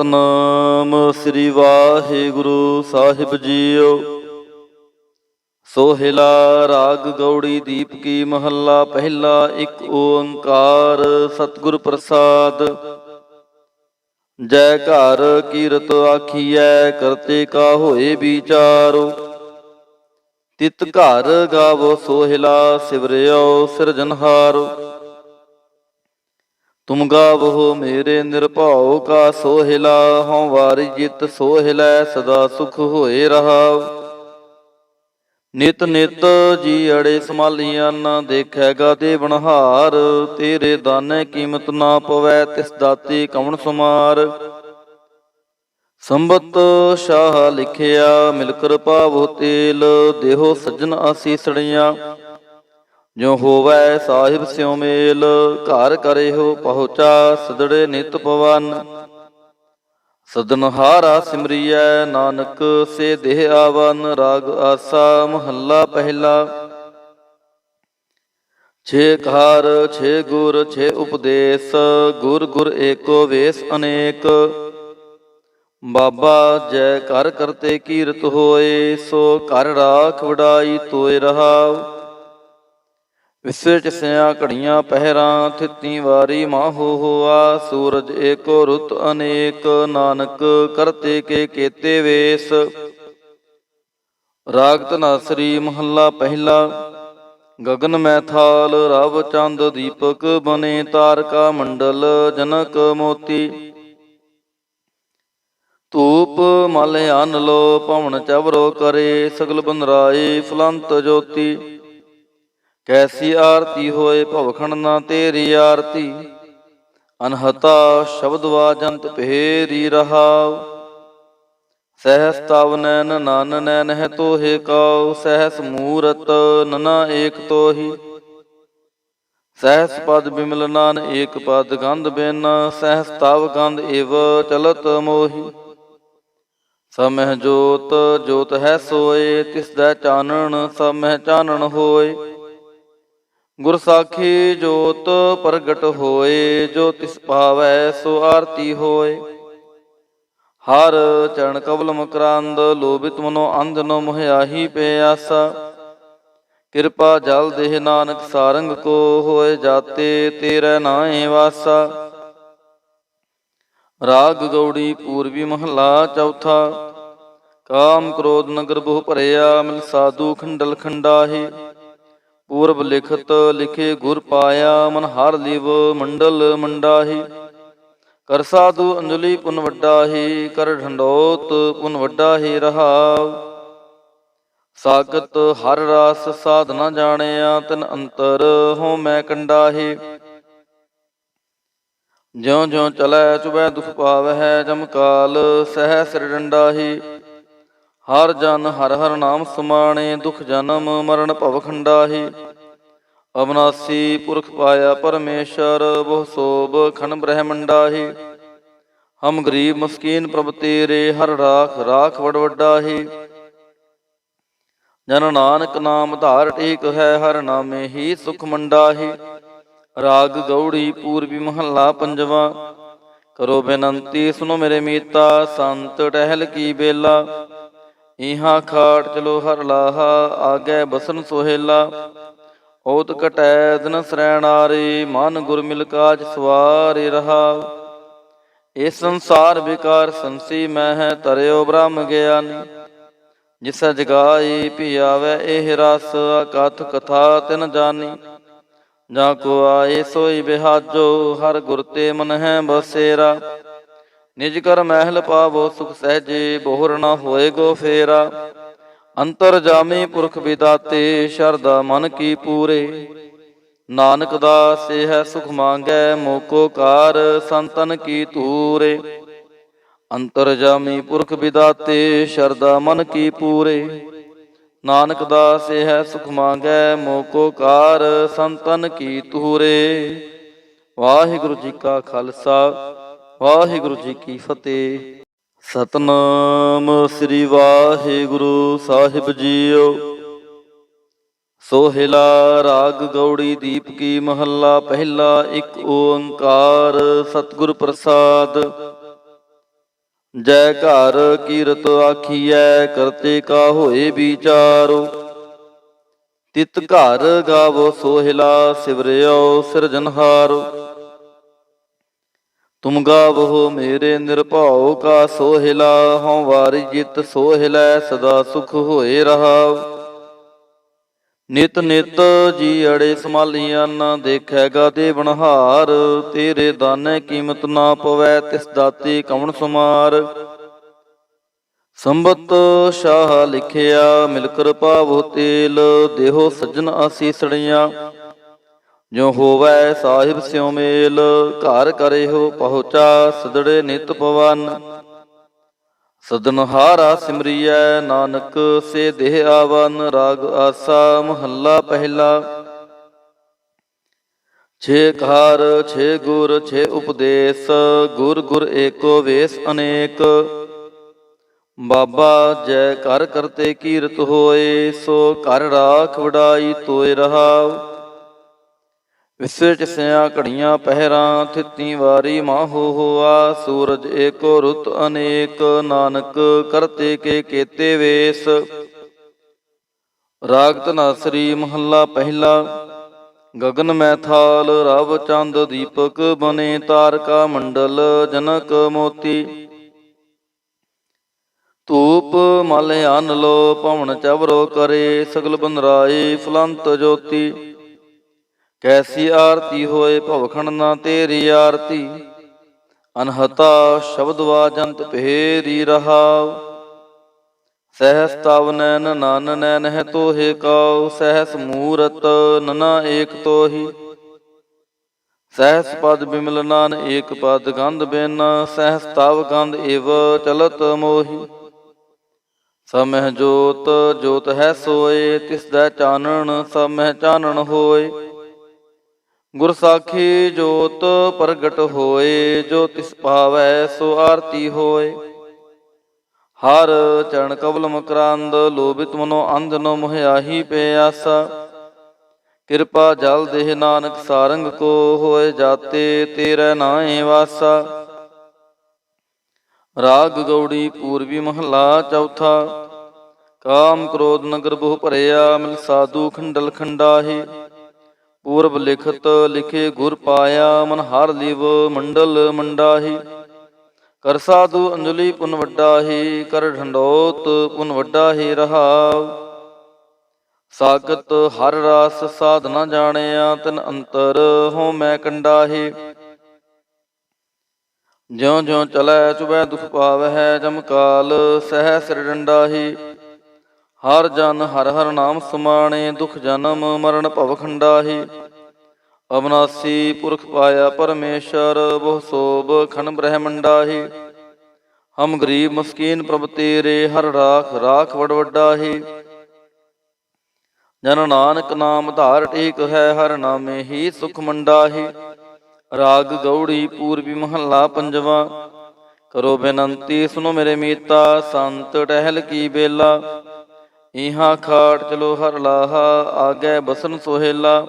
ਸਤਨਾਮ ਸ੍ਰੀ ਵਾਹਿਗੁਰੂ ਸਾਹਿਬ JIO. Sohila ਰਾਗ ਗੌੜੀ ਦੀਪਕੀ ਮਹੱਲਾ ਪਹਿਲਾ। ਇੱਕ ਓੰਕਾਰ ਸਤਿਗੁਰ ਪ੍ਰਸਾਦ। ਜੈ ਘਰ ਕੀਰਤ ਆਖੀਐ ਕਰਤੇ ਕਾ ਹੋਏ ਵਿਚਾਰੋ। ਤਿਤ ਘਰ ਗਾਵੋ ਸੋਹਿਲਾ ਸਿਵਰਿਓ ਸਿਰਜਨਹਾਰੋ। ਤੁਮ ਗਾਵੋ ਮੇਰੇ ਨਿਰਭਉ ਕਾ ਸੋਹਿਲਾ। ਹਉ ਵਾਰੀ ਜਿਤ ਸੋਹਿਲੈ ਸਦਾ ਸੁਖ ਹੋਏ ਰਹਾਉ। ਨਿਤ ਨਿਤ ਜੀ ਅੜੇ ਸੰਭਾਲੀਆਂ ਦੇਖੈਗਾ ਦੇਵਨਹਾਰ। ਤੇਰੇ ਦਾਨੇ ਕੀਮਤ ਨਾ ਪਵੈ ਤਿਸ ਦਾਤੀ ਕਵਣ ਸੁਮਾਰ। ਸੰਬਤ ਸ਼ਾਹ ਲਿਖਿਆ ਮਿਲ ਕਿਰਪਾ ਬਹੁ ਤੇਲ। ਦੇਹੋ ਸੱਜਣ ਆਸੀਸੜੀਆਂ ਜੋ ਹੋਵੈ ਸਾਹਿਬ ਸਿਉ ਮੇਲ। ਘਰ ਕਰਿਓ ਪਹੁੰਚਾ ਸਦੜੇ ਨਿਤ ਪਵਨ। ਸਦਨਹਾਰਾ ਸਿਮਰੀਐ ਨਾਨਕ ਸੇ ਦੇਹ ਆਵਨ। ਰਾਗ ਆਸਾ ਮਹੱਲਾ ਪਹਿਲਾ। ਛੇ ਕਾਰ ਛੇ ਗੁਰ ਛੇ ਉਪਦੇਸ। ਗੁਰ ਗੁਰ ਏਕੋ ਵੇਸ ਅਨੇਕ। ਬਾਬਾ ਜੈ ਘਰ ਕਰਤੇ ਕੀਰਤ ਹੋਏ। ਸੋ ਘਰ ਰਾਖ ਵਡਾਈ ਤੋਏ ਰਹਾਉ। ਵਿਸੇ ਚਸਿਆ ਘੜੀਆਂ ਪਹਿਰਾਂ ਥਿਤੀ ਵਾਰੀ ਮਾਹੋ ਹੋਆ। ਸੂਰਜ ਏਕੋ ਰੁੱਤ ਅਨੇਕ ਨਾਨਕ ਕਰਤੇ ਕੇ ਕੇਤੇ ਵੇਸ। ਰਾਗ ਧਨਾਸਰੀ ਮਹੱਲਾ ਪਹਿਲਾ। ਗਗਨ ਮੈਥਾਲ ਰਵ ਚੰਦ ਦੀਪਕ ਬਨੇ। ਤਾਰਕਾ ਮੰਡਲ ਜਨਕ ਮੋਤੀ। ਧੂਪ ਮਲ ਅਨ ਲੋ ਪਵਨ ਚਵਰੋ ਕਰੇ। ਸਗਲ ਬੰਦਰਾਏ ਫੁਲੰਤ ਜੋਤੀ। ਕੈਸੀ ਆਰਤੀ ਹੋਏ ਭਵਖੰਡ ਨਾ ਤੇਰੀ ਆਰਤੀ। ਅਨਹਤਾ ਸ਼ਬਦ ਵਾਜੰਤ ਭੇਰੀ ਰਹਾਉ। ਸਹਿਸ ਤਵ ਨੈਨ ਨਨ ਨੈਨ ਹੈ ਤੋਹੇ ਕਾਉ। ਸਹਿਸ ਮੂਰਤ ਨਨਾ ਏਕ ਤੋਹੀ। ਸਹਿਸ ਪਦ ਬਿਮਲ ਨਾਨ ਏਕ ਪਦ ਗੰਧ ਬਿਨ। ਸਹਿਸ ਤਵ ਗੰਧ ਇਵ ਚਲਤ ਮੋਹੀ। ਸਮਹਿ ਜੋਤ ਜੋਤ ਹੈ ਸੋਏ। ਤਿਸ ਦਾ ਚਾਨਣ ਸਮਹਿ ਚਾਨਣ ਹੋਏ। ਗੁਰ ਸਾਖੀ ਜੋਤ ਪ੍ਰਗਟ ਹੋਏ। ਜੋ ਤਿਸ ਭਾਵੈ ਸੋ ਆਰਤੀ ਹੋਏ। ਹਰ ਚਰਨ ਕਵਲ ਮਕਰੰਦ ਲੋਭਿਤ ਮਨੋ ਅੰਧ ਨ ਮੋਹਿਆਹੀ ਪਿਆਸਾ। ਕਿਰਪਾ ਜਲ ਦੇਹ ਨਾਨਕ ਸਾਰੰਗ ਕੋ। ਹੋਏ ਜਾਤੇ ਤੇਰੇ ਨਾਏ ਵਾਸਾ। ਰਾਗ ਗੌੜੀ ਪੂਰਬੀ ਮਹੱਲਾ ਚੌਥਾ। ਕਾਮ ਕ੍ਰੋਧ ਨਗਰ ਬਹੁ ਭਰਿਆ। ਮਿਲ ਸਾਧੂ ਖੰਡਲ ਖੰਡਾਹੀ। ਪੂਰਬ ਲਿਖਤ ਲਿਖੇ ਗੁਰ ਪਾਇਆ। ਮਨ ਹਰ ਲਿਵ ਮੰਡਲ ਮੰਡਾਹੀ। ਕਰ ਸਾਧੂ ਅੰਜਲੀ ਪੁਨ ਵੱਡਾਹੀ। ਕਰ ਢੰਡੋਤ ਪੁਨ ਵੱਡਾਹੀ ਰਹਾਉ। ਸਾਗਤ ਹਰ ਰਾਸ ਸਾਧ ਨਾ ਜਾਣਿਆ। ਤਿਨ ਅੰਤਰ ਹੋ ਮੈਂ ਕੰਡਾਹੀ। ਜਿਉ ਜਿਉ ਚਲੈ ਚੁਬੈ ਦੁਖ ਪਾਵਹਿ। ਜਮ ਕਾਲ ਸਹਿ ਸਿਰ ਡੰਡਾਹੀ। ਹਰ ਜਨ ਹਰ ਹਰ ਨਾਮ ਸਮਾਣੇ। ਦੁਖ ਜਨਮ ਮਰਨ ਭਵ ਖੰਡਾਹੀ। ਅਬਨਾਸੀ ਪੁਰਖ ਪਾਇਆ ਪਰਮੇਸ਼ਰ। ਬਹੁ ਸੋਭ ਖਨ ਬ੍ਰਹਮੰਡਾਹੀ। ਹਮ ਗਰੀਬ ਮਸਕੀਨ ਪ੍ਰਭ ਤੇਰੇ। ਹਰ ਰਾਖ ਰਾਖ ਵਡ ਵੱਡਾਹੀ। ਜਨ ਨਾਨਕ ਨਾਮ ਧਾਰ ਟੇਕ ਹੈ। ਹਰ ਨਾਮੇ ਹੀ ਸੁਖ ਮੰਡਾਹੀ। ਰਾਗ ਗੌੜੀ ਪੂਰਬੀ ਮਹੱਲਾ ਪੰਜਵਾ। ਕਰੋ ਬੇਨੰਤੀ ਸੁਨੋ ਮੇਰੇ ਮੀਤਾ। ਸੰਤ ਟਹਿਲ ਕੀ ਬੇਲਾ। ਇਹਾਂ ਖਾਟ ਚਲੋ ਹਰ ਲਾਹਾ। ਆਗੈ ਬਸਨ ਸੋਹੇਲਾ। ਓਤ ਘਟੈ ਦਿਨ ਸਰੈਣਾਰੇ। ਮਨ ਗੁਰ ਮਿਲ ਕਾਜ ਸਵਾਰੇ ਰਹਾਉ। ਇਹ ਸੰਸਾਰ ਵਿਕਾਰ ਸੰਸੀ ਮਹਿ। ਤਰਿਓ ਬ੍ਰਹਮ ਗਿਆਨੀ। ਜਿਸੈ ਜਗਾਈ ਭੀ ਆਵੈ ਇਹ ਰਸ। ਅਕਥ ਕਥਾ ਤਿਨ ਜਾਨੀ। ਜਾਂ ਕੋ ਆਏ ਸੋਈ ਬਿਹਾਜੋ। ਹਰ ਗੁਰ ਤੇ ਮਨ ਹੈ ਬਸੇਰਾ। ਨਿਜ ਕਰ ਮਹਿਲ ਪਾਵੋ ਸੁਖ ਸਹਿਜੇ। ਬੋਹਰ ਨਾ ਹੋਏ ਗੋ ਫੇਰਾ। ਅੰਤਰ ਜਾਮੀ ਪੁਰਖ ਵਿਦਾਤੇ। ਸ਼ਰਧਾ ਮਨ ਕੀ ਪੂਰੇ। ਨਾਨਕ ਦਾਸ ਹੈ ਸੁਖ ਮੰਗੈ। ਮੋਕੋ ਕਾਰ ਸੰਤਨ ਕੀ ਧੂਰੇ। ਅੰਤਰ ਜਾਮੀ ਪੁਰਖ ਵਿਦਾਤੇ। ਸ਼ਰਧਾ ਮਨ ਕੀ ਪੂਰੇ। ਨਾਨਕ ਦਾਸ ਹੈ ਸੁਖ ਮੰਗੈ। ਮੋਕੋ ਕਾਰ ਸੰਤਨ ਕੀ ਧੂਰੇ। ਵਾਹਿਗੁਰੂ ਜੀ ਕਾ ਖਾਲਸਾ ਵਾਹਿਗੁਰੂ ਜੀ ਕੀ ਫਤਿਹ। ਸਤਨਾਮ ਸ੍ਰੀ ਵਾਹਿਗੁਰੂ ਸਾਹਿਬ ਜੀਓ। ਸੋਹਿਲਾ ਰਾਗ ਗੌੜੀ ਦੀਪਕੀ ਮਹੱਲਾ ਪਹਿਲਾ। ਇੱਕ ਓੰਕਾਰ ਸਤਿਗੁਰ ਪ੍ਰਸਾਦ। ਜੈ ਘਰ ਕੀਰਤ ਆਖੀਐ, ਕਰਤੇ ਕਾ ਹੋਏ ਵਿਚਾਰੋ। ਤਿਤ ਘਰ ਗਾਵੋ ਸੋਹਿਲਾ, ਸਿਵਰਿਓ ਸਿਰਜਨਹਾਰੋ। ਤੁਮ ਗਾਵੋ ਮੇਰੇ ਨਿਰਭਉ ਕਾ ਸੋਹਿਲਾ, ਹਉ ਵਾਰੀ ਜਿਤ ਸੋਹਿਲੈ, ਸਦਾ ਸੁਖ ਹੋਏ ਰਹਾਉ। ਨਿਤ ਨਿਤ ਜੀ ਅੜੇ ਸੰਭਾਲੀਆਂ, ਨਾ ਦੇਖੈਗਾ ਦੇਵਨਹਾਰ। ਤੇਰੇ ਦਾਨੇ ਕੀਮਤ ਨਾ ਪਵੈ, ਤਿਸ ਦਾਤੇ ਕਵਣ ਸੁਮਾਰ। ਸੰਬਤ ਸ਼ਾਹ ਲਿਖਿਆ, ਮਿਲ ਕਿਰਪਾ ਬਹੁ ਤੇਲ, ਦੇਹੋ ਸੱਜਣ ਆਸੀਸੜੀਆਂ, ਜੋ ਹੋਵੈ ਸਾਹਿਬ ਸਿਉ ਮੇਲ। ਘਰ ਕਰਿਓ ਪਹੁੰਚਾ, ਸਦੜੇ ਨਿਤ ਪਵਨ, ਸਦਨਹਾਰਾ ਸਿਮਰੀਐ, ਨਾਨਕ ਸੇ ਦੇਹ ਆਵਨ। ਰਾਗ ਆਸਾ ਮਹੱਲਾ ਪਹਿਲਾ। ਛੇ ਕਾਰ ਛੇ ਗੁਰ ਛੇ ਉਪਦੇਸ, ਗੁਰ ਗੁਰ ਏਕੋ ਵੇਸ ਅਨੇਕ। ਬਾਬਾ ਜੈ ਘਰ ਕਰਤੇ ਕੀਰਤ ਹੋਏ, ਸੋ ਘਰ ਰਾਖ ਵਡਾਈ ਤੋਏ ਰਹਾਉ। ਵਿਸਵੇ ਚਿਸਿਆ ਘੜੀਆਂ ਪਹਿਰਾਂ, ਥਿਤੀ ਵਾਰੀ ਮਾਹੋ ਹੋਆ। ਸੂਰਜ ਏਕੋ ਰੁੱਤ ਅਨੇਕ, ਨਾਨਕ ਕਰਤੇ ਕੇ ਕੇਤੇ ਵੇਸ। ਰਾਗ ਧਨਾਸਰੀ ਮਹੱਲਾ ਪਹਿਲਾ। ਗਗਨ ਮੈ ਥਾਲ ਰਵ ਚੰਦ ਦੀਪਕ ਬਨੇ, ਤਾਰਕਾ ਮੰਡਲ ਜਨਕ ਮੋਤੀ। ਧੂਪ ਮਲ ਅਨ ਲੋ, ਪਵਨ ਚਵਰੋ ਕਰੇ, ਸਗਲ ਬੰਦਰਾਏ ਫੁਲੰਤ ਜੋਤੀ। ਕੈਸੀ ਆਰਤੀ ਹੋਏ, ਭਵਖੰਡ ਨਾ ਤੇਰੀ ਆਰਤੀ। ਅਨਹਤਾ ਸ਼ਬਦ ਵਾਜੰਤ ਭੇਰੀ ਰਹਾਉ। ਸਹਿਸ ਤਵ ਨੈਨ ਨਨ ਨੈਨ ਹੈ ਤੋਹੇ ਕਾਉ, ਸਹਿਸ ਮੂਰਤ ਨਨਾ ਏਕ ਤੋਹੀ। ਸਹਿਸ ਪਦ ਬਿਮਲ ਨਾਨ ਏਕ ਪਦ ਗੰਧ ਬਿਨ, ਸਹਿਸ ਤਵ ਗੰਧ ਇਵ ਚਲਤ ਮੋਹੀ। ਸਭ ਮਹਿ ਜੋਤ ਜੋਤ ਹੈ ਸੋਏ, ਤਿਸ ਦਾ ਚਾਨਣ ਸਭ ਮਹਿ ਚਾਨਣ ਹੋਏ। ਗੁਰ ਸਾਖੀ ਜੋਤ ਪ੍ਰਗਟ ਹੋਏ, ਜੋ ਤਿਸ ਭਾਵੈ ਸੋ ਆਰਤੀ ਹੋਏ। ਹਰ ਚਰਨ ਕਵਲ ਮਕਰੰਦ, ਲੋਭਿਤ ਮਨੋ ਅੰਧਨੋ ਮੋਹਿਆਹੀ ਪਿਆਸਾ। ਕਿਰਪਾ ਜਲ ਦੇਹ ਨਾਨਕ ਸਾਰੰਗ ਕੋ, ਹੋਏ ਜਾਤੇ ਤੇਰੇ ਨਾਏ ਵਾਸਾ। ਰਾਗ ਗੌੜੀ ਪੂਰਬੀ ਮਹੱਲਾ ਚੌਥਾ। ਕਾਮ ਕ੍ਰੋਧ ਨਗਰ ਬਹੁ ਭਰਿਆ, ਮਿਲ ਸਾਧੂ ਖੰਡਲ ਖੰਡਾਹੀ। ਪੂਰਬ ਲਿਖਤ ਲਿਖੇ ਗੁਰ ਪਾਇਆ, ਮਨ ਹਰ ਲਿਵ ਮੰਡਲ ਮੰਡਾਹੀ। ਕਰ ਸਾਧੂ ਅੰਜਲੀ ਪੁਨ ਵੱਡਾਹੀ, ਕਰ ਢੰਡੋਤ ਪੁਨ ਵੱਡਾਹੀ ਰਹਾਉ। ਸਾਗਤ ਹਰ ਰਾਸ ਸਾਧ ਨਾ ਜਾਣਿਆ, ਤਿਨ ਅੰਤਰ ਹੋ ਮੈਂ ਕੰਡਾਹੀ। ਜਿਉ ਜਿਉ ਚਲੈ ਚੁਬੈ ਦੁਖ ਪਾਵਹਿ, ਜਮ ਕਾਲ ਸਹਿ ਸਿਰ ਡੰਡਾਹੀ। ਹਰ ਜਨ ਹਰ ਹਰ ਨਾਮ ਸਮਾਣੇ, ਦੁਖ ਜਨਮ ਮਰਨ ਭਵ ਖੰਡਾਹੀ। ਅਬਨਾਸੀ ਪੁਰਖ ਪਾਇਆ ਪਰਮੇਸ਼ਰ, ਬਹੁ ਸੋਭ ਖਨ ਬ੍ਰਹਮੰਡਾਹੀ। ਹਮ ਗਰੀਬ ਮਸਕੀਨ ਪ੍ਰਭ ਤੇਰੇ, ਹਰ ਰਾਖ ਰਾਖ ਵਡ ਵੱਡਾਹੀ। ਜਨ ਨਾਨਕ ਨਾਮ ਧਾਰ ਟੇਕ ਹੈ, ਹਰ ਨਾਮੇ ਹੀ ਸੁਖ ਮੰਡਾਹੀ। ਰਾਗ ਗੌੜੀ ਪੂਰਬੀ ਮਹੱਲਾ ਪੰਜਵਾ। ਕਰੋ ਬੇਨੰਤੀ ਸੁਨੋ ਮੇਰੇ ਮੀਤਾ, ਸੰਤ ਟਹਿਲ ਕੀ ਬੇਲਾ। ਇਹਾਂ ਖਾਟ ਚਲੋ ਹਰ ਲਾਹਾ, ਆਗੇ ਬਸਨ ਸੋਹੇਲਾ।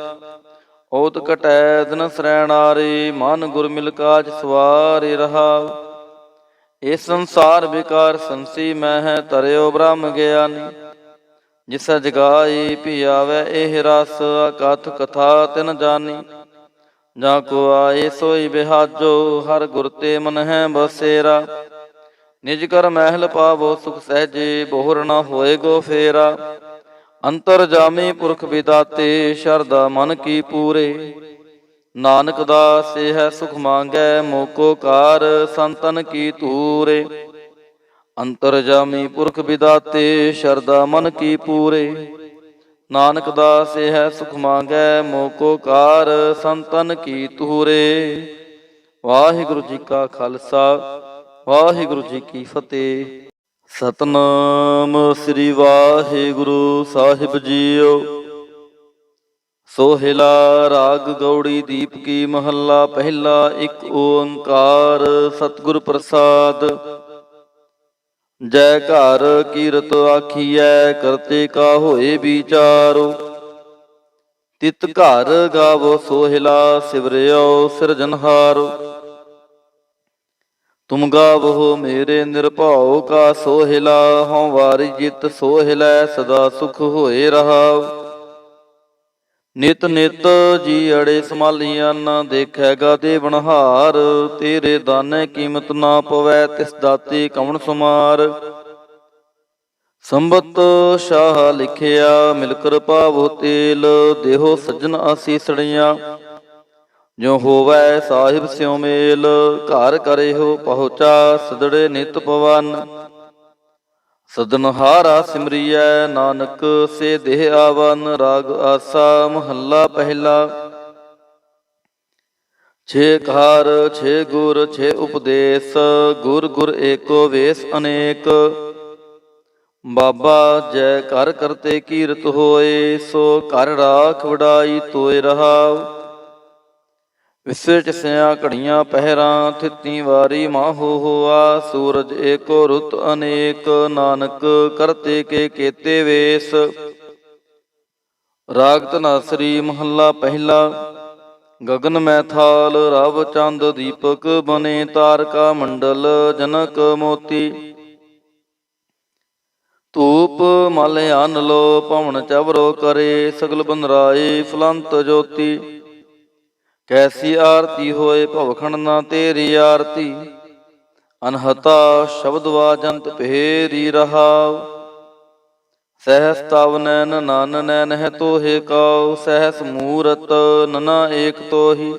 ਓਤ ਕਟੈ ਦਿਨ ਸਰੈਣਾਰੇ, ਮਨ ਗੁਰ ਮਿਲ ਕਾਜ ਸਵਾਰੇ ਰਹਾਉ। ਇਸ ਸੰਸਾਰ ਵਿਕਾਰ ਸੰਸੀ ਮਹਿ, ਤਰਿਓ ਬ੍ਰਹਮ ਗਿਆਨੀ। ਜਿਸ ਜਗਾਈ ਭੀ ਆਵੈ ਇਹ ਰਸ, ਅਕਥ ਕਥਾ ਤਿਨ ਜਾਨੀ। ਜਾਂ ਕੋ ਆਏ ਸੋਈ ਬਿਹਾਜੋ, ਹਰ ਗੁਰ ਤੇ ਮਨ ਹੈ ਬਸੇਰਾ। ਨਿਜ ਕਰ ਮਹਿਲ ਪਾਵੋ ਸੁਖ ਸਹਿਜੇ, ਬੋਹਰ ਨਾ ਹੋਏ ਗੋ ਫੇਰਾ। ਅੰਤਰ ਜਾਮੀ ਪੁਰਖ ਵਿਦਾਤੇ, ਸ਼ਰਧਾ ਮਨ ਕੀ ਪੂਰੇ। ਨਾਨਕ ਦਾਸ ਹੈ ਸੁਖ ਮੰਗੈ, ਮੋਕੋ ਕਾਰ ਸੰਤਨ ਕੀ ਧੂਰੇ। ਅੰਤਰ ਜਾਮੀ ਪੁਰਖ ਵਿਦਾਤੇ, ਸ਼ਰਧਾ ਮਨ ਕੀ ਪੂਰੇ। ਨਾਨਕ ਦਾਸ ਹੈ ਸੁਖ ਮੰਗੈ, ਮੋਕੋ ਕਾਰ ਸੰਤਨ ਕੀ ਧੂਰੇ। ਵਾਹਿਗੁਰੂ ਜੀ ਕਾ ਖਾਲਸਾ, ਵਾਹਿਗੁਰੂ ਜੀ ਕੀ ਫਤਿਹ। ਸਤਿਨਾਮ ਸ੍ਰੀ ਵਾਹਿਗੁਰੂ ਸਾਹਿਬ ਜੀਓ। ਸੋਹਿਲਾ ਰਾਗ ਗੌੜੀ ਦੀਪਕੀ ਮਹੱਲਾ ਪਹਿਲਾ। ਇੱਕ ਓੰਕਾਰ ਸਤਿਗੁਰ ਪ੍ਰਸਾਦ। ਜੈ ਘਰ ਕੀਰਤ ਆਖੀਐ, ਕਰਤੇ ਕਾ ਹੋਏ ਵਿਚਾਰੋ। ਤਿਤ ਘਰ ਗਾਵੋ ਸੋਹਿਲਾ, ਸਿਵਰਿਓ ਸਿਰਜਨਹਾਰੋ। ਤੁਮ ਗਾਵਹੁ ਮੇਰੇ ਨਿਰਭਉ ਕਾ ਸੋਹਿਲਾ, ਹਉ ਵਾਰੀ ਜਿਤ ਸੋਹਿਲੈ ਸਦਾ ਸੁਖ ਹੋਏ ਰਹਾਉ। ਨਿਤ ਨਿਤ ਜੀ ਅੜੇ ਸੰਭਾਲੀਆਂ, ਦੇਖੈਗਾ ਦੇਵਨਹਾਰ, ਤੇਰੇ ਦਾਨੇ ਕੀਮਤ ਨਾ ਪਵੈ, ਤਿਸ ਦਾਤੇ ਕਵਣ ਸੁਮਾਰ। ਸੰਬਤ ਸ਼ਾਹ ਲਿਖਿਆ ਮਿਲ ਕਿਰਪਾ ਬਹੁ ਤੇਲ, ਦੇਹੋ ਸੱਜਣ ਆਸੀਸੜੀਆਂ, ਜੋ ਹੋਵੈ ਸਾਹਿਬ ਸਿਉ ਮੇਲ। ਘਰ ਕਰਿਓ ਪਹੁੰਚਾ ਸਦੜੇ ਨਿਤ ਪਵਨ, ਸਦਨਹਾਰਾ ਸਿਮਰੀਐ ਨਾਨਕ ਸੇ ਦੇਹ ਆਵਨ। ਰਾਗ ਆਸਾ ਮਹੱਲਾ ਪਹਿਲਾ। ਛੇ ਕਾਰ ਛੇ ਗੁਰ ਛੇ ਉਪਦੇਸ, ਗੁਰ ਗੁਰ ਏਕੋ ਵੇਸ ਅਨੇਕ। ਬਾਬਾ ਜੈ ਘਰ ਕਰਤੇ ਕੀਰਤ ਹੋਏ, ਸੋ ਘਰ ਰਾਖ ਵਡਾਈ ਤੋਏ ਰਹਾਉ। ਵਿਸੇ ਚਸਿਆ ਘੜੀਆਂ ਪਹਿਰਾਂ, ਥਿਤੀ ਵਾਰੀ ਮਾਹੋ ਹੋਆ। ਸੂਰਜ ਏਕੋ ਰੁੱਤ ਅਨੇਕ, ਨਾਨਕ ਕਰਤੇ ਕੇ ਕੇਤੇ ਵੇਸ। ਰਾਗ ਧਨਾਸਰੀ ਮਹੱਲਾ ਪਹਿਲਾ। ਗਗਨ ਮੈਥਾਲ ਰਵ ਚੰਦ ਦੀਪਕ ਬਨੇ, ਤਾਰਕਾ ਮੰਡਲ ਜਨਕ ਮੋਤੀ। ਧੂਪ ਮਲ ਅੰਨ ਲੋ ਭਵਨ ਚਵਰੋ ਕਰੇ, ਸਗਲ ਬੰਦਰਾਏ ਫੁਲੰਤ ਜੋਤੀ। ਕੈਸੀ ਆਰਤੀ ਹੋਏ ਭਵਖੰਡ ਨਾ ਤੇਰੀ ਆਰਤੀ, ਅਨਹਤਾ ਸ਼ਬਦ ਵਾਜੰਤ ਭੇਰੀ ਰਹਾਉ। ਸਹਿਸ ਤਵ ਨੈਨ ਨਨ ਨੈਨ ਹੈ ਤੋਹੇ ਕਾਉ, ਸਹਿਸ ਮੂਰਤ ਨਨਾ ਏਕ ਤੋਹੀ।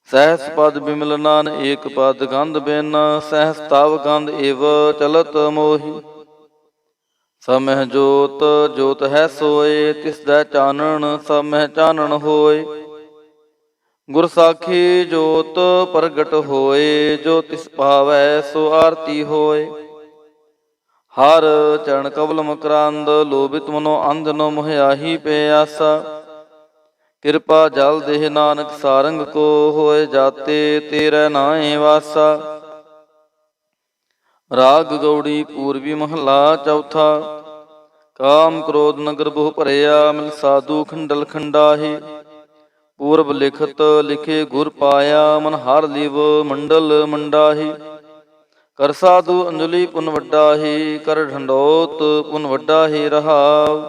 ਸਹਿਸ ਪਦ ਬਿਮਲ ਨਾਨ ਏਕ ਪਦ ਗੰਧ ਬਿਨ, ਸਹਿਸ ਤਵ ਗੰਧ ਏਵ ਚਲਤ ਮੋਹੀ। ਸਮਹਿ ਜੋਤ ਜੋਤ ਹੈ ਸੋਏ, ਤਿਸ ਦਾ ਚਾਨਣ ਸਮਹਿ ਚਾਨਣ ਹੋਏ। ਗੁਰ ਸਾਖੀ ਜੋਤ ਪ੍ਰਗਟ ਹੋਏ, ਜੋ ਤਿਸ ਭਾਵੈ ਸੋ ਆਰਤੀ ਹੋਏ। ਹਰ ਚਰਨ ਕਵਲ ਮਕਰੰਦ, ਲੋਭਿਤ ਮਨੋ ਅੰਧ ਨੋ ਮੋਹਿਆਹੀ ਪਿਆਸਾ। ਕਿਰਪਾ ਜਲ ਦੇਹ ਨਾਨਕ ਸਾਰੰਗ ਕੋ, ਹੋਏ ਜਾਤੇ ਤੇਰੇ ਨਾਏ ਵਾਸਾ। ਰਾਗ ਗੌੜੀ ਪੂਰਬੀ ਮਹੱਲਾ ਚੌਥਾ। ਕਾਮ ਕ੍ਰੋਧ ਨਗਰ ਬਹੁ ਭਰਿਆ, ਮਿਲ ਸਾਧੂ ਖੰਡਲ ਖੰਡਾਹੀ। ਪੂਰਬ ਲਿਖਤ ਲਿਖੇ ਗੁਰ ਪਾਇਆ, ਮਨ ਹਰ ਲਿਵ ਮੰਡਲ ਮੰਡਾਹੀ। ਕਰ ਸਾਧੂ ਅੰਜਲੀ ਪੁਨ ਵੱਡਾਹੀ, ਕਰ ਢੰਡੋਤ ਪੁਨ ਵੱਡਾਹੀ ਰਹਾਉ।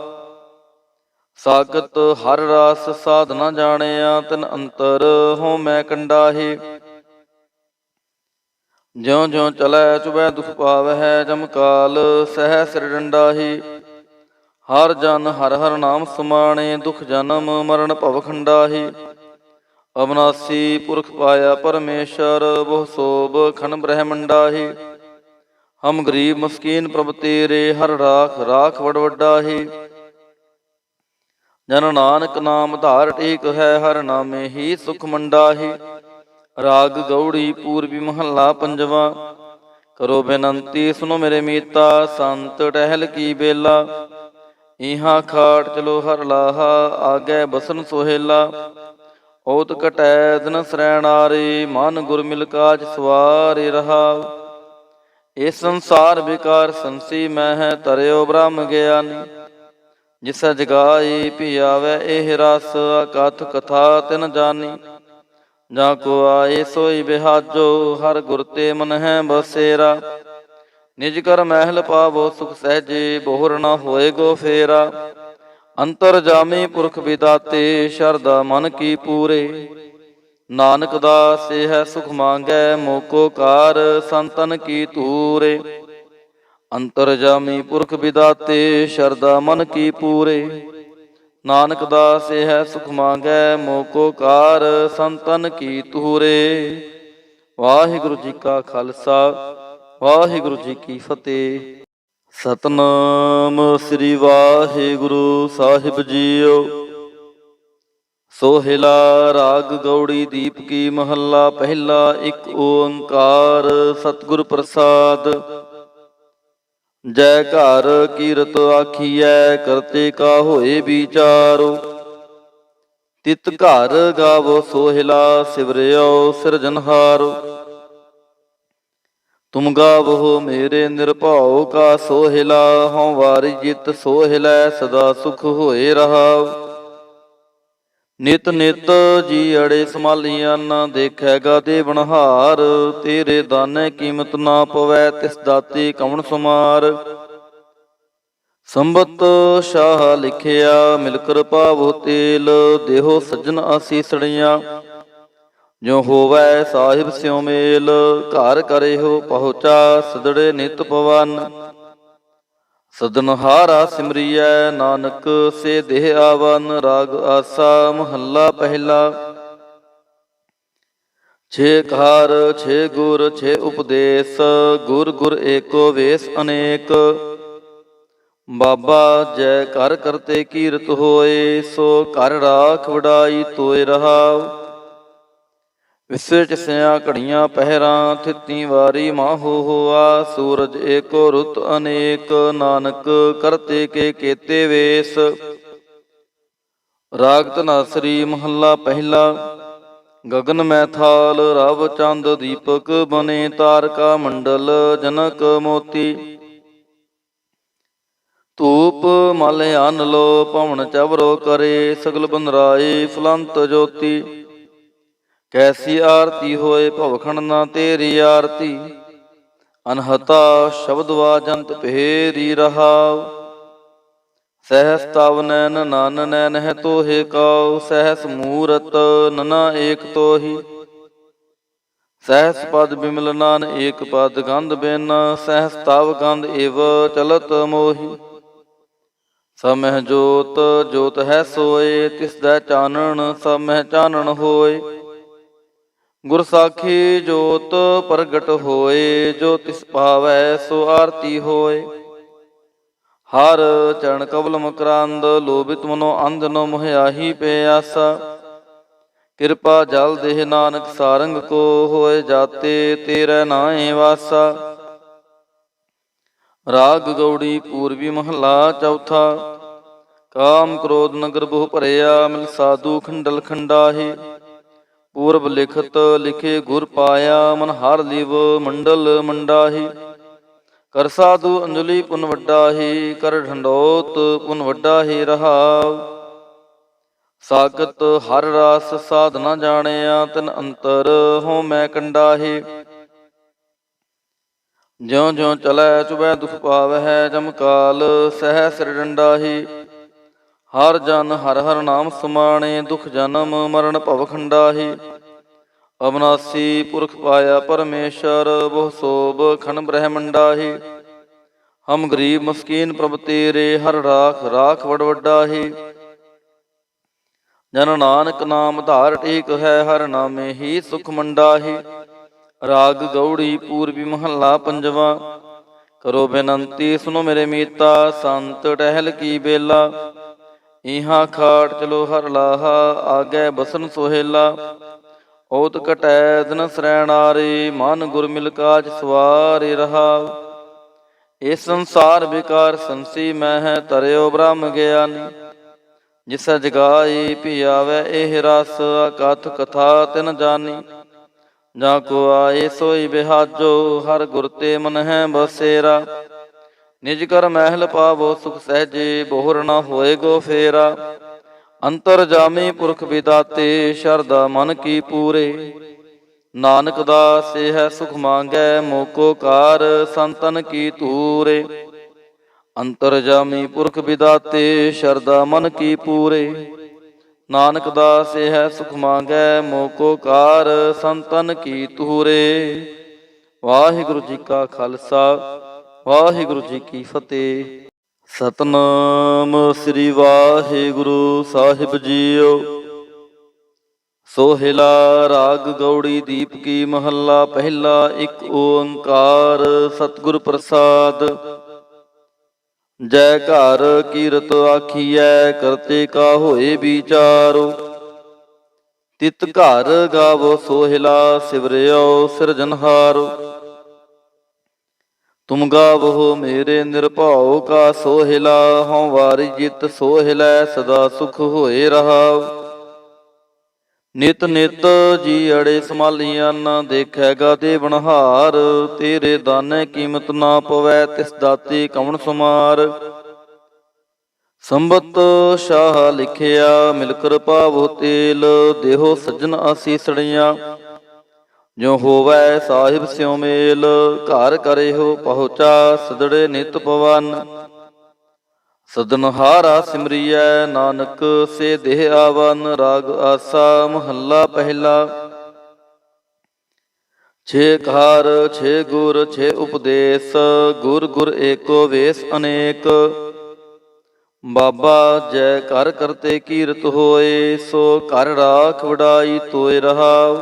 ਸਾਗਤ ਹਰ ਰਾਸ ਸਾਧ ਨਾ ਜਾਣਿਆ, ਤਿਨ ਅੰਤਰ ਹੋਂ ਮੈਂ ਕੰਡਾਹੀ। ਜਿਉ ਜਿਉ ਚਲੈ ਚੁਬੈ ਦੁਖ ਪਾਵਹਿ, ਜਮ ਕਾਲ ਸਹਿ ਸਿਰ ਡੰਡਾਹੀ। ਹਰ ਜਨ ਹਰ ਹਰ ਨਾਮ ਸਮਾਣੇ, ਦੁਖ ਜਨਮ ਮਰਨ ਭਵ ਖੰਡਾਹੀ। ਅਬਨਾਸੀ ਪੁਰਖ ਪਾਇਆ ਪਰਮੇਸ਼ਰ, ਬਹੁ ਸੋਭ ਖਨ ਬ੍ਰਹਮੰਡਾਹੀ। ਹਮ ਗਰੀਬ ਮਸਕੀਨ ਪ੍ਰਭ ਤੇਰੇ, ਹਰ ਰਾਖ ਰਾਖ ਵਡ ਵੱਡਾਹੀ। ਜਨ ਨਾਨਕ ਨਾਮ ਧਾਰ ਟੇਕ ਹੈ, ਹਰ ਨਾਮੇ ਹੀ ਸੁਖ ਮੰਡਾਹੀ। ਰਾਗ ਗੌੜੀ ਪੂਰਬੀ ਮਹੱਲਾ ਪੰਜਵਾ। ਕਰੋ ਬੇਨੰਤੀ ਸੁਨੋ ਮੇਰੇ ਮੀਤਾ, ਸੰਤ ਟਹਿਲ ਕੀ ਬੇਲਾ। ਇਹਾਂ ਖਾਟ ਚਲੋ ਹਰ ਲਾਹਾ, ਆਗੈ ਬਸਨ ਸੋਹੇਲਾ। ਓਤ ਘਟੈ ਦਿਨ ਸਰੈਣਾਰੇ, ਮਨ ਗੁਰ ਮਿਲ ਕਾਜ ਸਵਾਰੇ ਰਹਾਉ। ਇਹ ਸੰਸਾਰ ਵਿਕਾਰ ਸੰਸੀ ਮਹਿ, ਤਰਿਓ ਬ੍ਰਹਮ ਗਿਆਨੀ। ਜਿਸੈ ਜਗਾਈ ਭੀ ਆਵੈ ਇਹ ਰਸ, ਅਕਥ ਕਥਾ ਤਿਨ ਜਾਨੀ। ਜਾਂ ਕੋ ਆਏ ਸੋਈ ਬਿਹਾਜੋ, ਹਰ ਗੁਰ ਤੇ ਮਨ ਹੈ ਬਸੇਰਾ। ਨਿਜ ਕਰ ਮਹਿਲ ਪਾਵੋ ਸੁਖ ਸਹਿਜੇ, ਬੋਹਰ ਨਾ ਹੋਏ ਗੋ ਫੇਰਾ। ਅੰਤਰ ਜਾਮੀ ਪੁਰਖ ਵਿਦਾਤੇ, ਸ਼ਰਧਾ ਮਨ ਕੀ ਪੂਰੇ। ਨਾਨਕ ਦਾਸ ਹੈ ਸੁਖ ਮੰਗੈ, ਮੋਕੋ ਕਾਰ ਸੰਤਨ ਕੀ ਧੂਰੇ। ਅੰਤਰ ਜਾਮੀ ਪੁਰਖ ਵਿਦਾਤੇ, ਸ਼ਰਧਾ ਮਨ ਕੀ ਪੂਰੇ। ਨਾਨਕ ਦਾਸ ਹੈ ਸੁਖ ਮੰਗੈ, ਮੋਕੋ ਕਾਰ ਸੰਤਨ ਕੀ ਧੂਰੇ। ਵਾਹਿਗੁਰੂ ਜੀ ਕਾ ਖਾਲਸਾ, ਵਾਹਿਗੁਰੂ ਜੀ ਕੀ ਫਤਿਹ। ਸਤਿਨਾਮ ਸ੍ਰੀ ਵਾਹਿਗੁਰੂ ਸਾਹਿਬ ਜੀਓ। ਸੋਹਿਲਾ ਰਾਗ ਗੌੜੀ ਦੀਪਕੀ ਮਹੱਲਾ ਪਹਿਲਾ। ਇੱਕ ਓੰਕਾਰ ਸਤਿਗੁਰ ਪ੍ਰਸਾਦ। ਜੈ ਘਰ ਕੀਰਤ ਆਖੀਐ, ਕਰਤੇ ਕਾ ਹੋਏ ਵਿਚਾਰੋ। ਤਿਤ ਘਰ ਗਾਵੋ ਸੋਹਿਲਾ, ਸਿਵਰਿਓ ਸਿਰਜਨਹਾਰੋ। ਤੁਮ ਗਾਵਹੁ ਮੇਰੇ ਨਿਰਭਉ ਕਾ ਸੋਹਿਲਾ, ਹਉ ਵਾਰੀ ਜਿਤ ਸੋਹਿਲੈ ਸਦਾ ਸੁਖ ਹੋਏ ਰਹਾਉ। ਨਿਤ ਨਿਤ ਜੀ ਅੜੇ ਸੰਭਾਲੀਆਂ ਨਾ ਦੇਖੈਗਾ ਦੇਵਨਹਾਰ। ਤੇਰੇ ਦਾਨੇ ਕੀਮਤ ਨਾ ਪਵੈ ਤਿਸ ਦਾਤੇ ਕਵਣ ਸੁਮਾਰ। ਸੰਬਤ ਸ਼ਾਹ ਲਿਖਿਆ ਮਿਲ ਕਿਰਪਾ ਬਹੁ ਤੇਲ। ਦੇਹੋ ਸੱਜਣ ਆਸੀਸੜੀਆਂ ਜੋ ਹੋਵੈ ਸਾਹਿਬ ਸਿਉ ਮੇਲ। ਘਰ ਕਰਿਓ ਪਹੁੰਚਾ ਸਦੜੇ ਨਿਤ ਪਵਨ। ਸਦਨਹਾਰਾ ਸਿਮਰੀਐ ਨਾਨਕ ਸੇ ਦੇਹ ਆਵਨ। ਰਾਗ ਆਸਾ ਮਹੱਲਾ ਪਹਿਲਾ। ਛੇ ਕਾਰ ਛੇ ਗੁਰ ਛੇ ਉਪਦੇਸ। ਗੁਰ ਗੁਰ ਏਕੋ ਵੇਸ ਅਨੇਕ। ਬਾਬਾ ਜੈ ਘਰ ਕਰਤੇ ਕੀਰਤ ਹੋਏ। ਸੋ ਘਰ ਰਾਖ ਵਡਾਈ ਤੋਏ ਰਹਾਉ। ਵਿਸੇ ਚਸਿਆ ਘੜੀਆਂ ਪਹਿਰਾਂ ਥਿਤੀ ਵਾਰੀ ਮਾਹੋ ਹੋਆ। ਸੂਰਜ ਏਕੋ ਰੁੱਤ ਅਨੇਕ ਨਾਨਕ ਕਰਤੇ ਕੇ ਕੇਤੇ ਵੇਸ। ਰਾਗ ਧਨਾਸਰੀ ਮਹੱਲਾ ਪਹਿਲਾ। ਗਗਨ ਮੈ ਥਾਲ ਰਵ ਚੰਦ ਦੀਪਕ ਬਨੇ। ਤਾਰਕਾ ਮੰਡਲ ਜਨਕ ਮੋਤੀ। ਧੂਪ ਮਲ ਅਨ ਲੋ ਪਵਨ ਚਵਰੋ ਕਰੇ। ਸਗਲ ਬੰਦਰਾਏ ਫੁਲੰਤ ਜੋਤੀ। ਕੈਸੀ ਆਰਤੀ ਹੋਏ ਭਵਖੰਡ ਨਾ ਤੇਰੀ ਆਰਤੀ। ਅਨਹਤਾ ਸ਼ਬਦ ਵਾਜੰਤ ਭੇਰੀ ਰਹਾਉ। ਸਹਿਸ ਤਵ ਨੈਨ ਨਨ ਨੈਨ ਹੈ ਤੋਹੇ ਕਾਉ। ਸਹਿਸ ਮੂਰਤ ਨਨਾ ਏਕ ਤੋਹੀ। ਸਹਿਸ ਪਦ ਬਿਮਲ ਨਾਨ ਏਕ ਪਦ ਗੰਧ ਬਿਨ। ਸਹਿਸ ਤਵ ਗੰਧ ਇਵ ਚਲਤ ਮੋਹੀ। ਸਭ ਮਹਿ ਜੋਤ ਜੋਤ ਹੈ ਸੋਏ। ਤਿਸ ਦਾ ਚਾਨਣ ਸਭ ਮਹਿ ਚਾਨਣ ਹੋਏ। ਗੁਰ ਸਾਖੀ ਜੋਤ ਪ੍ਰਗਟ ਹੋਏ। ਜੋ ਤਿਸ ਭਾਵੈ ਸੋ ਆਰਤੀ ਹੋਏ। ਹਰ ਚਰਨ ਕਬਲ ਮਕਰੰਦ ਲੋਭਿਤ ਮਨੋ ਅੰਧ ਨੋ ਮੋਹਿਆਹੀ ਪਿਆਸਾ। ਕਿਰਪਾ ਜਲ ਦੇਹ ਨਾਨਕ ਸਾਰੰਗ ਕੋ। ਹੋਏ ਜਾਤੇ ਤੇਰੇ ਨਾਏ ਵਾਸਾ। ਰਾਗ ਗੌੜੀ ਪੂਰਬੀ ਮਹੱਲਾ ਚੌਥਾ। ਕਾਮ ਕ੍ਰੋਧ ਨਗਰ ਬਹੁ ਭਰਿਆ। ਮਿਲ ਸਾਧੂ ਖੰਡਲ ਖੰਡਾਹੀ। ਪੂਰਬ ਲਿਖਤ ਲਿਖੇ ਗੁਰ ਪਾਇਆ। ਮਨ ਹਰ ਲਿਵ ਮੰਡਲ ਮੰਡਾਹੀ। ਕਰ ਸਾਧੂ ਅੰਜਲੀ ਪੁਨ ਵੱਡਾਹੀ। ਕਰ ਢੰਡੋਤ ਪੁਨ ਵੱਡਾਹੀ ਰਹਾਉ। ਸਾਗਤ ਹਰ ਰਾਸ ਸਾਧ ਨਾ ਜਾਣਿਆ। ਤਿਨ ਅੰਤਰ ਹੋ ਮੈਂ ਕੰਡਾਹੀ। ਜਿਉ ਜਿਉ ਚਲੈ ਚੁਬੈ ਦੁਖ ਪਾਵਹਿ। ਜਮ ਕਾਲ ਸਹਿ ਸਿਰ ਡੰਡਾਹੀ। ਹਰ ਜਨ ਹਰ ਹਰ ਨਾਮ ਸਮਾਣੇ। ਦੁਖ ਜਨਮ ਮਰਨ ਭਵ ਖੰਡਾਹੀ। ਅਬਨਾਸੀ ਪੁਰਖ ਪਾਇਆ ਪਰਮੇਸ਼ਰ। ਬਹੁ ਸੋਭ ਖਨ ਬ੍ਰਹਮੰਡਾਹੀ। ਹਮ ਗਰੀਬ ਮਸਕੀਨ ਪ੍ਰਭ ਤੇਰੇ। ਹਰ ਰਾਖ ਰਾਖ ਵਡ ਵੱਡਾਹੀ। ਜਨ ਨਾਨਕ ਨਾਮ ਧਾਰ ਟੇਕ ਹੈ। ਹਰ ਨਾਮੇ ਹੀ ਸੁਖ ਮੰਡਾਹੀ। ਰਾਗ ਗੌੜੀ ਪੂਰਬੀ ਮਹੱਲਾ ਪੰਜਵਾ। ਕਰੋ ਬੇਨੰਤੀ ਸੁਨੋ ਮੇਰੇ ਮੀਤਾ। ਸੰਤ ਟਹਿਲ ਕੀ ਬੇਲਾ। ਇਹਾਂ ਖਾਟ ਚਲੋ ਹਰ ਲਾਹਾ। ਆਗੇ ਬਸਨ ਸੋਹੇਲਾ। ਓਤ ਕਟੈ ਦਿਨ ਸਰੈਣਾਰੇ। ਮਨ ਗੁਰ ਮਿਲ ਕਾਜ ਸਵਾਰੇ ਰਹਾਉ। ਇਸ ਸੰਸਾਰ ਵਿਕਾਰ ਸੰਸੀ ਮਹਿ। ਤਰਿਓ ਬ੍ਰਹਮ ਗਿਆਨੀ। ਜਿਸੈ ਜਗਾਈ ਭੀ ਆਵੈ ਇਹ ਰਸ। ਅਕਥ ਕਥਾ ਤਿਨ ਜਾਨੀ। ਜਾਂ ਕੋ ਆਏ ਸੋਈ ਬਿਹਾਜੋ। ਹਰ ਗੁਰ ਤੇ ਮਨ ਹੈ ਬਸੇਰਾ। ਨਿਜ ਕਰ ਮਹਿਲ ਪਾਵੋ ਸੁਖ ਸਹਿਜੇ। ਬੋਹਰ ਨਾ ਹੋਏ ਗੋ ਫੇਰਾ। ਅੰਤਰ ਜਾਮੀ ਪੁਰਖ ਵਿਦਾਤੇ। ਸ਼ਰਧਾ ਮਨ ਕੀ ਪੂਰੇ। ਨਾਨਕ ਦਾਸ ਹੈ ਸੁਖ ਮੰਗੈ। ਮੋਕੋ ਕਾਰ ਸੰਤਨ ਕੀ ਧੂਰੇ। ਅੰਤਰ ਜਾਮੀ ਪੁਰਖ ਵਿਦਾਤੇ। ਸ਼ਰਧਾ ਮਨ ਕੀ ਪੂਰੇ। ਨਾਨਕ ਦਾਸ ਹੈ ਸੁਖ ਮੰਗੈ। ਮੋਕੋ ਕਾਰ ਸੰਤਨ ਕੀ ਧੂਰੇ। ਵਾਹਿਗੁਰੂ ਜੀ ਕਾ ਖਾਲਸਾ ਵਾਹਿਗੁਰੂ ਜੀ ਕੀ ਫਤਿਹ। ਸਤਨਾਮ ਸ੍ਰੀ ਵਾਹਿਗੁਰੂ ਸਾਹਿਬ ਜੀਓ। ਸੋਹਿਲਾ ਰਾਗ ਗੌੜੀ ਦੀਪ ਕੀ ਮਹੱਲਾ ਪਹਿਲਾ। ਇੱਕ ਓੰਕਾਰ ਸਤਿਗੁਰ ਪ੍ਰਸਾਦ। ਜੈ ਘਰ ਕੀਰਤ ਆਖੀਐ। ਕਰਤੇ ਕਾ ਹੋਏ ਵਿਚਾਰੋ। ਤਿਤ ਘਰ ਗਾਵੋ ਸੋਹਿਲਾ। ਸਿਵਰਿਓ ਸਿਰਜਨਹਾਰੋ। ਤੁਮ ਗਾਵੋ ਮੇਰੇ ਨਿਰਭਉ ਕਾ ਸੋਹਿਲਾ। ਹਉ ਵਾਰੀ ਜਿਤ ਸੋਹਿਲੈ ਸਦਾ ਸੁਖ ਹੋਏ ਰਹਾਉ। ਨਿਤ ਨਿਤ ਜੀ ਅੜੇ ਸੰਭਾਲੀਆਂ ਨਾ ਦੇਖੈਗਾ ਦੇਵਨਹਾਰ। ਤੇਰੇ ਦਾਨੇ ਕੀਮਤ ਨਾ ਪਵੈ ਤਿਸ ਦਾਤੇ ਕਵਣ ਸੁਮਾਰ। ਸੰਬਤ ਸ਼ਾਹ ਲਿਖਿਆ ਮਿਲ ਕਰ ਪਾਵੋ ਤੇਲ, ਦੇਹੋ ਸੱਜਣ ਆਸੀਸੜੀਆਂ ਜੋ ਹੋਵੈ ਸਾਹਿਬ ਸਿਉ ਮੇਲ। ਘਰ ਕਰੇ ਹੋ ਪਹੁੰਚਾ ਸਦੜੇ ਨਿਤ ਪਵਨ, ਸਦਨਹਾਰਾ ਸਿਮਰੀਐ ਨਾਨਕ ਸੇ ਦੇਹ ਆਵਨ। ਰਾਗ ਆਸਾ ਮਹੱਲਾ ਪਹਿਲਾ। ਛੇ ਕਾਰ ਛੇ ਗੁਰ ਛੇ ਉਪਦੇਸ, ਗੁਰ ਗੁਰ ਏਕੋ ਵੇਸ ਅਨੇਕ। ਬਾਬਾ ਜੈ ਘਰ ਕਰਤੇ ਕੀਰਤ ਹੋਏ, ਸੋ ਘਰ ਰਾਖ ਵਡਾਈ ਤੋਏ ਰਹਾਉ।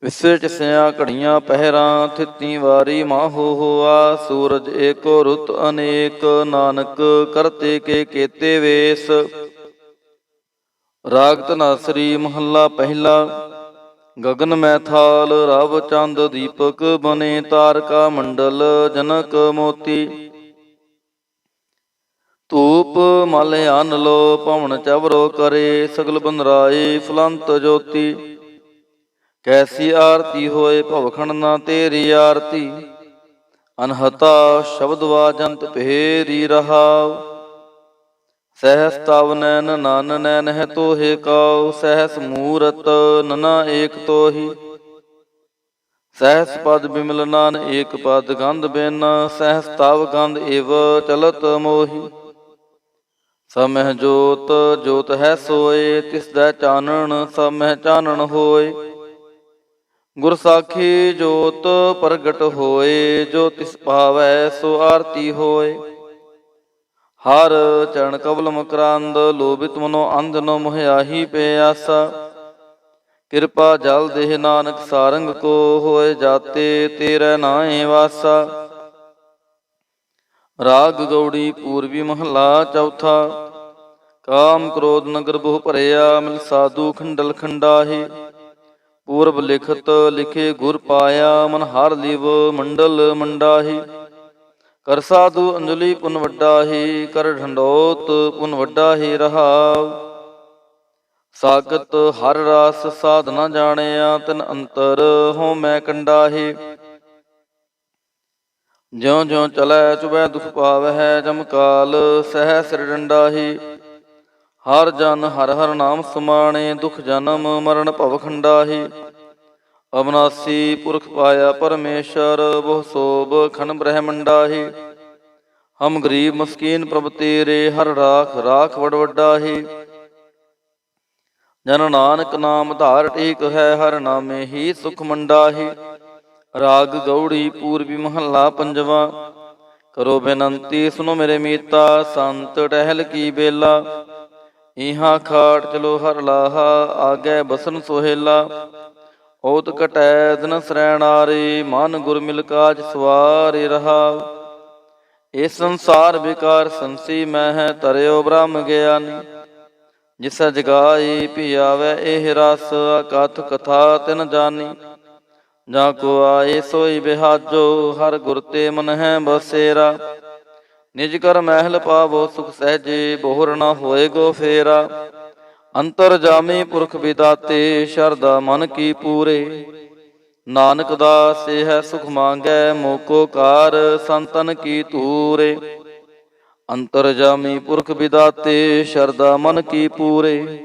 ਵਿਸੇ ਚਸਿਆ ਘੜੀਆਂ ਪਹਿਰਾਂ, ਥਿਤੀ ਵਾਰੀ ਮਾਹੋ ਹੋਆ। ਸੂਰਜ ਏਕੋ ਰੁੱਤ ਅਨੇਕ, ਨਾਨਕ ਕਰਤੇ ਕੇ ਕੇਤੇ ਵੇਸ। ਰਾਗ ਧਨਾਸਰੀ ਮਹੱਲਾ ਪਹਿਲਾ। ਗਗਨ ਮੈਥਾਲ ਰਵ ਚੰਦ ਦੀਪਕ ਬਨੇ, ਤਾਰਕਾ ਮੰਡਲ ਜਨਕ ਮੋਤੀ। ਧੂਪ ਮਲ ਅੰਨ ਲੋ ਭਵਨ ਚਵਰੋ ਕਰੇ, ਸਗਲ ਬੰਦਰਾਏ ਫੁਲੰਤ ਜੋਤੀ। ਕੈਸੀ ਆਰਤੀ ਹੋਏ ਭਵਖੰਡ ਨਾ ਤੇਰੀ ਆਰਤੀ, ਅਨਹਤਾ ਸ਼ਬਦ ਵਾਜੰਤ ਭੇਰੀ ਰਹਾਉ। ਸਹਿਸ ਤਵ ਨੈਨ ਨਨ ਨੈਨ ਹੈ ਤੋਹੇ ਕਾਉ, ਸਹਿਸ ਮੂਰਤ ਨਨਾ ਏਕ ਤੋਹੀ। ਸਹਿਸ ਪਦ ਬਿਮਲ ਨਾਨ ਏਕ ਪਦ ਗੰਧ ਬਿਨ, ਸਹਿਸ ਤਵ ਗੰਧ ਇਵ ਚਲਤ ਮੋਹੀ। ਸਮਹਿ ਜੋਤ ਜੋਤ ਹੈ ਸੋਏ, ਤਿਸ ਦਾ ਚਾਨਣ ਸਮਹਿ ਚਾਨਣ ਹੋਏ। ਗੁਰ ਸਾਖੀ ਜੋਤ ਪ੍ਰਗਟ ਹੋਏ, ਜੋ ਤਿਸ ਭਾਵੈ ਸੋ ਆਰਤੀ ਹੋਏ। ਹਰ ਚਰਨ ਕਵਲ ਮਕਰੰਦ, ਲੋਭਿਤ ਮਨੋ ਅੰਧ ਨੋ ਮੋਹਿਆਹੀ ਪਿਆਸਾ। ਕਿਰਪਾ ਜਲ ਦੇਹ ਨਾਨਕ ਸਾਰੰਗ ਕੋ, ਹੋਏ ਜਾਤੇ ਤੇਰੇ ਨਾਏ ਵਾਸਾ। ਰਾਗ ਗੌੜੀ ਪੂਰਬੀ ਮਹੱਲਾ ਚੌਥਾ। ਕਾਮ ਕ੍ਰੋਧ ਨਗਰ ਬਹੁ ਭਰਿਆ, ਮਿਲ ਸਾਧੂ ਖੰਡਲ ਖੰਡਾਹੀ। ਪੂਰਬ ਲਿਖਤ ਲਿਖੇ ਗੁਰ ਪਾਇਆ, ਮਨ ਹਰ ਲਿਵ ਮੰਡਲ ਮੰਡਾਹੀ। ਕਰ ਸਾਧੂ ਅੰਜਲੀ ਪੁਨ ਵੱਡਾਹੀ, ਕਰ ਢੰਡੋਤ ਪੁਨ ਵੱਡਾਹੀ ਰਹਾਉ। ਸਾਗਤ ਹਰ ਰਾਸ ਸਾਧ ਨਾ ਜਾਣਿਆ, ਤਿਨ ਅੰਤਰ ਹੋ ਮੈਂ ਕੰਡਾਹੀ। ਜਿਉ ਜਿਉ ਚਲੈ ਚੁਬੈ ਦੁਖ ਪਾਵਹਿ, ਜਮ ਕਾਲ ਸਹਿ ਸਿਰ ਡੰਡਾਹੀ। ਹਰ ਜਨ ਹਰ ਹਰ ਨਾਮ ਸਮਾਣੇ, ਦੁਖ ਜਨਮ ਮਰਨ ਭਵ ਖੰਡਾਹੀ। ਅਬਨਾਸੀ ਪੁਰਖ ਪਾਇਆ ਪਰਮੇਸ਼ਰ, ਬਹੁ ਸੋਭ ਖਨ ਬ੍ਰਹਮੰਡਾਹੀ। ਹਮ ਗਰੀਬ ਮਸਕੀਨ ਪ੍ਰਭ ਤੇਰੇ, ਹਰ ਰਾਖ ਰਾਖ ਵਡ ਵੱਡਾਹੀ। ਜਨ ਨਾਨਕ ਨਾਮ ਧਾਰ ਟੇਕ ਹੈ, ਹਰ ਨਾਮੇ ਹੀ ਸੁਖ ਮੰਡਾਹੀ। ਰਾਗ ਗੌੜੀ ਪੂਰਬੀ ਮਹੱਲਾ ਪੰਜਵਾ। ਕਰੋ ਬੇਨੰਤੀ ਸੁਨੋ ਮੇਰੇ ਮੀਤਾ, ਸੰਤ ਟਹਿਲ ਕੀ ਬੇਲਾ। ਇਹਾਂ ਖਾਟ ਚਲੋ ਹਰ ਲਾਹਾ, ਆਗੈ ਬਸਨ ਸੋਹੇਲਾ। ਓਤ ਘਟੈ ਦਿਨ ਸਰੈਣਾਰੇ, ਮਨ ਗੁਰ ਮਿਲ ਕਾਜ ਸਵਾਰੇ ਰਹਾਉ। ਇਹ ਸੰਸਾਰ ਵਿਕਾਰ ਸੰਸੀ ਮਹਿ, ਤਰਿਓ ਬ੍ਰਹਮ ਗਿਆਨੀ। ਜਿਸੈ ਜਗਾਈ ਭੀ ਆਵੈ ਇਹ ਰਸ, ਅਕਥ ਕਥਾ ਤਿਨ ਜਾਨੀ। ਜਾਂ ਕੋ ਆਏ ਸੋਈ ਬਿਹਾਜੋ, ਹਰ ਗੁਰ ਤੇ ਮਨ ਹੈ ਬਸੇਰਾ। ਨਿਜ ਕਰ ਮਹਿਲ ਪਾਵੋ ਸੁਖ ਸਹਿਜੇ, ਬੋਹਰ ਨਾ ਹੋਏ ਗੋ ਫੇਰਾ। ਅੰਤਰ ਜਾਮੀ ਪੁਰਖ ਵਿਦਾਤੇ, ਸ਼ਰਧਾ ਮਨ ਕੀ ਪੂਰੇ। ਨਾਨਕ ਦਾਸ ਹੈ ਸੁਖ ਮੰਗੈ, ਮੋਕੋ ਕਾਰ ਸੰਤਨ ਕੀ ਧੂਰੇ। ਅੰਤਰ ਜਾਮੀ ਪੁਰਖ ਵਿਦਾਤੇ, ਸ਼ਰਧਾ ਮਨ ਕੀ ਪੂਰੇ।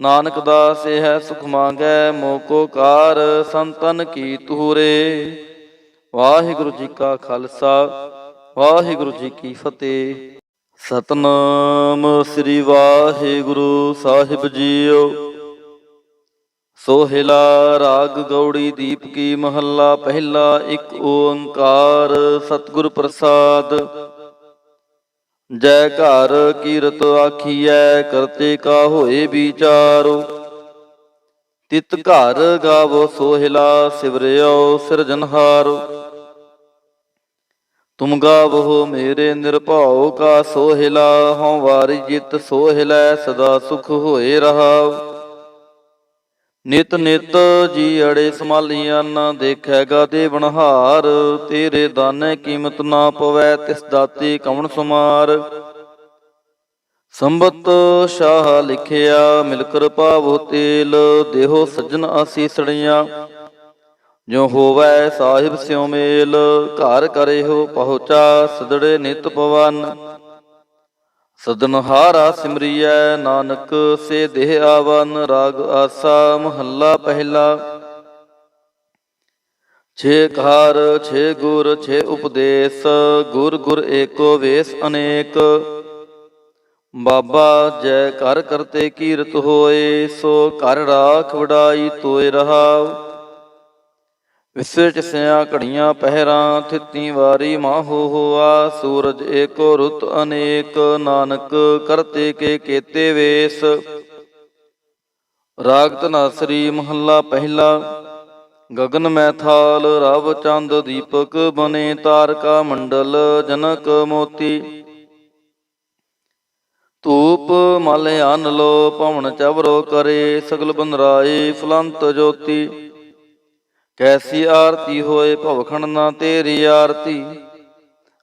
ਨਾਨਕ ਦਾਸ ਹੈ ਸੁਖ ਮੰਗੈ, ਮੋਕੋ ਕਾਰ ਸੰਤਨ ਕੀ ਧੂਰੇ। ਵਾਹਿਗੁਰੂ ਜੀ ਕਾ ਖਾਲਸਾ, ਵਾਹਿਗੁਰੂ ਜੀ ਕੀ ਫਤਿਹ। ਸਤਨਾਮ ਸ੍ਰੀ ਵਾਹਿਗੁਰੂ ਸਾਹਿਬ ਜੀਓ। ਸੋਹਿਲਾ ਰਾਗ ਗੌੜੀ ਦੀਪਕੀ ਮਹੱਲਾ ਪਹਿਲਾ। ਇੱਕ ਓੰਕਾਰ ਸਤਿਗੁਰ ਪ੍ਰਸਾਦ। ਜੈ ਘਰ ਕੀਰਤ ਆਖੀਐ, ਕਰਤੇ ਕਾ ਹੋਏ ਵਿਚਾਰੋ। ਤਿਤ ਘਰ ਗਾਵੋ ਸੋਹਿਲਾ, ਸਿਵਰਿਓ ਸਿਰਜਨਹਾਰੋ। ਤੁਮ ਗਾਵੋ ਮੇਰੇ ਨਿਰਭਉ ਕਾ ਸੋਹਿਲਾ, ਹਉ ਵਾਰੀ ਜਿਤ ਸੋਹਿਲੈ ਸਦਾ ਸੁਖ ਹੋਏ ਰਹਾਉ। ਨਿਤ ਨਿਤ ਜੀ ਅੜੇ ਸੰਭਾਲੀਆਂ, ਨਾ ਦੇਖੈਗਾ ਦੇਵਨਹਾਰ। ਤੇਰੇ ਦਾਨੇ ਕੀਮਤ ਨਾ ਪਵੈ, ਤਿਸ ਦਾਤੇ ਕਵਣ ਸੁਮਾਰ। ਸੰਬਤ ਸ਼ਾਹ ਲਿਖਿਆ ਮਿਲ ਕਰ ਪਾਵੋ ਤੇਲ, ਦੇਹੋ ਸੱਜਣ ਆਸੀਸੜੀਆਂ ਜੋ ਹੋਵੈ ਸਾਹਿਬ ਸਿਉ ਮੇਲ। ਘਰ ਕਰੇ ਹੋ ਪਹੁੰਚਾ ਸਦੜੇ ਨਿਤ ਪਵਨ, ਸਦਨਹਾਰਾ ਸਿਮਰੀਐ ਨਾਨਕ ਸੇ ਦੇਹ ਆਵਨ। ਰਾਗ ਆਸਾ ਮਹੱਲਾ ਪਹਿਲਾ। ਛੇ ਕਾਰ ਛੇ ਗੁਰ ਛੇ ਉਪਦੇਸ, ਗੁਰ ਗੁਰ ਏਕੋ ਵੇਸ ਅਨੇਕ। ਬਾਬਾ ਜੈ ਘਰ ਕਰਤੇ ਕੀਰਤ ਹੋਏ, ਸੋ ਘਰ ਰਾਖ ਵਡਾਈ ਤੋਏ ਰਹਾਉ। ਵਿਸੇ ਚਸਿਆ ਘੜੀਆਂ ਪਹਿਰਾਂ, ਥਿਤੀ ਵਾਰੀ ਮਾਹੋ ਹੋਆ। ਸੂਰਜ ਏਕੋ ਰੁੱਤ ਅਨੇਕ, ਨਾਨਕ ਕਰਤੇ ਕੇ ਕੇਤੇ ਵੇਸ। ਰਾਗ ਧਨਾਸਰੀ ਮਹੱਲਾ ਪਹਿਲਾ। ਗਗਨ ਮੈਥਾਲ ਰਵ ਚੰਦ ਦੀਪਕ ਬਨੇ, ਤਾਰਕਾ ਮੰਡਲ ਜਨਕ ਮੋਤੀ। ਧੂਪ ਮਲ ਅੰਨ ਲੋ ਪਵਨ ਚਵਰੋ ਕਰੇ, ਸਗਲ ਬੰਦਰਾਏ ਫਲੰਤ ਜੋਤੀ। ਕੈਸੀ ਆਰਤੀ ਹੋਏ ਭਵਖੰਡ ਨਾ ਤੇਰੀ ਆਰਤੀ,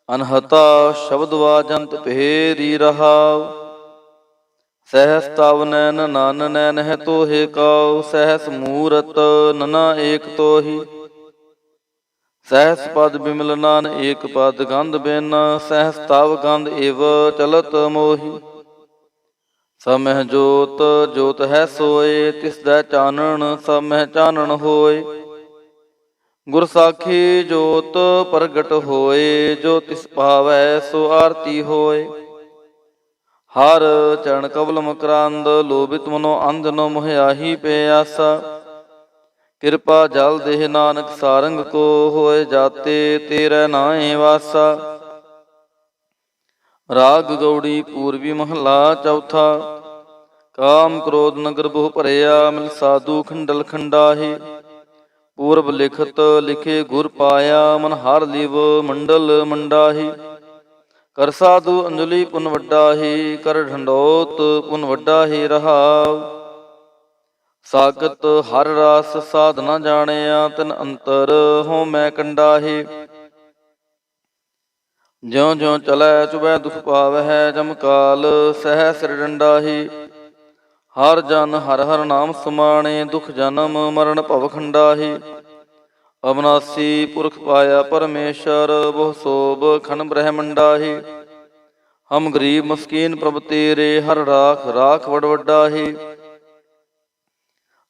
ਅਨਹਤਾ ਸ਼ਬਦ ਵਾਜੰਤ ਭੇਰੀ ਰਹਾਉ। ਸਹਸ ਤਵ ਨੈਨ ਨਨ ਨੈਨ ਹੈ ਤੋਹੇ ਕਾਉ, ਸਹਸ ਮੂਰਤ ਨਨਾ ਏਕ ਤੋਹੀ। ਸਹਸ ਪਦ ਬਿਮਲ ਨਾਨ ਏਕ ਪਦ ਗੰਧ ਬਿਨ, ਸਹਸ ਤਵ ਗੰਧ ਇਵ ਚਲਤ ਮੋਹੀ। ਸਭ ਮਹਿ ਜੋਤ ਜੋਤ ਹੈ ਸੋਏ, ਤਿਸ ਦਾ ਚਾਨਣ ਸਭ ਮਹਿ ਚਾਨਣ ਹੋਏ। ਗੁਰ ਸਾਖੀ ਜੋਤ ਪ੍ਰਗਟ ਹੋਏ, ਜੋ ਤਿਸ ਭਾਵੈ ਸੋ ਆਰਤੀ ਹੋਏ। ਹਰ ਚਰਨ ਕਵਲ ਮਕਰੰਦ, ਲੋਭਿਤ ਮਨੋ ਅੰਧ ਨ ਮੋਹਿਆਹੀ ਪਿਆਸਾ। ਕਿਰਪਾ ਜਲ ਦੇਹ ਨਾਨਕ ਸਾਰੰਗ ਕੋ, ਹੋਏ ਜਾਤੇ ਤੇਰੇ ਨਾਏ ਵਾਸਾ। ਰਾਗ ਗੌੜੀ ਪੂਰਬੀ ਮਹੱਲਾ ਚੌਥਾ। ਕਾਮ ਕ੍ਰੋਧ ਨਗਰ ਬਹੁ ਭਰਿਆ, ਮਿਲ ਸਾਧੂ ਖੰਡਲ ਖੰਡਾਹੀ। ਪੂਰਬ ਲਿਖਤ ਲਿਖੇ ਗੁਰ ਪਾਇਆ, ਮਨ ਹਰ ਲਿਵ ਮੰਡਲ ਮੰਡਾਹੀ। ਕਰ ਸਾਧੂ ਅੰਜਲੀ ਪੁਨ ਵੱਡਾ ਹੀ, ਕਰ ਢੰਡੋਤ ਪੁਨ ਵੱਡਾ ਹੀ ਰਹਾਉ। ਸਾਗਤ ਹਰ ਰਸ ਸਾਧ ਨਾ ਜਾਣਿਆ, ਤਿਨ ਅੰਤਰ ਹੋ ਮੈਂ ਕੰਡਾਹੀ। ਜਿਉ ਜਿਉ ਚਲੈ ਚੁਬੈ ਦੁਖ ਪਾਵਹਿ, ਜਮ ਕਾਲ ਸਹਿ ਸਿਰ ਡੰਡਾਹੀ। ਹਰ ਜਨ ਹਰ ਹਰ ਨਾਮ ਸਮਾਣੇ, ਦੁਖ ਜਨਮ ਮਰਨ ਭਵ ਖੰਡਾਹੀ। ਅਬਨਾਸੀ ਪੁਰਖ ਪਾਇਆ ਪਰਮੇਸ਼ਰ, ਬਹੁ ਸੋਭ ਖਨ ਬ੍ਰਹਮੰਡਾਹੀ। ਹਮ ਗਰੀਬ ਮਸਕੀਨ ਪ੍ਰਭ ਤੇਰੇ, ਹਰ ਰਾਖ ਰਾਖ ਵਡ ਵੱਡਾਹੀ।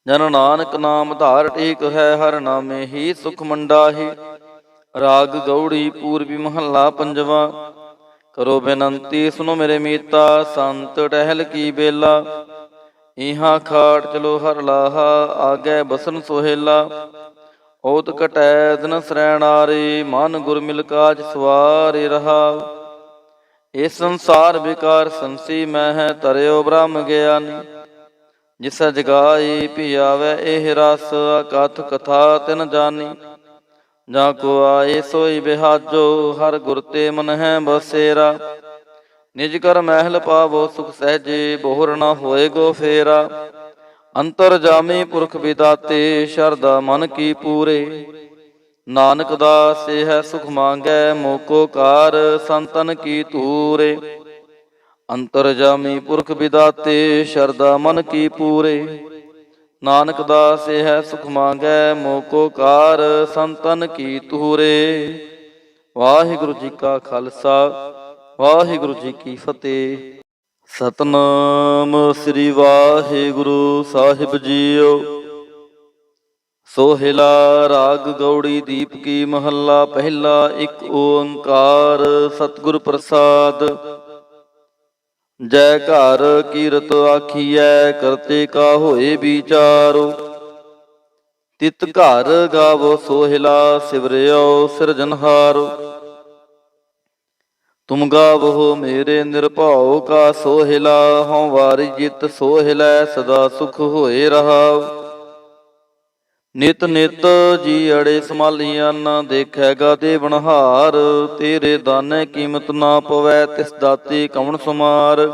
ਜਨ ਨਾਨਕ ਨਾਮ ਧਾਰ ਟੇਕ ਹੈ, ਹਰ ਨਾਮੇ ਹੀ ਸੁਖ ਮੰਡਾਹੀ। ਰਾਗ ਗੌੜੀ ਪੂਰਬੀ ਮਹੱਲਾ ਪੰਜਵਾ। ਕਰੋ ਬੇਨੰਤੀ ਸੁਨੋ ਮੇਰੇ ਮੀਤਾ, ਸੰਤ ਟਹਿਲ ਕੀ ਬੇਲਾ। ਇਹਾਂ ਖਾਟ ਚਲੋ ਹਰ ਲਾਹਾ, ਆਗੇ ਬਸਨ ਸੋਹੇਲਾ। ਓਤ ਕਟੈ ਦਿਨ ਸਰੈਣਾਰੇ, ਮਨ ਗੁਰ ਮਿਲ ਕਾਜ ਸਵਾਰੇ ਰਹਾਉ। ਇਸ ਸੰਸਾਰ ਵਿਕਾਰ ਸੰਸੀ ਮਹਿ, ਤਰਿਓ ਬ੍ਰਹਮ ਗਿਆਨੀ। ਜਿਸ ਜਗਾਈ ਭੀ ਆਵੈ ਇਹ ਰਸ, ਕਥ ਕਥਾ ਤਿਨ ਜਾਨੀ। ਜਾਂ ਕੋ ਆਏ ਸੋਈ ਬਿਹਾਜੋ, ਹਰ ਗੁਰ ਤੇ ਮਨ ਹੈ ਬਸੇਰਾ। ਨਿਜ ਕਰ ਮਹਿਲ ਪਾਵੋ ਸੁਖ ਸਹਿਜੇ, ਬੋਹਰ ਨਾ ਹੋਏਗੋ ਫੇਰਾ। ਅੰਤਰ ਜਾਮੀ ਪੁਰਖ ਵਿਦਾਤੇ, ਸ਼ਰਧਾ ਮਨ ਕੀ ਪੂਰੇ। ਨਾਨਕ ਦਾਸ ਹੈ ਸੁਖ ਮੰਗੈ, ਮੋਕੋ ਕਾਰ ਸੰਤਨ ਕੀ ਧੂਰੇ। ਅੰਤਰ ਜਾਮੀ ਪੁਰਖ ਵਿਦਾਤੇ, ਸ਼ਰਧਾ ਮਨ ਕੀ ਪੂਰੇ। ਨਾਨਕ ਦਾਸ ਹੈ ਸੁਖ ਮੰਗੈ, ਮੋਕੋ ਕਾਰ ਸੰਤਨ ਕੀ ਧੂਰੇ। ਵਾਹਿਗੁਰੂ ਜੀ ਕਾ ਖਾਲਸਾ, ਵਾਹਿਗੁਰੂ ਜੀ ਕੀ ਫਤਿਹ। ਸਤਨਾਮ ਸ੍ਰੀ ਵਾਹਿਗੁਰੂ ਸਾਹਿਬ ਜੀਓ। ਸੋਹਿਲਾ ਰਾਗ ਗੌੜੀ ਦੀਪਕੀ ਮਹੱਲਾ ਪਹਿਲਾ। ਇੱਕ ਓੰਕਾਰ ਸਤਿਗੁਰ ਪ੍ਰਸਾਦ। ਜੈ ਘਰ ਕੀਰਤ ਆਖੀਐ, ਕਰਤੇ ਕਾ ਹੋਏ ਵਿਚਾਰੋ। ਤਿਤ ਘਰ ਗਾਵੋ ਸੋਹਿਲਾ, ਸਿਵਰਿਓ ਸਿਰਜਨਹਾਰੋ। ਤੁਮ ਗਾਵੋ ਮੇਰੇ ਨਿਰਭਉ ਕਾ ਸੋਹਿਲਾ, ਹਉ ਵਾਰੀ ਜਿਤ ਸੋਹਿਲੈ, ਸਦਾ ਸੁਖ ਹੋਏ ਰਹਾਉ। ਨਿਤ ਨਿਤ ਜੀ ਅੜੇ ਸਮਾਲੀਅਨ, ਦੇਖੈਗਾ ਦੇਵਨਹਾਰ। ਤੇਰੇ ਦਾਨੇ ਕੀਮਤ ਨਾ ਪਵੈ, ਤਿਸ ਦਾਤੇ ਕਵਣ ਸੁਮਾਰ।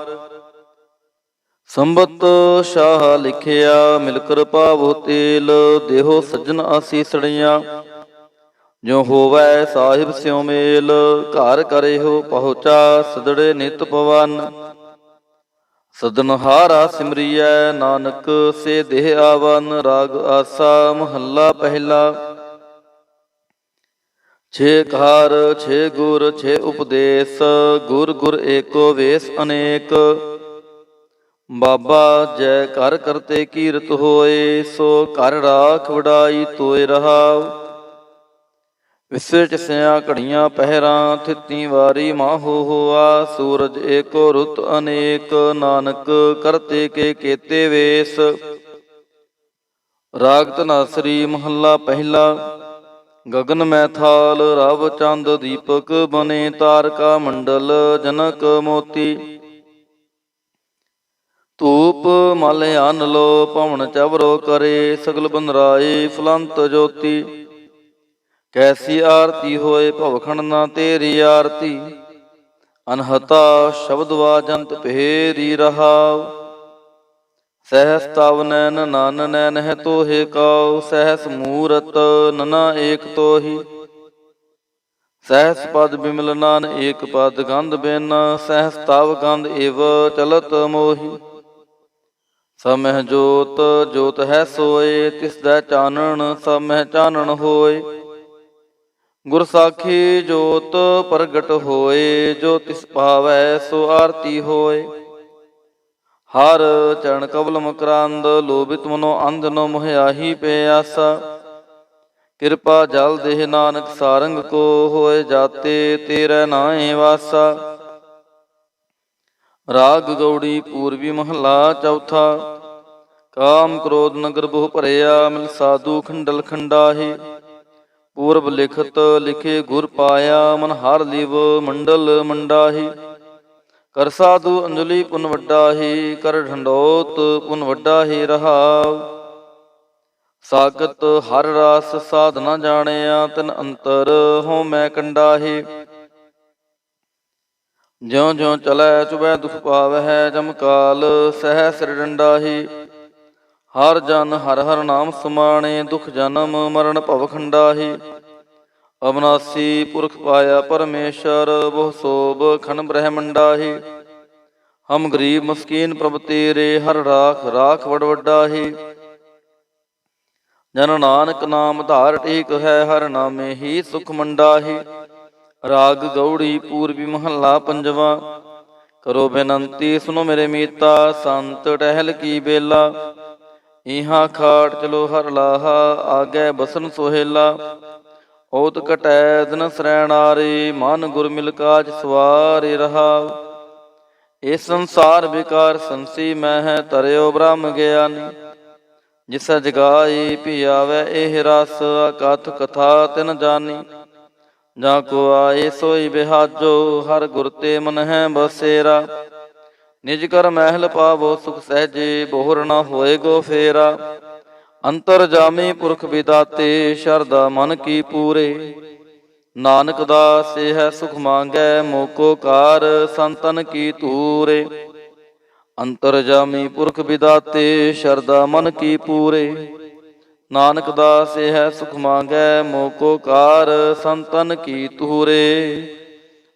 ਸੰਬਤ ਸ਼ਾਹ ਲਿਖਿਆ ਮਿਲ ਕਰ ਪਾਵੋ ਤੇਲ, ਦੇਹੋ ਸੱਜਣ ਆਸੀਸੜੀਆਂ। ਜੋ ਹੋਵੈ ਸਾਹਿਬ ਸਿਉ ਮੇਲ, ਘਰ ਕਰਿਓ ਪਹੁੰਚਾ ਸਦੜੇ ਨਿਤ ਪਵਨ। ਸਦਨਹਾਰਾ ਸਿਮਰੀਐ ਨਾਨਕ ਸੇ ਦੇਹ ਆਵਨ। ਰਾਗ ਆਸਾ ਮਹੱਲਾ ਪਹਿਲਾ। ਛੇ ਕਾਰ ਛੇ ਗੁਰ ਛੇ ਉਪਦੇਸ, ਗੁਰ ਗੁਰ ਏਕੋ ਵੇਸ ਅਨੇਕ। ਬਾਬਾ ਜੈ ਘਰ ਕਰਤੇ ਕੀਰਤ ਹੋਏ, ਸੋ ਘਰ ਰਾਖ ਵਡਾਈ ਤੋਏ ਰਹਾਉ। ਵਿਸੇ ਚਸਿਆ ਘੜੀਆਂ ਪਹਿਰਾਂ, ਥਿਤੀ ਵਾਰੀ ਮਾਹੋ ਹੋਆ। ਸੂਰਜ ਏਕੋ ਰੁੱਤ ਅਨੇਕ, ਨਾਨਕ ਕਰਤੇ ਕੇ ਕੇਤੇ ਵੇਸ। ਰਾਗ ਧਨਾਸਰੀ ਮਹੱਲਾ ਪਹਿਲਾ। ਗਗਨ ਮੈਥਾਲ ਰਵ ਚੰਦ ਦੀਪਕ, ਬਨੇ ਤਾਰਕਾ ਮੰਡਲ ਜਨਕ ਮੋਤੀ। ਧੂਪ ਮਲ ਅਨ ਲੋ ਪਵਨ ਚਵਰੋ ਕਰੇ, ਸਗਲ ਬੰਦਰਾਏ ਫੁਲੰਤ ਜੋਤੀ। ਕੈਸੀ ਆਰਤੀ ਹੋਏ ਭਵਖੰਡ ਨਾ ਤੇਰੀ ਆਰਤੀ, ਅਨਹਤਾ ਸ਼ਬਦ ਵਾਜੰਤ ਭੇਰੀ ਰਹਾਉ। ਸਹਸ ਤਵ ਨੈਨ ਨਨ ਨੈਨ ਹੈ ਤੋਹੇ ਕਾਉ, ਸਹਸ ਮੂਰਤ ਨਨਾ ਏਕ ਤੋਹੀ। ਸਹਸ ਪਦ ਬਿਮਲ ਨਾਨ ਏਕ ਪਦ ਗੰਧ ਬਿਨ, ਸਹਸ ਤਵ ਗੰਧ ਇਵ ਚਲਤ ਮੋਹੀ। ਸਭ ਮਹਿ ਜੋਤ ਜੋਤ ਹੈ ਸੋਏ, ਤਿਸ ਦਾ ਚਾਨਣ ਸਭ ਮਹਿ ਚਾਨਣ ਹੋਏ। ਗੁਰ ਸਾਖੀ ਜੋਤ ਪ੍ਰਗਟ ਹੋਏ, ਜੋ ਤਿਸ ਭਾਵੈ ਸੋ ਆਰਤੀ ਹੋਏ। ਹਰ ਚਰਨ ਕਬਲ ਮਕਰੰਦ, ਲੋਭਿਤ ਮਨੋ ਅੰਧ ਨ ਮੋਹਿਆਹੀ ਪਿਆਸਾ। ਕਿਰਪਾ ਜਲ ਦੇਹ ਨਾਨਕ ਸਾਰੰਗ ਕੋ, ਹੋਏ ਜਾਤੇ ਤੇਰੇ ਨਾਏ ਵਾਸਾ। ਰਾਗ ਗਉੜੀ ਪੂਰਬੀ ਮਹੱਲਾ ਚੌਥਾ। ਕਾਮ ਕ੍ਰੋਧ ਨਗਰ ਬਹੁ ਭਰਿਆ, ਮਿਲ ਸਾਧੂ ਖੰਡਲ ਖੰਡਾਹੀ। ਪੂਰਬ ਲਿਖਤ ਲਿਖੇ ਗੁਰ ਪਾਇਆ, ਮਨ ਹਰ ਲਿਵ ਮੰਡਲ ਮੰਡਾਹੀ। ਕਰ ਸਾਧੂ ਅੰਜਲੀ ਪੁਨ ਵੱਡਾ ਹੀ, ਕਰ ਢੰਡੋਤ ਪੁਨ ਵੱਡਾ ਹੀ ਰਹਾਉ। ਸਾਗਤ ਹਰ ਰਾਸ ਸਾਧ ਨਾ ਜਾਣਿਆ, ਤਿਨ ਅੰਤਰ ਹੋਂ ਮੈਂ ਕੰਡਾਹੀ। ਜਿਉ ਜਿਉ ਚਲੈ ਚੁਬੈ ਦੁਖ ਪਾਵਹਿ, ਜਮ ਕਾਲ ਸਹਿ ਸਿਰ ਡੰਡਾਹੀ। ਹਰ ਜਨ ਹਰ ਹਰ ਨਾਮ ਸਮਾਣੇ, ਦੁਖ ਜਨਮ ਮਰਨ ਭਵ ਖੰਡਾਹੀ। ਅਬਨਾਸੀ ਪੁਰਖ ਪਾਇਆ ਪਰਮੇਸ਼ਰ, ਬਹੁ ਸੋਭ ਖੰਡ ਬ੍ਰਹਮੰਡਾਹੀ। ਹਮ ਗਰੀਬ ਮਸਕੀਨ ਪ੍ਰਭ ਤੇਰੇ, ਹਰ ਰਾਖ ਰਾਖ ਵਡ ਵੱਡਾਹੀ। ਜਨ ਨਾਨਕ ਨਾਮ ਧਾਰ ਟੇਕ ਹੈ, ਹਰ ਨਾਮੇ ਹੀ ਸੁਖ ਮੰਡਾਹੀ। ਰਾਗ ਗਉੜੀ ਪੂਰਬੀ ਮਹੱਲਾ ਪੰਜਵਾ। ਕਰੋ ਬੇਨੰਤੀ ਸੁਨੋ ਮੇਰੇ ਮੀਤਾ, ਸੰਤ ਟਹਿਲ ਕੀ ਬੇਲਾ। ਇਹਾਂ ਖਾਟ ਚਲੋ ਹਰ ਲਾਹਾ, ਆਗੈ ਬਸਨ ਸੁਹੇਲਾ। ਓਤ ਘਟੈ ਦਿਨ ਸਰੈਣਾਰੇ, ਮਨ ਗੁਰ ਮਿਲ ਕਾਜ ਸਵਾਰੇ ਰਹਾਉ। ਇਹ ਸੰਸਾਰ ਵਿਕਾਰ ਸੰਸੀ ਮਹਿ, ਤਰਿਓ ਬ੍ਰਹਮ ਗਿਆਨੀ। ਜਿਸ ਜਗਾਈ ਭੀ ਆਵੈ ਇਹ ਰਸ, ਅਕਥ ਕਥਾ ਤਿਨ ਜਾਨੀ। ਜਾਂ ਕੋ ਆਏ ਸੋਈ ਬਿਹਾਜੋ, ਹਰ ਗੁਰ ਤੇ ਮਨ ਹੈ ਬਸੇਰਾ। ਨਿਜ ਕਰ ਮਹਿਲ ਪਾਵੋ ਸੁਖ ਸਹਿਜੇ, ਬੋਹਰ ਨਾ ਹੋਏਗੋ ਫੇਰਾ। ਅੰਤਰ ਜਾਮੀ ਪੁਰਖ ਵਿਦਾਤੇ, ਸ਼ਰਧਾ ਮਨ ਕੀ ਪੂਰੇ। ਨਾਨਕ ਦਾਸ ਇਹ ਸੁਖ ਮੰਗੈ, ਮੋਕੋ ਕਾਰ ਸੰਤਨ ਕੀ ਧੂਰੇ। ਅੰਤਰ ਜਾਮੀ ਪੁਰਖ ਵਿਦਾਤੇ, ਸ਼ਰਧਾ ਮਨ ਕੀ ਪੂਰੇ। ਨਾਨਕ ਦਾਸ ਇਹ ਸੁਖ ਮੰਗੈ, ਮੋਕੋ ਕਾਰ ਸੰਤਨ ਕੀ ਧੂਰੇ।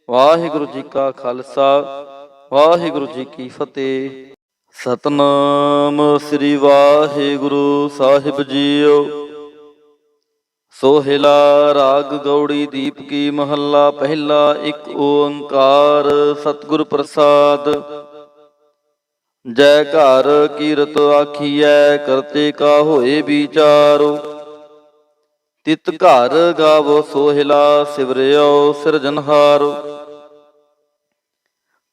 ਵਾਹਿਗੁਰੂ ਜੀ ਕਾ ਖਾਲਸਾ, ਵਾਹਿਗੁਰੂ ਜੀ ਕੀ ਫਤਿਹ। ਸਤਨਾਮ ਸ੍ਰੀ ਵਾਹਿਗੁਰੂ ਸਾਹਿਬ ਜੀਓ। ਸੋਹਿਲਾ ਰਾਗ ਗਉੜੀ ਦੀਪਕੀ ਮਹੱਲਾ ਪਹਿਲਾ। ਇੱਕ ਓੰਕਾਰ ਸਤਿਗੁਰ ਪ੍ਰਸਾਦ। ਜੈ ਘਰ ਕੀਰਤ ਆਖੀਐ, ਕਰਤੇ ਕਾ ਹੋਏ ਵਿਚਾਰੋ। ਤਿਤ ਘਰ ਗਾਵੋ ਸੋਹਿਲਾ, ਸਿਵਰਿਓ ਸਿਰਜਨਹਾਰੋ।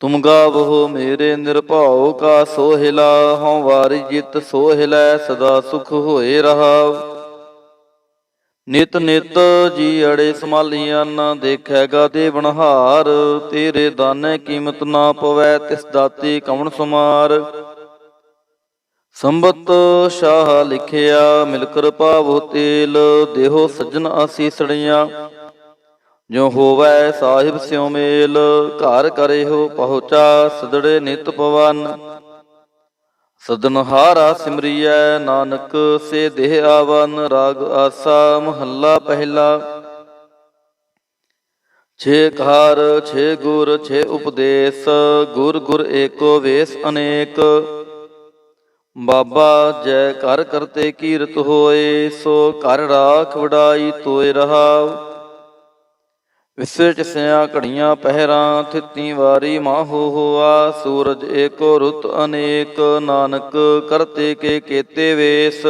ਤੁਮ ਗਾਵੋ ਮੇਰੇ ਨਿਰਭਉ ਕਾ ਸੋਹਿਲਾ, ਹਉ ਵਾਰੀ ਜਿਤ ਸੋਹਿਲੈ ਸਦਾ ਸੁਖ ਹੋਏ ਰਹਾਉ। ਨਿਤ ਨਿਤ ਜੀ ਅੜੇ ਸੰਭਾਲੀਆਂ, ਨਾ ਦੇਖੈਗਾ ਦੇਵਨਹਾਰ। ਤੇਰੇ ਦਾਨੇ ਕੀਮਤ ਨਾ ਪਵੈ, ਤਿਸ ਦਾਤੇ ਕਵਣ ਸੁਮਾਰ। ਸੰਬਤ ਸ਼ਾਹ ਲਿਖਿਆ ਮਿਲ ਕਰ ਪਾਵੋ ਤੇਲ, ਦੇਹੋ ਸੱਜਣ ਆਸੀਸੜੀਆਂ। ਜੋ ਹੋਵੈ ਸਾਹਿਬ ਸਿਉ ਮੇਲ, ਘਰ ਕਰਿਓ ਪਹੁੰਚਾ ਸਦੜੇ ਨਿਤ ਪਵਨ। ਸਦਨਹਾਰਾ ਸਿਮਰੀਐ, ਨਾਨਕ ਸੇ ਦੇਹ ਆਵਨ। ਰਾਗ ਆਸਾ ਮਹੱਲਾ ਪਹਿਲਾ। ਛੇ ਕਾਰ ਛੇ ਗੁਰ ਛੇ ਉਪਦੇਸ, ਗੁਰ ਗੁਰ ਏਕੋ ਵੇਸ ਅਨੇਕ। ਬਾਬਾ ਜੈ ਘਰ ਕਰਤੇ ਕੀਰਤ ਹੋਏ, ਸੋ ਘਰ ਰਾਖ ਵਡਾਈ ਤੋਏ ਰਹਾਉ। ਵਿਸਵੇ ਚਸਿਆ ਘੜੀਆਂ ਪਹਿਰਾਂ, ਥਿਤੀ ਵਾਰੀ ਮਾਹੋ ਹੋਆ। ਸੂਰਜ ਏਕੋ ਰੁੱਤ ਅਨੇਕ, ਨਾਨਕ ਕਰਤੇ ਕੇ ਕੇਤੇ ਵੇਸ।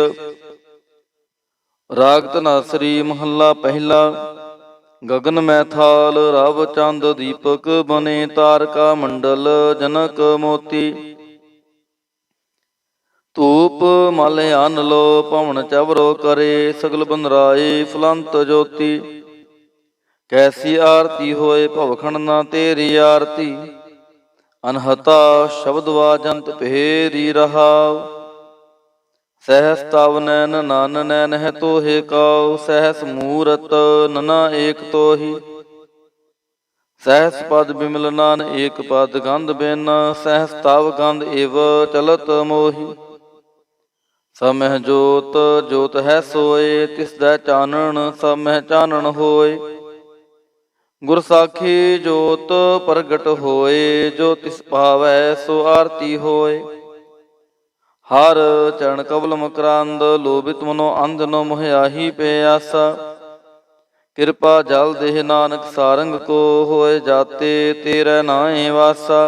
ਰਾਗ ਧਨਾਸਰੀ ਮਹੱਲਾ ਪਹਿਲਾ। ਗਗਨ ਮੈ ਥਾਲ ਰਵ ਚੰਦ ਦੀਪਕ ਬਨੇ, ਤਾਰਕਾ ਮੰਡਲ ਜਨਕ ਮੋਤੀ। ਧੂਪ ਮਲ ਅਨ ਲੋ ਪਵਨ ਚਵਰੋ ਕਰੇ, ਸਗਲ ਬੰਦਰਾਏ ਫਲੰਤ ਜੋਤੀ। ਕੈਸੀ ਆਰਤੀ ਹੋਏ ਭਵਖੰਡ ਨਾ ਤੇਰੀ ਆਰਤੀ, ਅਨਹਤਾ ਸ਼ਬਦ ਵਾਜੰਤ ਭੇਰੀ ਰਹਾਉ। ਸਹਿਸ ਤਵ ਨੈਨ ਨਨ ਨੈਨ ਹੈ ਤੋਹੇ ਕਾਉ, ਸਹਿਸ ਮੂਰਤ ਨਨਾ ਏਕ ਤੋਹੀ। ਸਹਿਸ ਪਦ ਬਿਮਲ ਨਾਨ ਏਕ ਪਦ ਗੰਧ ਬਿਨ, ਸਹਿਸ ਤਵ ਗੰਧ ਏਵ ਚਲਤ ਮੋਹੀ। ਸਭ ਮਹਿ ਜੋਤ ਜੋਤ ਹੈ ਸੋਏ, ਤਿਸ ਦਾ ਚਾਨਣ ਸਭ ਮਹਿ ਚਾਨਣ ਹੋਏ। ਗੁਰ ਸਾਖੀ ਜੋਤ ਪ੍ਰਗਟ ਹੋਏ, ਜੋ ਤਿਸ ਭਾਵੈ ਸੋ ਆਰਤੀ ਹੋਏ। ਹਰ ਚਰਨ ਕਬਲ ਮਕਰੰਦ, ਲੋਭਿਤ ਮਨੋ ਅੰਧ ਨੋ ਮੋਹਿਆਹੀ ਪਿਆਸਾ। ਕਿਰਪਾ ਜਲ ਦੇਹ ਨਾਨਕ ਸਾਰੰਗ ਕੋ, ਹੋਏ ਜਾਤੇ ਤੇਰੇ ਨਾਏ ਵਾਸਾ।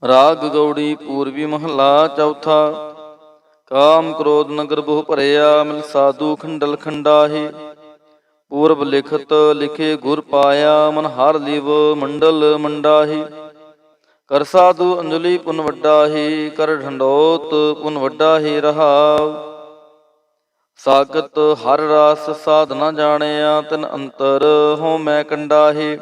ਰਾਗ ਗੌੜੀ ਪੂਰਬੀ ਮਹੱਲਾ ਚੌਥਾ। ਕਾਮ ਕ੍ਰੋਧ ਨਗਰ ਬਹੁ ਭਰਿਆ, ਮਿਲ ਸਾਧੂ ਖੰਡਲ ਖੰਡਾਹੀ। ਪੂਰਬ ਲਿਖਤ ਲਿਖੇ ਗੁਰ ਪਾਇਆ, ਮਨ ਹਰ ਲਿਵ ਮੰਡਲ ਮੰਡਾਹੀ। ਕਰ ਸਾਧੂ ਅੰਜਲੀ ਪੁਨ ਵੱਡਾ ਹੀ, ਕਰ ਢੰਡੋਤ ਪੁਨ ਵੱਡਾ ਹੀ ਰਹਾਉ। ਸਾਗਤ ਹਰ ਰਾਸ ਸਾਧ ਨਾ ਜਾਣਿਆ, ਤਿਨ ਅੰਤਰ ਹੋ ਮੈਂ ਕੰਡਾਹੀ।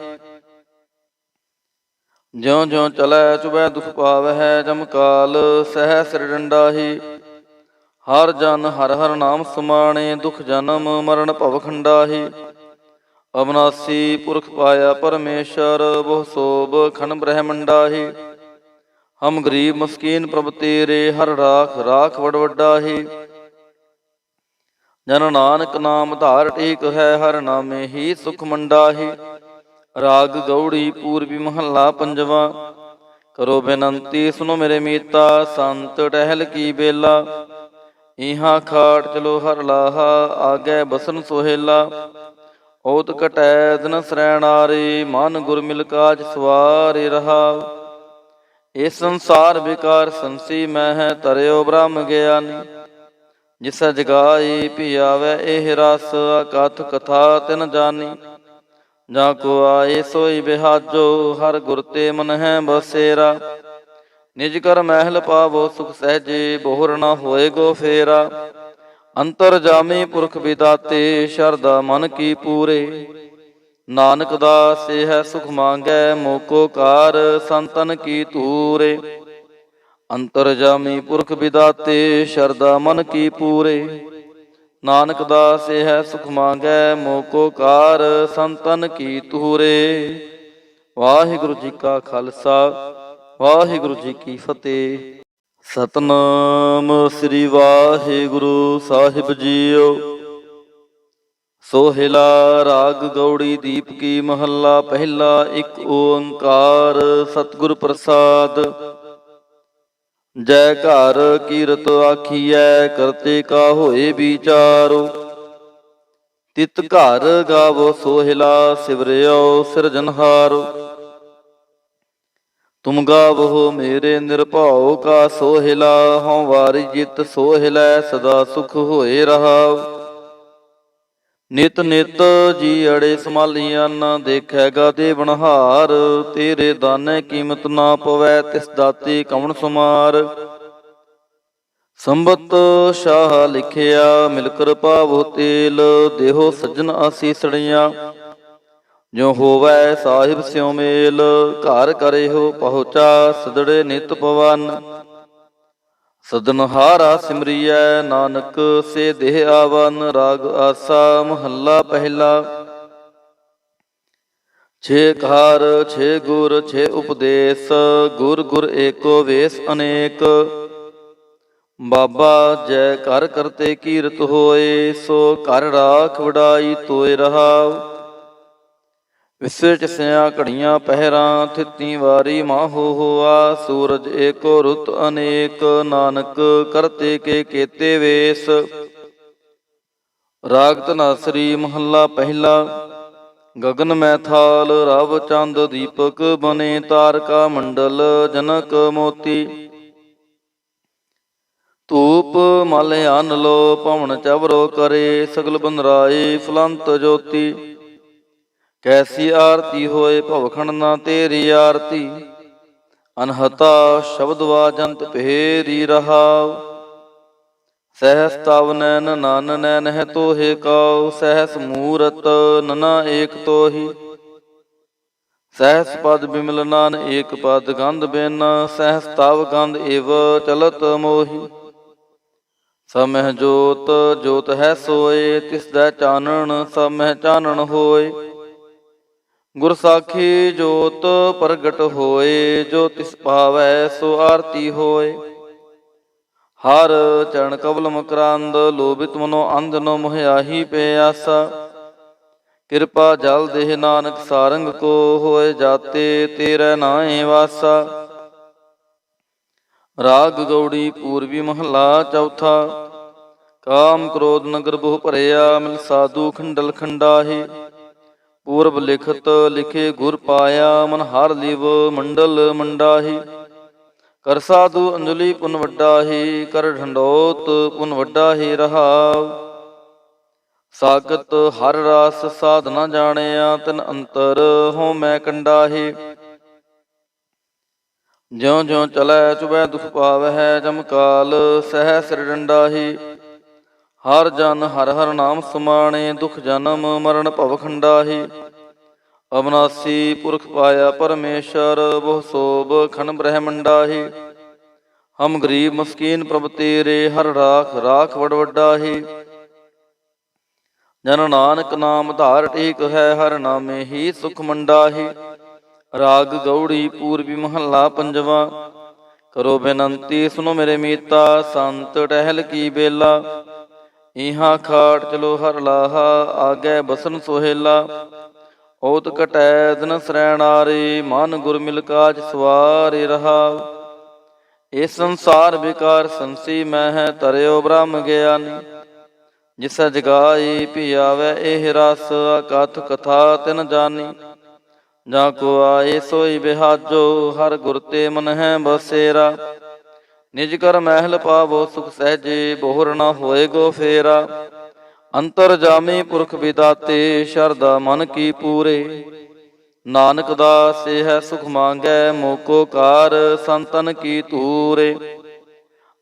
ਜਿਉ ਜਿਉ ਚਲੈ ਚੁਬੈ ਦੁਖ ਪਾਵਹਿ, ਜਮ ਕਾਲ ਸਹਿ ਸਿਰ ਡੰਡਾਹੀ। ਹਰ ਜਨ ਹਰ ਹਰ ਨਾਮ ਸਮਾਣੇ, ਦੁਖ ਜਨਮ ਮਰਨ ਭਵ ਖੰਡਾਹੀ। ਅਬਨਾਸੀ ਪੁਰਖ ਪਾਇਆ ਪਰਮੇਸ਼ਰ, ਬਹੁ ਸੋਭ ਖਨ ਬ੍ਰਹਮੰਡਾਹੀ। ਹਮ ਗਰੀਬ ਮਸਕੀਨ ਪ੍ਰਭ ਤੇਰੇ, ਹਰ ਰਾਖ ਰਾਖ ਵਡ ਵੱਡਾਹੀ। ਜਨ ਨਾਨਕ ਨਾਮ ਧਾਰ ਟੇਕ ਹੈ, ਹਰ ਨਾਮੇ ਹੀ ਸੁਖ ਮੰਡਾਹੀ। ਰਾਗ ਗੌੜੀ ਪੂਰਬੀ ਮਹੱਲਾ ਪੰਜਵਾ। ਕਰੋ ਬੇਨੰਤੀ ਸੁਨੋ ਮੇਰੇ ਮੀਤਾ, ਸੰਤ ਟਹਿਲ ਕੀ ਬੇਲਾ। ਇਹਾਂ ਖਾਟ ਚਲੋ ਹਰ ਲਾਹਾ, ਆਗੇ ਬਸਨ ਸੋਹੇਲਾ। ਓਤ ਕਟੈ ਦਿਨ ਸਰੈਣਾਰੇ, ਮਨ ਗੁਰ ਮਿਲ ਕਾਜ ਸਵਾਰੇ ਰਹਾਉ। ਇਸ ਸੰਸਾਰ ਵਿਕਾਰ ਸੰਸੀ ਮਹਿ, ਤਰਿਓ ਬ੍ਰਹਮ ਗਿਆਨੀ। ਜਿਸੈ ਜਗਾਈ ਭੀ ਆਵੈ ਇਹ ਰਸ, ਅਕਥ ਕਥਾ ਤਿਨ ਜਾਨੀ। ਜਾਂ ਕੋ ਆਏ ਸੋਈ ਬਿਹਾਜੋ, ਹਰ ਗੁਰ ਤੇ ਮਨ ਹੈ ਬਸੇਰਾ। ਨਿਜ ਕਰ ਮਹਿਲ ਪਾਵੋ ਸੁਖ ਸਹਿਜੇ, ਬੋਹਰ ਨਾ ਹੋਏ ਗੋ ਫੇਰਾ। ਅੰਤਰ ਜਾਮੀ ਪੁਰਖ ਵਿਦਾਤੇ, ਸ਼ਰਧਾ ਮਨ ਕੀ ਪੂਰੇ। ਨਾਨਕ ਦਾਸ ਇਹ ਸੁਖ ਮੰਗੈ, ਮੋਕੋ ਕਾਰ ਸੰਤਨ ਕੀ ਧੂਰੇ। ਅੰਤਰ ਜਾਮੀ ਪੁਰਖ ਵਿਦਾਤੇ, ਸ਼ਰਧਾ ਮਨ ਕੀ ਪੂਰੇ। ਨਾਨਕ ਦਾਸ ਇਹ ਸੁਖ ਮੰਗੈ, ਮੋਕੋ ਕਾਰ ਸੰਤਨ ਕੀ ਧੂਰੇ। ਵਾਹਿਗੁਰੂ ਜੀ ਕਾ ਖਾਲਸਾ, ਵਾਹਿਗੁਰੂ ਜੀ ਕੀ ਫਤਿਹ। ਸਤਿਨਾਮ ਸ੍ਰੀ ਵਾਹਿਗੁਰੂ ਸਾਹਿਬ ਜੀਓ। ਸੋਹਿਲਾ ਰਾਗ ਗੌੜੀ ਦੀਪ ਕੀ ਮਹੱਲਾ ਪਹਿਲਾ। ਇੱਕ ਓੰਕਾਰ ਸਤਿਗੁਰ ਪ੍ਰਸਾਦ। ਜੈ ਘਰ ਕੀਰਤ ਆਖੀਐ, ਕਰਤੇ ਕਾ ਹੋਏ ਵਿਚਾਰੋ। ਤਿਤ ਘਰ ਗਾਵੋ ਸੋਹਿਲਾ, ਸਿਵਰਿਓ ਸਿਰਜਨਹਾਰੋ। ਤੁਮ ਗਾਵੋ ਮੇਰੇ ਨਿਰਭਉ ਕਾ ਸੋਹਿਲਾ, ਹਉ ਵਾਰੀ ਜਿਤ ਸੋਹਿਲੈ, ਸਦਾ ਸੁਖ ਹੋਏ ਰਹਾਉ। ਨਿਤ ਨਿਤ ਜੀ ਅੜੇ ਸਮਾਲੀਆਂ, ਦੇਖੈਗਾ ਦੇਵਨਹਾਰ। ਤੇਰੇ ਦਾਨੇ ਕੀਮਤ ਨਾ ਪਵੈ, ਤਿਸ ਦਾਤੇ ਕਵਣ ਸੁਮਾਰ। ਸੰਬਤ ਸ਼ਾਹ ਲਿਖਿਆ ਮਿਲ ਕਰ ਪਾਵੋ ਤੇਲ, ਦੇਹੋ ਸੱਜਣ ਆਸੀਸੜੀਆਂ। ਜੋ ਹੋਵੈ ਸਾਹਿਬ ਸਿਉ ਮੇਲ, ਘਰ ਕਰਿਓ ਪਹੁੰਚਾ ਸਦੜੇ ਨਿਤ ਪਵਨ। ਸਦਨਹਾਰਾ ਸਿਮਰੀਐ, ਨਾਨਕ ਸੇ ਦੇਹ ਆਵਨ। ਰਾਗ ਆਸਾ ਮਹੱਲਾ ਪਹਿਲਾ। ਛੇ ਕਾਰ ਛੇ ਗੁਰ ਛੇ ਉਪਦੇਸ, ਗੁਰ ਗੁਰ ਏਕੋ ਵੇਸ ਅਨੇਕ। ਬਾਬਾ ਜੈ ਘਰ ਕਰਤੇ ਕੀਰਤ ਹੋਏ, ਸੋ ਘਰ ਰਾਖ ਵਡਾਈ ਤੋਏ ਰਹਾਉ। ਵਿਸਵੇ ਚਸਿਆ ਘੜੀਆਂ ਪਹਿਰਾਂ, ਥਿਤੀ ਵਾਰੀ ਮਾਹੋ ਹੋਆ। ਸੂਰਜ ਏਕੋ ਰੁੱਤ ਅਨੇਕ, ਨਾਨਕ ਕਰਤੇ ਕੇ ਕੇਤੇ ਵੇਸ। ਰਾਗ ਧਨਾਸਰੀ ਮਹੱਲਾ ਪਹਿਲਾ। ਗगन ਮੈਂ ਥਾਲ ਰਵ ਚੰਦ ਦੀਪਕ ਬਨੇ ਤਾਰਕਾ ਮੰਡਲ ਜਨਕ ਮੋਤੀ। ਧੂਪ ਮਲ ਅਨ ਲੋ ਪਵਨ ਚਵਰੋ ਕਰੇ ਸਗਲ ਬੰਦਰਾਏ ਫਲੰਤ ਜੋਤੀ। ਕੈਸੀ ਆਰਤੀ ਹੋਏ ਭਵਖੰਡ ਨਾ ਤੇਰੀ ਆਰਤੀ ਅਨਹਤਾ ਸ਼ਬਦ ਵਾਜੰਤ ਭੇਰੀ ਰਹਾਉ। ਸਹਸ ਤਵ ਨੈਨ ਨਨ ਨੈਨ ਹੈ ਤੋਹੇ ਕਾਉ ਸਹਸ ਮੂਰਤ ਨਨਾ ਏਕ ਤੋਹੀ। ਸਹਸ ਪਦ ਬਿਮਲ ਨਾਨ ਏਕ ਪਦ ਗੰਧ ਬਿਨ ਸਹਸ ਤਵ ਗੰਧ ਏਵ ਚਲਤ ਮੋਹੀ। ਸਮਹਿ ਜੋਤ ਜੋਤ ਹੈ ਸੋਏ ਤਿਸ ਦਾ ਚਾਨਣ ਸਮਹਿ ਚਾਨਣ ਹੋਏ। ਗੁਰ ਸਾਖੀ ਜੋਤ ਪ੍ਰਗਟ ਹੋਏ ਜੋ ਤਿਸ ਭਾਵੈ ਸੋ ਆਰਤੀ ਹੋਏ। ਹਰ ਚਰਨ ਕਬਲ ਮਕਰੰਦ ਲੋਭਿਤ ਮਨੋ ਅੰਧ ਨੋ ਮੋਹਿਆਹੀ ਪਿਆਸਾ। ਕਿਰਪਾ ਜਲ ਦੇਹ ਨਾਨਕ ਸਾਰੰਗ ਕੋ ਹੋਏ ਜਾਤੇ ਤੇਰੇ ਨਾਏ ਵਾਸਾ। ਰਾਗ ਗੌੜੀ ਪੂਰਬੀ ਮਹੱਲਾ ਚੌਥਾ। ਕਾਮ ਕ੍ਰੋਧ ਨਗਰ ਬਹੁ ਭਰਿਆ ਮਿਲ ਸਾਧੂ ਖੰਡਲ ਖੰਡਾਹੀ। ਪੂਰਬ ਲਿਖਤ ਲਿਖੇ ਗੁਰ ਪਾਇਆ ਮਨ ਹਰ ਲਿਵ ਮੰਡਲ ਮੰਡਾਹੀ। ਕਰ ਸਾਧੂ ਅੰਜਲੀ ਪੁਨ ਵੱਡਾ ਹੀ ਕਰ ਢੰਡੋਤ ਪੁਨ ਵੱਡਾ ਹੀ ਰਹਾਉ। ਸਾਗਤ ਹਰ ਰਾਸ ਸਾਧ ਨਾ ਜਾਣਿਆ ਤਿਨ ਅੰਤਰ ਹੋ ਮੈਂ ਕੰਡਾਹੀ। ਜਿਉ ਜਿਉ ਚਲੈ ਚੁਬੈ ਦੁਖ ਪਾਵਹਿ ਜਮ ਕਾਲ ਸਹਿ ਸਿਰ ਡੰਡਾਹੀ। ਹਰ ਜਨ ਹਰ ਹਰ ਨਾਮ ਸਮਾਣੇ ਦੁਖ ਜਨਮ ਮਰਨ ਭਵ ਖੰਡਾਹੀ। ਅਬਨਾਸੀ ਪੁਰਖ ਪਾਇਆ ਪਰਮੇਸ਼ਰ ਬਹੁ ਸੋਭ ਖਨ ਬ੍ਰਹਮੰਡਾਹੀ। ਹਮ ਗਰੀਬ ਮਸਕੀਨ ਪ੍ਰਭ ਤੇਰੇ ਹਰ ਰਾਖ ਰਾਖ ਵਡ ਵੱਡਾਹੀ। ਜਨ ਨਾਨਕ ਨਾਮ ਧਾਰ ਟੇਕ ਹੈ ਹਰ ਨਾਮੇ ਹੀ ਸੁਖ ਮੰਡਾਹੀ। ਰਾਗ ਗੌੜੀ ਪੂਰਬੀ ਮਹੱਲਾ ਪੰਜਵਾ। ਕਰੋ ਬੇਨੰਤੀ ਸੁਨੋ ਮੇਰੇ ਮੀਤਾ ਸੰਤ ਟਹਿਲ ਕੀ ਬੇਲਾ। ਇਹਾਂ ਖਾਟ ਚਲੋ ਹਰ ਲਾਹਾ ਆਗੈ ਬਸਨ ਸੋਹੇਲਾ। ਓਤ ਘਟੈ ਦਿਨ ਸਰੈਣਾਰੇ ਮਨ ਗੁਰ ਮਿਲ ਕਾਜ ਸਵਾਰੇ ਰਹਾਉ। ਇਹ ਸੰਸਾਰ ਵਿਕਾਰ ਸੰਸੀ ਮੈਂ ਹੈ ਤਰਿਓ ਬ੍ਰਹਮ ਗਿਆਨੀ। ਜਿਸ ਜਗਾਈ ਭੀ ਆਵੈ ਇਹ ਰਸ ਅਕਥ ਕਥਾ ਤਿਨ ਜਾਨੀ। ਜਾਂ ਕੋ ਆਏ ਸੋਈ ਬਿਹਾਜੋ ਹਰ ਗੁਰ ਤੇ ਮਨ ਹੈ ਬਸੇਰਾ। ਨਿਜ ਕਰ ਮਹਿਲ ਪਾਵੋ ਸੁਖ ਸਹਿਜੇ ਬੋਹਰ ਨਾ ਹੋਏ ਗੋ ਫੇਰਾ। ਅੰਤਰ ਜਾਮੀ ਪੁਰਖ ਵਿਦਾਤੇ ਸ਼ਰਧਾ ਮਨ ਕੀ ਪੂਰੇ। ਨਾਨਕ ਦਾਸ ਹੈ ਸੁਖ ਮੰਗੈ ਮੋਕੋ ਕਾਰ ਸੰਤਨ ਕੀ ਧੂਰੇ।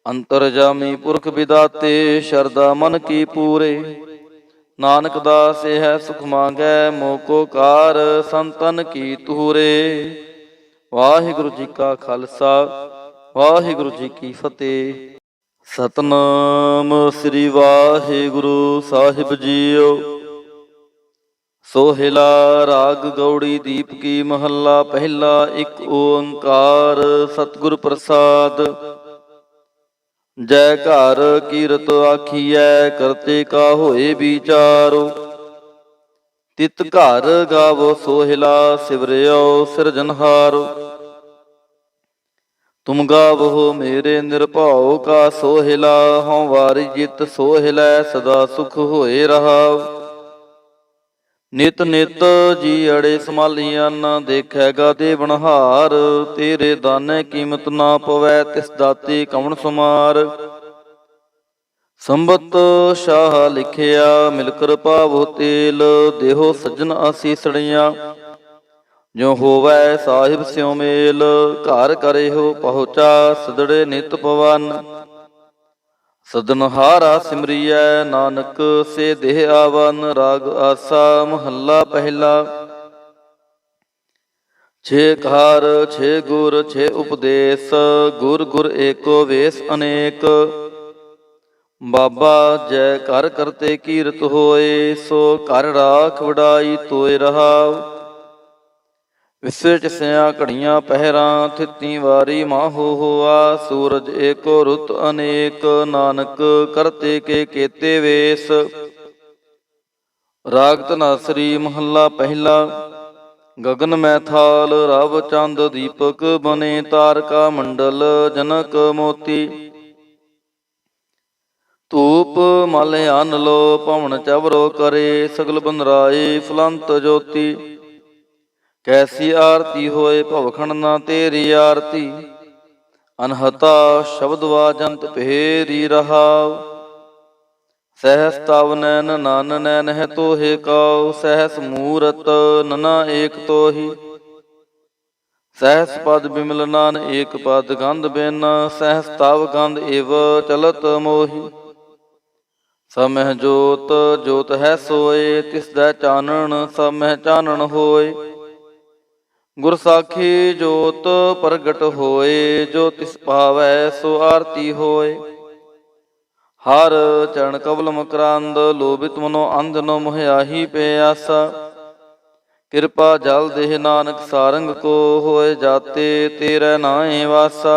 ਅੰਤਰ ਜਾਮੀ ਪੁਰਖ ਵਿਦਾਤੇ ਸ਼ਰਧਾ ਮਨ ਕੀ ਪੂਰੇ। ਨਾਨਕ ਦਾਸ ਹੈ ਸੁਖ ਮੰਗੈ ਮੋਕੋ ਕਾਰ ਸੰਤਨ ਕੀ ਧੂਰੇ। ਵਾਹਿਗੁਰੂ ਜੀ ਕਾ ਖਾਲਸਾ ਵਾਹਿਗੁਰੂ ਜੀ ਕੀ ਫਤਿਹ। ਸਤਨਾਮ ਸ੍ਰੀ ਵਾਹਿਗੁਰੂ ਸਾਹਿਬ ਜੀਓ। ਸੋਹਿਲਾ ਰਾਗ ਗੌੜੀ ਦੀਪ ਕੀ ਮਹੱਲਾ ਪਹਿਲਾ। ਇੱਕ ਓੰਕਾਰ ਸਤਿਗੁਰ ਪ੍ਰਸਾਦ। ਜੈ ਘਰ ਕੀਰਤ ਆਖੀਐ ਕਰਤੇ ਕਾ ਹੋਏ ਵਿਚਾਰੋ। ਤਿਤ ਘਰ ਗਾਵੋ ਸੋਹਿਲਾ ਸਿਵਰਿਓ ਸਿਰਜਨਹਾਰੋ। ਤੁਮ ਗਾਵੋ ਮੇਰੇ ਨਿਰਭਉ ਕਾ ਸੋਹਿਲਾ ਹਉ ਵਾਰੀ ਜਿਤ ਸੋਹਿਲੈ ਸਦਾ ਸੁਖ ਹੋਏ ਰਹਾਉ। ਨਿਤ ਨਿਤ ਜੀ ਅੜੇ ਸੰਭਾਲੀਆਂ ਨਾ ਦੇਖੈਗਾ ਦੇਵਨਹਾਰ। ਤੇਰੇ ਦਾਨੇ ਕੀਮਤ ਨਾ ਪਵੈ ਤਿਸ ਦਾਤੇ ਕਵਣ ਸੁਮਾਰ। ਸੰਬਤ ਸ਼ਾਹ ਲਿਖਿਆ ਮਿਲ ਕਰ ਪਾਵੋ ਤੇਲ ਦੇਹੋ ਸੱਜਣ ਆਸੀਸੜੀਆਂ। ਜੋ ਹੋਵੈ ਸਾਹਿਬ ਸਿਉ ਮੇਲ ਘਰ ਕਰਿਓ ਪਹੁੰਚਾ ਸਦੜੇ ਨਿਤ ਪਵਨ। ਸਦਨਹਾਰਾ ਸਿਮਰੀਐ ਨਾਨਕ ਸੇ ਦੇਹ ਆਵਨ। ਰਾਗ ਆਸਾ ਮਹੱਲਾ ਪਹਿਲਾ। ਛੇ ਕਾਰ ਛੇ ਗੁਰ ਛੇ ਉਪਦੇਸ ਗੁਰ ਗੁਰ ਏਕੋ ਵੇਸ ਅਨੇਕ। ਬਾਬਾ ਜੈ ਘਰ ਕਰਤੇ ਕੀਰਤ ਹੋਏ ਸੋ ਘਰ ਰਾਖ ਵਡਾਈ ਤੋਏ ਰਹਾਉ। ਵਿਸਵੇ ਚਸਿਆ ਘੜੀਆਂ ਪਹਿਰਾਂ ਥਿਤੀ ਵਾਰੀ ਮਾਹੋ ਹੋਆ। ਸੂਰਜ ਏਕੋ ਰੁੱਤ ਅਨੇਕ ਨਾਨਕ ਕਰਤੇ ਕੇ ਕੇਤੇ ਵੇਸ। ਰਾਗ ਧਨਾਸਰੀ ਮਹੱਲਾ ਪਹਿਲਾ। ਗगन ਮੈਂ ਥਾਲ ਰਵ ਚੰਦ ਦੀਪਕ ਬਨੇ ਤਾਰਕਾ ਮੰਡਲ ਜਨਕ ਮੋਤੀ। ਧੂਪ ਮਲ ਅੰਨ ਲੋ ਪਵਨ ਚਵਰੋ ਕਰੇ, ਸਗਲ ਬੰਦਰਾਏ ਫੁਲੰਤ ਜੋਤੀ। ਕੈਸੀ ਆਰਤੀ ਹੋਏ ਭਵਖੰਡ ਨਾ ਤੇਰੀ ਆਰਤੀ, ਅਨਹਤਾ ਸ਼ਬਦ ਵਾਜੰਤ ਭੇਰੀ ਰਹਾਉ। ਸਹਿਸ ਤਵ ਨੈਨ ਨਨ ਨੈਨ ਹੈ ਤੋਹੇ ਕਾਉ, ਸਹਿਸ ਮੂਰਤ ਨਨਾ ਏਕ ਤੋਹੀ। ਸਹਿਸ ਪਦ ਬਿਮਲ ਨਾਨ ਏਕ ਪਦ ਗੰਧ ਬਿਨ, ਸਹਿਸ ਤਵ ਗੰਧ ਏਵ ਚਲਤ ਮੋਹੀ। ਸਭ ਮਹਿ ਜੋਤ ਜੋਤ ਹੈ ਸੋਏ, ਤਿਸ ਦਾ ਚਾਨਣ ਸਭ ਮਹਿ ਚਾਨਣ ਹੋਏ। ਗੁਰ ਸਾਖੀ ਜੋਤ ਪ੍ਰਗਟ ਹੋਏ, ਜੋ ਤਿਸ ਭਾਵੈ ਸੋ ਆਰਤੀ ਹੋਏ। ਹਰ ਚਰਨ ਕਵਲ ਮਕਰੰਦ, ਲੋਭਿਤ ਮਨੋ ਅੰਧ ਨੋ ਮੋਹਿਆਹੀ ਪਿਆਸਾ। ਕਿਰਪਾ ਜਲ ਦੇਹ ਨਾਨਕ ਸਾਰੰਗ ਕੋ, ਹੋਏ ਜਾਤੇ ਤੇਰੇ ਨਾਏ ਵਾਸਾ।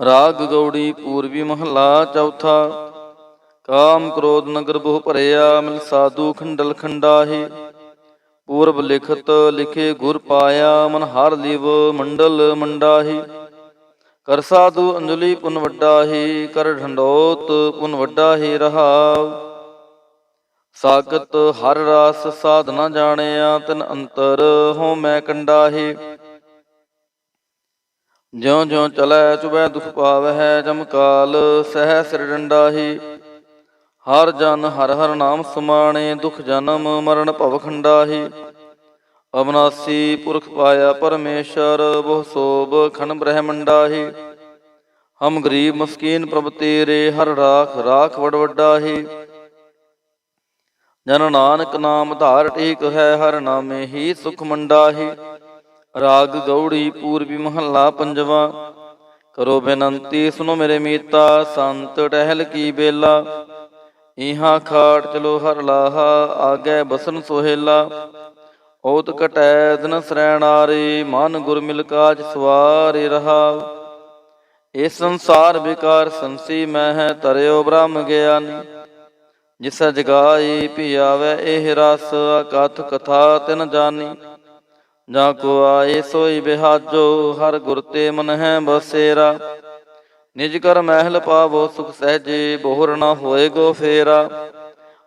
ਰਾਗ ਗੌੜੀ ਪੂਰਬੀ ਮਹੱਲਾ ਚੌਥਾ। ਕਾਮ ਕ੍ਰੋਧ ਨਗਰ ਬਹੁ ਭਰਿਆ, ਮਿਲ ਸਾਧੂ ਖੰਡਲ ਖੰਡਾਹੀ। ਪੂਰਬ ਲਿਖਤ ਲਿਖੇ ਗੁਰ ਪਾਇਆ, ਮਨ ਹਰ ਲਿਵ ਮੰਡਲ ਮੰਡਾਹੀ। ਕਰ ਸਾਧੂ ਅੰਜਲੀ ਪੁਨ ਵੱਡਾ ਹੀ, ਕਰ ਢੰਡੋਤ ਪੁਨ ਵੱਡਾ ਹੀ ਰਹਾਉ। ਸਾਗਤ ਹਰ ਰਾਸ ਸਾਧ ਨਾ ਜਾਣਿਆ, ਤਿਨ ਅੰਤਰ ਹੋ ਮੈਂ ਕੰਡਾਹੀ। ਜਿਉ ਜਿਉ ਚਲੈ ਚੁਬੈ ਦੁਖ ਪਾਵਹਿ, ਜਮ ਕਾਲ ਸਹਿ ਸਿਰ ਡੰਡਾਹੀ। ਹਰ ਜਨ ਹਰ ਹਰ ਨਾਮ ਸਮਾਣੇ, ਦੁਖ ਜਨਮ ਮਰਨ ਭਵ ਖੰਡਾਹੀ। ਅਬਨਾਸੀ ਪੁਰਖ ਪਾਇਆ ਪਰਮੇਸ਼ਰ, ਬਹੁ ਸੋਭ ਖਨ ਬ੍ਰਹਮੰਡਾਹੀ। ਹਮ ਗਰੀਬ ਮਸਕੀਨ ਪ੍ਰਭ ਤੇਰੇ, ਹਰ ਰਾਖ ਰਾਖ ਵਡ ਵੱਡਾਹੀ। ਜਨ ਨਾਨਕ ਨਾਮ ਧਾਰ ਟੇਕ ਹੈ, ਹਰ ਨਾਮੇ ਹੀ ਸੁਖ ਮੰਡਾਹੀ। ਰਾਗ ਗੌੜੀ ਪੂਰਬੀ ਮਹੱਲਾ ਪੰਜਵਾ। ਕਰੋ ਬੇਨੰਤੀ ਸੁਨੋ ਮੇਰੇ ਮੀਤਾ, ਸੰਤ ਟਹਿਲ ਕੀ ਬੇਲਾ। ਇਹਾਂ ਖਾਟ ਚਲੋ ਹਰ ਲਾਹਾ, ਆਗੈ ਬਸਨ ਸੋਹੇਲਾ। ਓਤ ਕਟੈ ਦਿਨ ਸਰੈਣਾਰੇ, ਮਨ ਗੁਰ ਮਿਲ ਕਾਜ ਸਵਾਰੇ ਰਹਾਉ। ਇਹ ਸੰਸਾਰ ਵਿਕਾਰ ਸੰਸੀ ਮਹਿ, ਤਰਿਓ ਬ੍ਰਹਮ ਗਿਆਨੀ। ਜਿਸੈ ਜਗਾਈ ਭੀ ਆਵੈ ਇਹ ਰਸ, ਅਕਥ ਕਥਾ ਤਿਨ ਜਾਨੀ। ਜਾਂ ਕੋ ਆਏ ਸੋਈ ਬਿਹਾਜੋ, ਹਰ ਗੁਰ ਤੇ ਮਨ ਹੈ ਬਸੇਰਾ। ਨਿਜ ਕਰ ਮਹਿਲ ਪਾਵੋ ਸੁਖ ਸਹਿਜੇ, ਬੋਹਰ ਨਾ ਹੋਏ ਗੋ ਫੇਰਾ।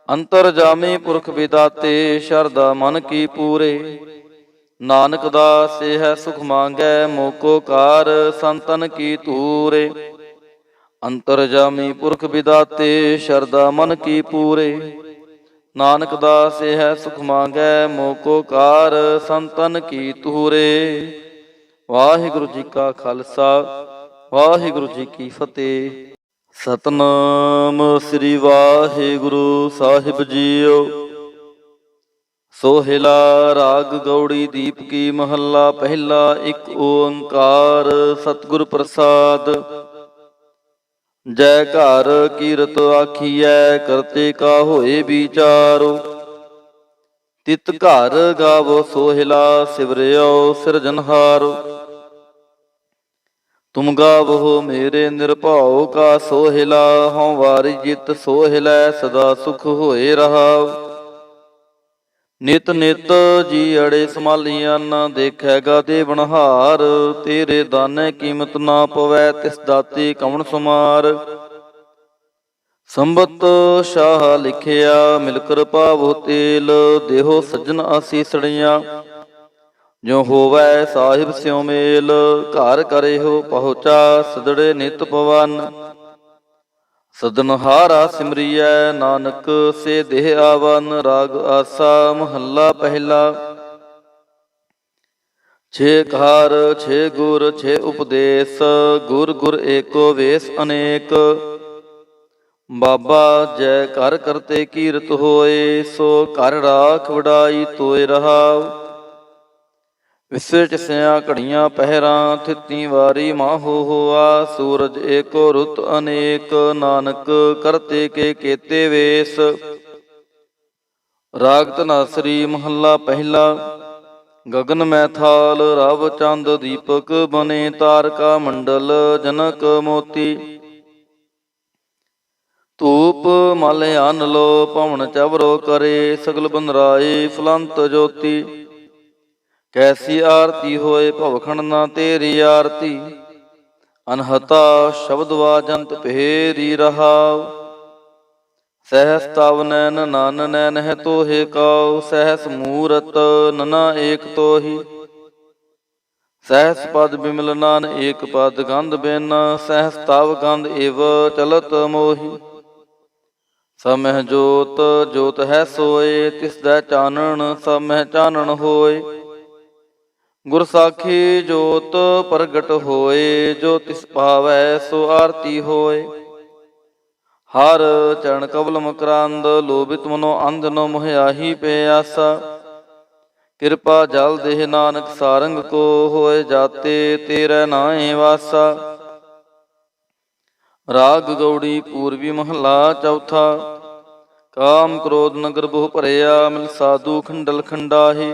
ਅੰਤਰ ਜਾਮੀ ਪੁਰਖ ਵਿਦਾਤੇ, ਸ਼ਰਧਾ ਮਨ ਕੀ ਪੂਰੇ। ਨਾਨਕ ਦਾਸ ਹੈ ਸੁਖ ਮੰਗੈ, ਮੋਕੋ ਕਾਰ ਸੰਤਨ ਕੀ ਧੂਰੇ। ਅੰਤਰ ਜਾਮੀ ਪੁਰਖ ਵਿਦਾਤੇ, ਸ਼ਰਧਾ ਮਨ ਕੀ ਪੂਰੇ। ਨਾਨਕ ਦਾਸ ਹੈ ਸੁਖ ਮੰਗੈ, ਮੋਕੋ ਕਾਰ ਸੰਤਨ ਕੀ ਧੂਰੇ। ਵਾਹਿਗੁਰੂ ਜੀ ਕਾ ਖਾਲਸਾ, ਵਾਹਿਗੁਰੂ ਜੀ ਕੀ ਫਤਿਹ। ਸਤਨਾਮ ਸ੍ਰੀ ਵਾਹਿਗੁਰੂ ਸਾਹਿਬ ਜੀਓ। ਸੋਹਿਲਾ ਰਾਗ ਗੌੜੀ ਦੀਪ ਕੀ ਮਹੱਲਾ ਪਹਿਲਾ। ਇੱਕ ਓੰਕਾਰ ਸਤਿਗੁਰ ਪ੍ਰਸਾਦ। ਜੈ ਘਰ ਕੀਰਤ ਆਖੀਐ, ਕਰਤੇ ਕਾ ਹੋਏ ਵਿਚਾਰੋ। ਤਿਤ ਘਰ ਗਾਵੋ ਸੋਹਿਲਾ, ਸਿਵਰਿਓ ਸਿਰਜਨਹਾਰੋ। ਤੁਮ ਗਾਵੋ ਮੇਰੇ ਨਿਰਭਉ ਕਾ ਸੋਹਿਲਾ, ਹਉ ਵਾਰੀ ਜਿਤ ਸੋਹਿਲੈ, ਸਦਾ ਸੁਖ ਹੋਏ ਰਹਾਉ। ਨਿਤ ਨਿਤ ਜੀ ਅੜੇ ਸਮਾਲੀਆਂ, ਦੇਖੈਗਾ ਦੇਵਨਹਾਰ। ਤੇਰੇ ਦਾਨੇ ਕੀਮਤ ਨਾ ਪਵੈ, ਤਿਸ ਦਾਤੀ ਕਵਣ ਸੁਮਾਰ। ਸੰਬਤ ਸ਼ਾਹ ਲਿਖਿਆ ਮਿਲ ਕਰ ਪਾਵੋ ਤੇਲ, ਦੇਹੋ ਸੱਜਣ ਆਸੀਸੜੀਆਂ। ਜੋ ਹੋਵੈ ਸਾਹਿਬ ਸਿਉ ਮੇਲ, ਘਰ ਕਰੇ ਹੋ ਪਹੁੰਚਾ ਸਦੜੇ ਨਿਤ ਪਵਨ। ਸਦਨਹਾਰਾ ਸਿਮਰੀਐ, ਨਾਨਕ ਸੇ ਦੇਹ ਆਵਨ। ਰਾਗ ਆਸਾ ਮਹੱਲਾ ਪਹਿਲਾ। ਛੇ ਕਾਰ ਛੇ ਗੁਰ ਛੇ ਉਪਦੇਸ, ਗੁਰ ਗੁਰ ਏਕੋ ਵੇਸ ਅਨੇਕ। ਬਾਬਾ ਜੈ ਘਰ ਕਰਤੇ ਕੀਰਤ ਹੋਏ, ਸੋ ਘਰ ਰਾਖ ਵਡਾਈ ਤੋਏ ਰਹਾਉ। ਵਿਸਵੇ ਚਸਿਆ ਘੜੀਆਂ ਪਹਿਰਾਂ, ਥਿਤੀ ਵਾਰੀ ਮਾਹੋ ਹੋਆ। ਸੂਰਜ ਏਕੋ ਰੁੱਤ ਅਨੇਕ, ਨਾਨਕ ਕਰਤੇ ਕੇ ਕੇਤੇ ਵੇਸ। ਰਾਗ ਧਨਾਸਰੀ ਮਹੱਲਾ ਪਹਿਲਾ। ਗਗਨ ਮੈਥਾਲ ਰਵ ਚੰਦ ਦੀਪਕ ਬਨੇ, ਤਾਰਕਾ ਮੰਡਲ ਜਨਕ ਮੋਤੀ। ਧੂਪ ਮਲ ਅੰਨ ਲੋ ਪਵਨ ਚਵਰੋ ਕਰੇ, ਸਗਲ ਬੰਦਰਾਏ ਫੁਲੰਤ ਜੋਤੀ। ਕੈਸੀ ਆਰਤੀ ਹੋਏ ਭਵਖੰਡ ਨਾ ਤੇਰੀ ਆਰਤੀ, ਅਨਹਤਾ ਸ਼ਬਦ ਵਾਜੰਤ ਭੇਰੀ ਰਹਾਉ। ਸਹਸ ਤਵ ਨੈਨ ਨਾਨ ਨੈਨ ਹੈ ਤੋਹੇ ਕਾਉ। ਸਹਸ ਮੂਰਤ ਨਨਾ ਏਕ ਤੋਹੀ। ਸਹਸ ਪਦ ਬਿਮਲ ਨਾਨ ਏਕ ਪਦ ਗੰਧ ਬਿਨ। ਸਹਸ ਤਵ ਗੰਧ ਇਵ ਚਲਤ ਮੋਹੀ। ਸਮਹਿ ਜੋਤ ਜੋਤ ਹੈ ਸੋਏ। ਤਿਸ ਦਾ ਚਾਨਣ ਸਮਹਿ ਚਾਨਣ ਹੋਏ। ਗੁਰ ਸਾਖੀ ਜੋਤ ਪ੍ਰਗਟ ਹੋਏ। ਜੋ ਤਿਸ ਭਾਵੈ ਸੋ ਆਰਤੀ ਹੋਏ। ਹਰ ਚਰਨ ਕਬਲ ਮਕਰੰਦ ਲੋਭਿਤ ਮਨੋ ਅੰਧ ਨੋ ਮੋਹਿਆਹੀ ਪਿਆਸਾ। ਕਿਰਪਾ ਜਲ ਦੇਹ ਨਾਨਕ ਸਾਰੰਗ ਕੋ। ਹੋਏ ਜਾਤੇ ਤੇਰੇ ਨਾਏ ਵਾਸਾ। ਰਾਗ ਗੌੜੀ ਪੂਰਬੀ ਮਹੱਲਾ ਚੌਥਾ। ਕਾਮ ਕ੍ਰੋਧ ਨਗਰ ਬਹੁ ਭਰਿਆ। ਮਿਲ ਸਾਧੂ ਖੰਡਲ ਖੰਡਾਹੀ।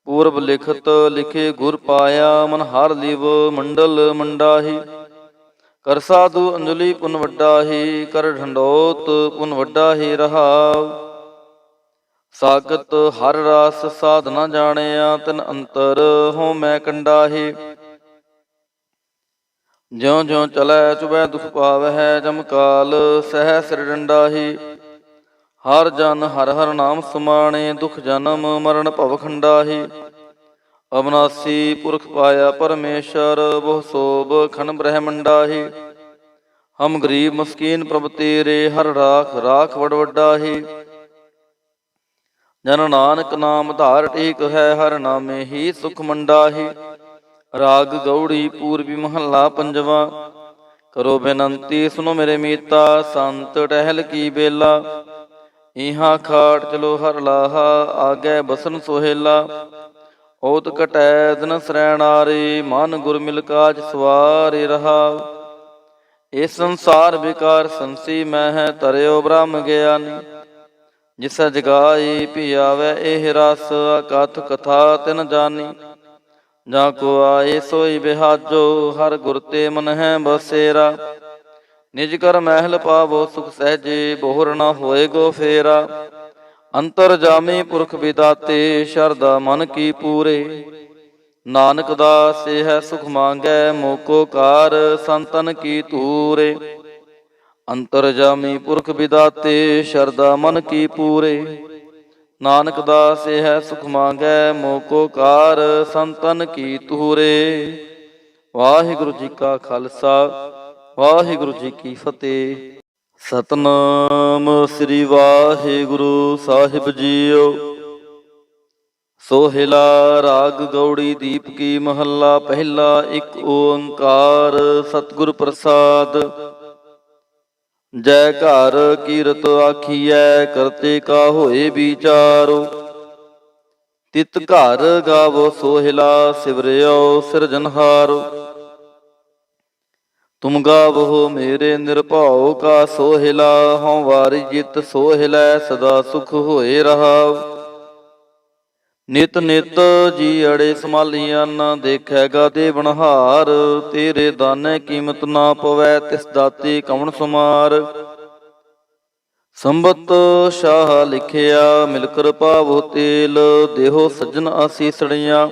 ਪੂਰਬ ਲਿਖਤ ਲਿਖੇ ਗੁਰ ਪਾਇਆ। ਮਨ ਹਰ ਲਿਵ ਮੰਡਲ ਮੰਡਾਹੀ। ਕਰ ਸਾਧੂ ਅੰਜਲੀ ਪੁਨ ਵੱਡਾ ਹੀ। ਕਰ ਢੰਡੋਤ ਪੁਨ ਵੱਡਾ ਹੀ ਰਹਾਉ। ਸਾਗਤ ਹਰ ਰਾਸ ਸਾਧ ਨਾ ਜਾਣਿਆ। ਤਿਨ ਅੰਤਰ ਹੋ ਮੈਂ ਕੰਡਾਹੀ। ਜਿਉ ਜਿਉ ਚਲੈ ਚੁਬੈ ਦੁਖ ਪਾਵਹਿ। ਜਮ ਕਾਲ ਸਹਿ ਸਿਰ ਡੰਡਾਹੀ। ਹਰ ਜਨ ਹਰ ਹਰ ਨਾਮ ਸਮਾਣੇ। ਦੁਖ ਜਨਮ ਮਰਨ ਭਵ ਖੰਡਾਹੀ। ਅਬਨਾਸੀ ਪੁਰਖ ਪਾਇਆ ਪਰਮੇਸ਼ਰ। ਬਹੁ ਸੋਭ ਖਨ ਬ੍ਰਹਮੰਡਾਹੀ। ਹਮ ਗਰੀਬ ਮਸਕੀਨ ਪ੍ਰਭ ਤੇਰੇ। ਹਰ ਰਾਖ ਰਾਖ ਵਡ ਵੱਡਾਹੀ। ਜਨ ਨਾਨਕ ਨਾਮ ਧਾਰ ਟੇਕ ਹੈ। ਹਰ ਨਾਮੇ ਹੀ ਸੁਖ ਮੰਡਾਹੀ। ਰਾਗ ਗੌੜੀ ਪੂਰਬੀ ਮਹੱਲਾ ਪੰਜਵਾ। ਕਰੋ ਬੇਨੰਤੀ ਸੁਨੋ ਮੇਰੇ ਮੀਤਾ। ਸੰਤ ਟਹਿਲ ਕੀ ਬੇਲਾ। ਇਹਾਂ ਖਾਟ ਚਲੋ ਹਰ ਲਾਹਾ। ਆਗੇ ਬਸਨ ਸੋਹੇਲਾ। ਓਤ ਘਟੈ ਦਿਨ ਸਰੈਣਾਰੇ। ਮਨ ਗੁਰ ਮਿਲ ਕਾਜ ਸਵਾਰੇ ਰਹਾਉ। ਇਹ ਸੰਸਾਰ ਵਿਕਾਰ ਸੰਸੀ ਮਹਿ। ਤਰਿਓ ਬ੍ਰਹਮ ਗਿਆਨੀ। ਜਿਸ ਜਗਾਈ ਭੀ ਆਵੈ ਇਹ ਰਸ। ਅਕਥ ਕਥਾ ਤਿਨ ਜਾਨੀ। ਜਾਂ ਕੋ ਆਏ ਸੋਈ ਬਿਹਾਜੋ। ਹਰ ਗੁਰ ਤੇ ਮਨ ਹੈ ਬਸੇਰਾ। ਨਿਜ ਕਰ ਮਹਿਲ ਪਾਵੋ ਸੁਖ ਸਹਿਜੇ। ਬੋਹਰ ਨਾ ਹੋਏ ਗੋ ਫੇਰਾ। ਅੰਤਰ ਜਾਮੀ ਪੁਰਖ ਵਿਦਾਤੇ। ਸ਼ਰਧਾ ਮਨ ਕੀ ਪੂਰੇ। ਨਾਨਕ ਦਾਸ ਹੈ ਸੁਖ ਮੰਗੈ। ਮੋਕੋ ਕਾਰ ਸੰਤਨ ਕੀ ਧੂਰੇ। ਅੰਤਰ ਜਾਮੀ ਪੁਰਖ ਵਿਦਾਤੇ। ਸ਼ਰਧਾ ਮਨ ਕੀ ਪੂਰੇ। ਨਾਨਕ ਦਾਸ ਹੈ ਸੁਖ ਮੰਗੈ। ਮੋਕੋ ਕਾਰ ਸੰਤਨ ਕੀ ਧੂਰੇ। ਵਾਹਿਗੁਰੂ ਜੀ ਕਾ ਖਾਲਸਾ ਵਾਹਿਗੁਰੂ ਜੀ ਕੀ ਫਤਿਹ। ਸਤਨਾਮ ਸ੍ਰੀ ਵਾਹਿਗੁਰੂ ਸਾਹਿਬ ਜੀਓ। ਸੋਹਿਲਾ ਰਾਗ ਗੌੜੀ ਦੀਪ ਕੀ ਮਹੱਲਾ ਪਹਿਲਾ। ਇੱਕ ਓੰਕਾਰ ਸਤਿਗੁਰ ਪ੍ਰਸਾਦ। ਜੈ ਘਰ ਕੀਰਤ ਆਖੀਐ। ਕਰਤੇ ਕਾ ਹੋਏ ਵਿਚਾਰੋ। ਤਿਤ ਘਰ ਗਾਵੋ ਸੋਹਿਲਾ। ਸਿਵਰਿਓ ਸਿਰਜਨਹਾਰੋ। ਤੁਮ ਗਾਵੋ ਮੇਰੇ ਨਿਰਭਉ ਕਾ ਸੋਹਿਲਾ। ਹਉ ਵਾਰੀ ਜਿਤ ਸੋਹਿਲੈ ਸਦਾ ਸੁਖ ਹੋਏ ਰਹਾਉ। ਨਿਤ ਨਿਤ ਜੀ ਅੜੇ ਸਮਾਲੀਆਂ। ਦੇਖੈਗਾ ਦੇਵਨਹਾਰ। ਤੇਰੇ ਦਾਨੇ ਕੀਮਤ ਨਾ ਪਵੈ। ਤਿਸ ਦਾਤੇ ਕਵਣ ਸੁਮਾਰ। ਸੰਬਤ ਸ਼ਾਹ ਲਿਖਿਆ ਮਿਲ ਕਰ ਪਾਵੋ ਤੇਲ। ਦੇਹੋ ਸੱਜਣ ਆਸੀਸੜੀਆਂ।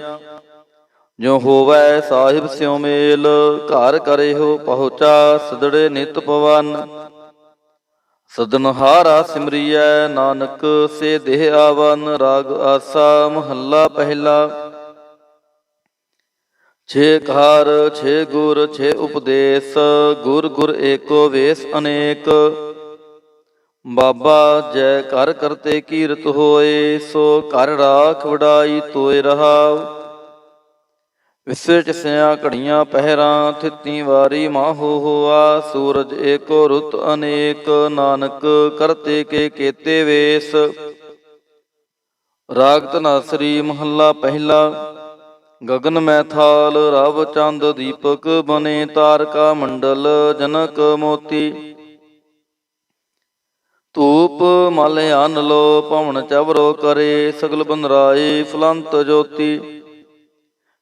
ਜੋ ਹੋਵੈ ਸਾਹਿਬ ਸਿਉ ਮੇਲ। ਘਰ ਕਰਿਓ ਪਹੁੰਚਾ ਸਦੜੇ ਨਿਤ ਪਵਨ। ਸਦਨਹਾਰਾ ਸਿਮਰੀਐ ਨਾਨਕ ਸੇ ਦੇਹ ਆਵਨ। ਰਾਗ ਆਸਾ ਮਹੱਲਾ ਪਹਿਲਾ। ਛੇ ਕਾਰ ਛੇ ਗੁਰ ਛੇ ਉਪਦੇਸ। ਗੁਰ ਗੁਰ ਏਕੋ ਵੇਸ ਅਨੇਕ। ਬਾਬਾ ਜੈ ਘਰ ਕਰਤੇ ਕੀਰਤ ਹੋਏ। ਸੋ ਘਰ ਰਾਖ ਵਡਾਈ ਤੋਏ ਰਹਾਉ। ਵਿਸਵੇ ਚਸਿਆ ਘੜੀਆਂ ਪਹਿਰਾਂ। ਥਿਤੀ ਵਾਰੀ ਮਾਹੋ ਹੋਆ। ਸੂਰਜ ਏਕੋ ਰੁੱਤ ਅਨੇਕ। ਨਾਨਕ ਕਰਤੇ ਕੇ ਕੇਤੇ ਵੇਸ। ਰਾਗ ਧਨਾਸਰੀ ਮਹੱਲਾ ਪਹਿਲਾ। ਗਗਨ ਮੈ ਥਾਲ ਰਵ ਚੰਦ ਦੀਪਕ ਬਨੇ। ਤਾਰਕਾ ਮੰਡਲ ਜਨਕ ਮੋਤੀ। ਧੂਪ ਮਲ ਅਨ ਲੋ ਪਵਨ ਚਵਰੋ ਕਰੇ। ਸਗਲ ਬੰਦਰਾਏ ਫੁਲੰਤ ਜੋਤੀ।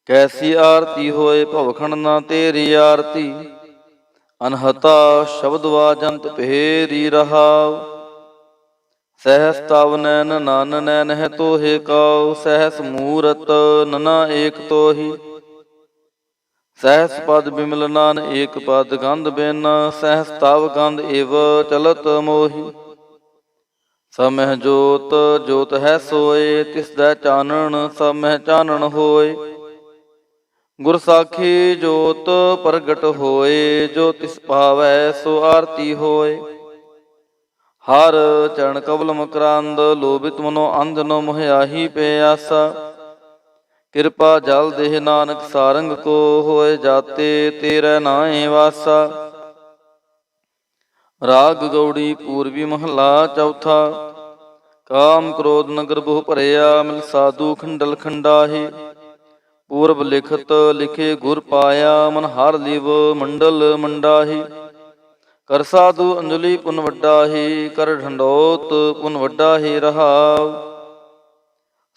ਕੈਸੀ ਆਰਤੀ ਹੋਏ ਭਵਖੰਡ ਨਾ ਤੇਰੀ ਆਰਤੀ। ਅਨਹਤਾ ਸ਼ਬਦ ਵਾਜੰਤ ਭੇਰੀ ਰਹਾਉ। ਸਹਸ ਤਵ ਨੈਨ ਨਾਨ ਨੈਨ ਹੈ ਤੋਹੇ ਕਾਉ। ਸਹਸ ਮੂਰਤ ਨਨਾ ਏਕ ਤੋਹੀ। ਸਹਿਸ ਪਦ ਬਿਮਲ ਨਾਨ ਏਕ ਪਦ ਗੰਧ ਬਿਨ, ਸਹਿਸ ਤਵ ਗੰਧ ਏਵ ਚਲਤ ਮੋਹੀ। ਸਭ ਮਹਿ ਜੋਤ ਜੋਤ ਹੈ ਸੋਏ, ਤਿਸ ਦਾ ਚਾਨਣ ਸਭ ਮਹਿ ਚਾਨਣ ਹੋਏ। ਗੁਰ ਸਾਖੀ ਜੋਤ ਪ੍ਰਗਟ ਹੋਏ, ਜੋ ਤਿਸ ਭਾਵੈ ਸੋ ਆਰਤੀ ਹੋਏ। ਹਰ ਚਰਨ ਕਬਲ ਮਕਰੰਦ, ਲੋਭਿਤ ਮਨੋ ਅੰਧ ਨ ਮੋਹਿਆਹੀ ਪਿਆਸਾ। ਕਿਰਪਾ ਜਲ ਦੇਹ ਨਾਨਕ ਸਾਰੰਗ ਕੋ, ਹੋਏ ਜਾਤੇ ਤੇਰੇ ਨਾਏ ਵਾਸਾ। ਰਾਗ ਗੌੜੀ ਪੂਰਬੀ ਮਹੱਲਾ ਚੌਥਾ। ਕਾਮ ਕ੍ਰੋਧ ਨਗਰ ਬਹੁ ਭਰਿਆ, ਮਿਲ ਸਾਧੂ ਖੰਡਲ ਖੰਡਾਹੀ। ਪੂਰਬ ਲਿਖਤ ਲਿਖੇ ਗੁਰ ਪਾਇਆ, ਮਨ ਹਰ ਲਿਵ ਮੰਡਲ ਮੰਡਾਹੀ। ਕਰ ਸਾਧੂ ਅੰਜਲੀ ਪੁਨ ਵੱਡਾ ਹੀ, ਕਰ ਢੰਡੋਤ ਪੁਨ ਵੱਡਾ ਹੀ ਰਹਾਉ।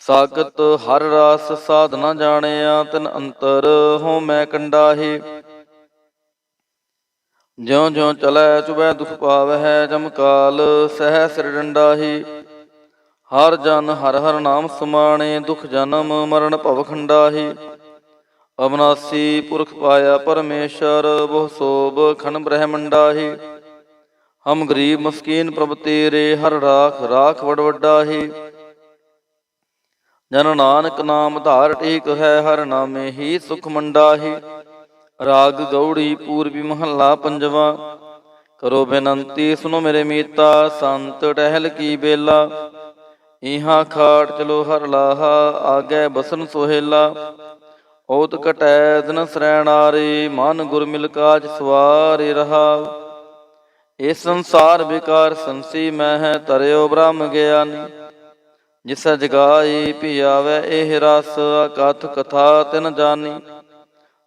ਸਾਗਤ ਹਰ ਰਾਸ ਸਾਧ ਨਾ ਜਾਣਿਆ, ਤਿਨ ਅੰਤਰ ਹੋ ਮੈਂ ਕੰਡਾਹੀ। ਜਿਉ ਜਿਉ ਚਲੈ ਚੁਬੈ ਦੁਖ ਪਾਵਹਿ, ਜਮ ਕਾਲ ਸਹਿ ਸਿਰ ਡੰਡਾਹੀ। ਹਰ ਜਨ ਹਰ ਹਰ ਨਾਮ ਸਮਾਣੇ, ਦੁਖ ਜਨਮ ਮਰਨ ਭਵ ਖੰਡਾਹੀ। ਅਬਨਾਸੀ ਪੁਰਖ ਪਾਇਆ ਪਰਮੇਸ਼ਰ, ਬਹੁ ਸੋਭ ਖਨ ਬ੍ਰਹਮੰਡਾਹੀ। ਹਮ ਗਰੀਬ ਮਸਕੀਨ ਪ੍ਰਭ ਤੇਰੇ, ਹਰ ਰਾਖ ਰਾਖ ਵਡ ਵੱਡਾਹੀ। ਜਨ ਨਾਨਕ ਨਾਮ ਧਾਰ ਟੇਕ ਹੈ, ਹਰ ਨਾਮੇ ਹੀ ਸੁਖ ਮੰਡਾਹੀ। ਰਾਗ ਗੌੜੀ ਪੂਰਬੀ ਮਹੱਲਾ ਪੰਜਵਾ। ਕਰੋ ਬੇਨੰਤੀ ਸੁਨੋ ਮੇਰੇ ਮੀਤਾ, ਸੰਤ ਟਹਿਲ ਕੀ ਬੇਲਾ। ਇਹਾਂ ਖਾਟ ਚਲੋ ਹਰ ਲਾਹਾ, ਆਗੈ ਬਸਨ ਸੋਹੇਲਾ। ਓਤ ਕਟੈ ਦਿਨ ਸਰੈਣਾਰੇ, ਮਨ ਗੁਰ ਮਿਲ ਕਾਜ ਸਵਾਰੇ ਰਹਾਉ। ਇਹ ਸੰਸਾਰ ਵਿਕਾਰ ਸੰਸੀ ਮਹਿ, ਤਰਿਓ ਬ੍ਰਹਮ ਗਿਆਨੀ। ਜਿਸ ਜਗਾਈ ਭੀ ਆਵੈ ਇਹ ਰਸ, ਅਕਥ ਕਥਾ ਤਿਨ ਜਾਨੀ।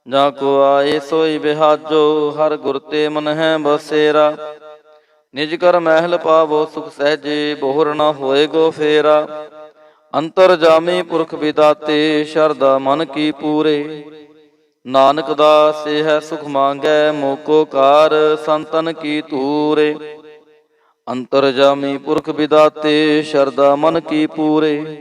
ਜਾਂ ਕੋ ਆਏ ਸੋਈ ਬਿਹਾਜੋ, ਹਰ ਗੁਰ ਤੇ ਮਨ ਹੈ ਬਸੇਰਾ। ਨਿਜ ਕਰ ਮਹਿਲ ਪਾਵੋ ਸੁਖ ਸਹਿਜੇ, ਬੋਹਰ ਨਾ ਹੋਏਗੋ ਫੇਰਾ। ਅੰਤਰ ਜਾਮੀ ਪੁਰਖ ਵਿਦਾਤੇ, ਸ਼ਰਧਾ ਮਨ ਕੀ ਪੂਰੇ। ਨਾਨਕ ਦਾਸ ਇਹ ਸੁਖ ਮੰਗੈ, ਮੋਕੋ ਕਾਰ ਸੰਤਨ ਕੀ ਧੂਰੇ। ਅੰਤਰ ਜਾਮੀ ਪੁਰਖ ਵਿਦਾਤੇ, ਸ਼ਰਧਾ ਮਨ ਕੀ ਪੂਰੇ।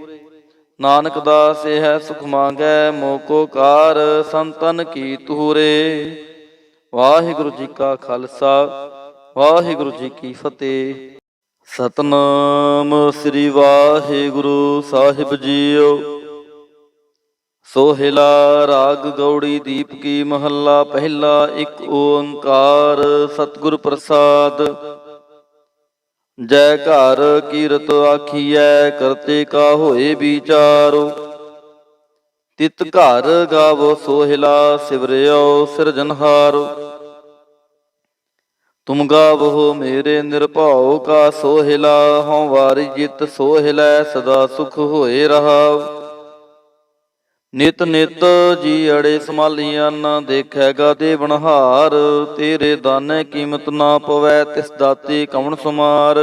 ਨਾਨਕ ਦਾਸ ਇਹ ਸੁਖ ਮੰਗੈ, ਮੋਕੋ ਕਾਰ ਸੰਤਨ ਕੀ ਧੂਰੇ। ਵਾਹਿਗੁਰੂ ਜੀ ਕਾ ਖਾਲਸਾ, ਵਾਹਿਗੁਰੂ ਜੀ ਕੀ ਫਤਿਹ। ਸਤਿਨਾਮ ਸ੍ਰੀ ਵਾਹਿਗੁਰੂ ਸਾਹਿਬ ਜੀਓ। ਸੋਹਿਲਾ ਰਾਗ ਗੌੜੀ ਦੀਪ ਕੀ ਮਹੱਲਾ ਪਹਿਲਾ। ਇੱਕ ਓੰਕਾਰ ਸਤਿਗੁਰ ਪ੍ਰਸਾਦ। ਜੈ ਘਰ ਕੀਰਤ ਆਖੀਐ, ਕਰਤੇ ਕਾ ਹੋਏ ਵਿਚਾਰੋ। ਤਿਤ ਘਰ ਗਾਵੋ ਸੋਹਿਲਾ, ਸਿਵਰਿਓ ਸਿਰਜਨਹਾਰੋ। ਤੁਮ ਗਾਵੋ ਮੇਰੇ ਨਿਰਭਉ ਕਾ ਸੋਹਿਲਾ, ਹਉ ਵਾਰੀ ਜਿਤ ਸੋਹਿਲੈ, ਸਦਾ ਸੁਖ ਹੋਏ ਰਹਾਉ। ਨਿਤ ਨਿਤ ਜੀ ਅੜੇ ਸੰਭਾਲੀਆਂ, ਦੇਖੈਗਾ ਦੇਵਨਹਾਰ। ਤੇਰੇ ਦਾਨੇ ਕੀਮਤ ਨਾ ਪਵੈ, ਤਿਸ ਦਾਤੇ ਕਵਣ ਸੁਮਾਰ।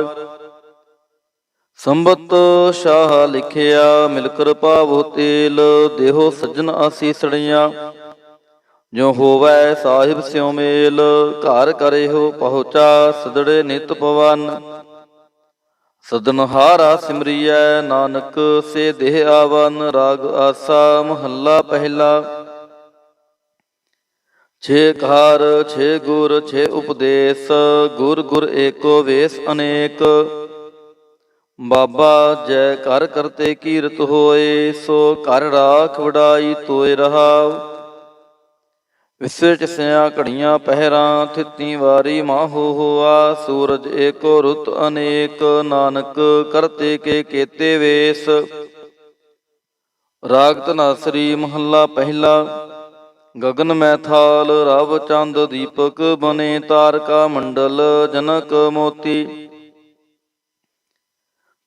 ਸੰਬਤ ਸ਼ਾਹ ਲਿਖਿਆ ਮਿਲ ਕਰ ਪਾਵੋ ਤੇਲ, ਦੇਹੋ ਸੱਜਣ ਆਸੀਸੜੀਆਂ। ਜੋ ਹੋਵੈ ਸਾਹਿਬ ਸਿਉ ਮੇਲ, ਘਰ ਕਰਿਓ ਪਹੁੰਚਾ ਸਦੜੇ ਨਿਤ ਪਵਨ। ਸਦਨਹਾਰਾ ਸਿਮਰੀਐ, ਨਾਨਕ ਸੇ ਦੇਹ ਆਵਨ। ਰਾਗ ਆਸਾ ਮਹੱਲਾ ਪਹਿਲਾ। ਛੇ ਕਾਰ ਛੇ ਗੁਰ ਛੇ ਉਪਦੇਸ, ਗੁਰ ਗੁਰ ਏਕੋ ਵੇਸ ਅਨੇਕ। ਬਾਬਾ ਜੈ ਘਰ ਕਰਤੇ ਕੀਰਤ ਹੋਏ, ਸੋ ਘਰ ਰਾਖ ਵਡਾਈ ਤੋਏ ਰਹਾਉ। ਵਿਸਵੇ ਚਸਿਆ ਘੜੀਆਂ ਪਹਿਰਾਂ, ਥਿਤੀ ਵਾਰੀ ਮਾਹੋ ਹੋਆ। ਸੂਰਜ ਏਕੋ ਰੁੱਤ ਅਨੇਕ, ਨਾਨਕ ਕਰਤੇ ਕੇ ਕੇਤੇ ਵੇਸ। ਰਾਗ ਧਨਾਸਰੀ ਮਹੱਲਾ ਪਹਿਲਾ। ਗਗਨ ਮੈ ਥਾਲ ਰਵ ਚੰਦ ਦੀਪਕ ਬਨੇ, ਤਾਰਕਾ ਮੰਡਲ ਜਨਕ ਮੋਤੀ।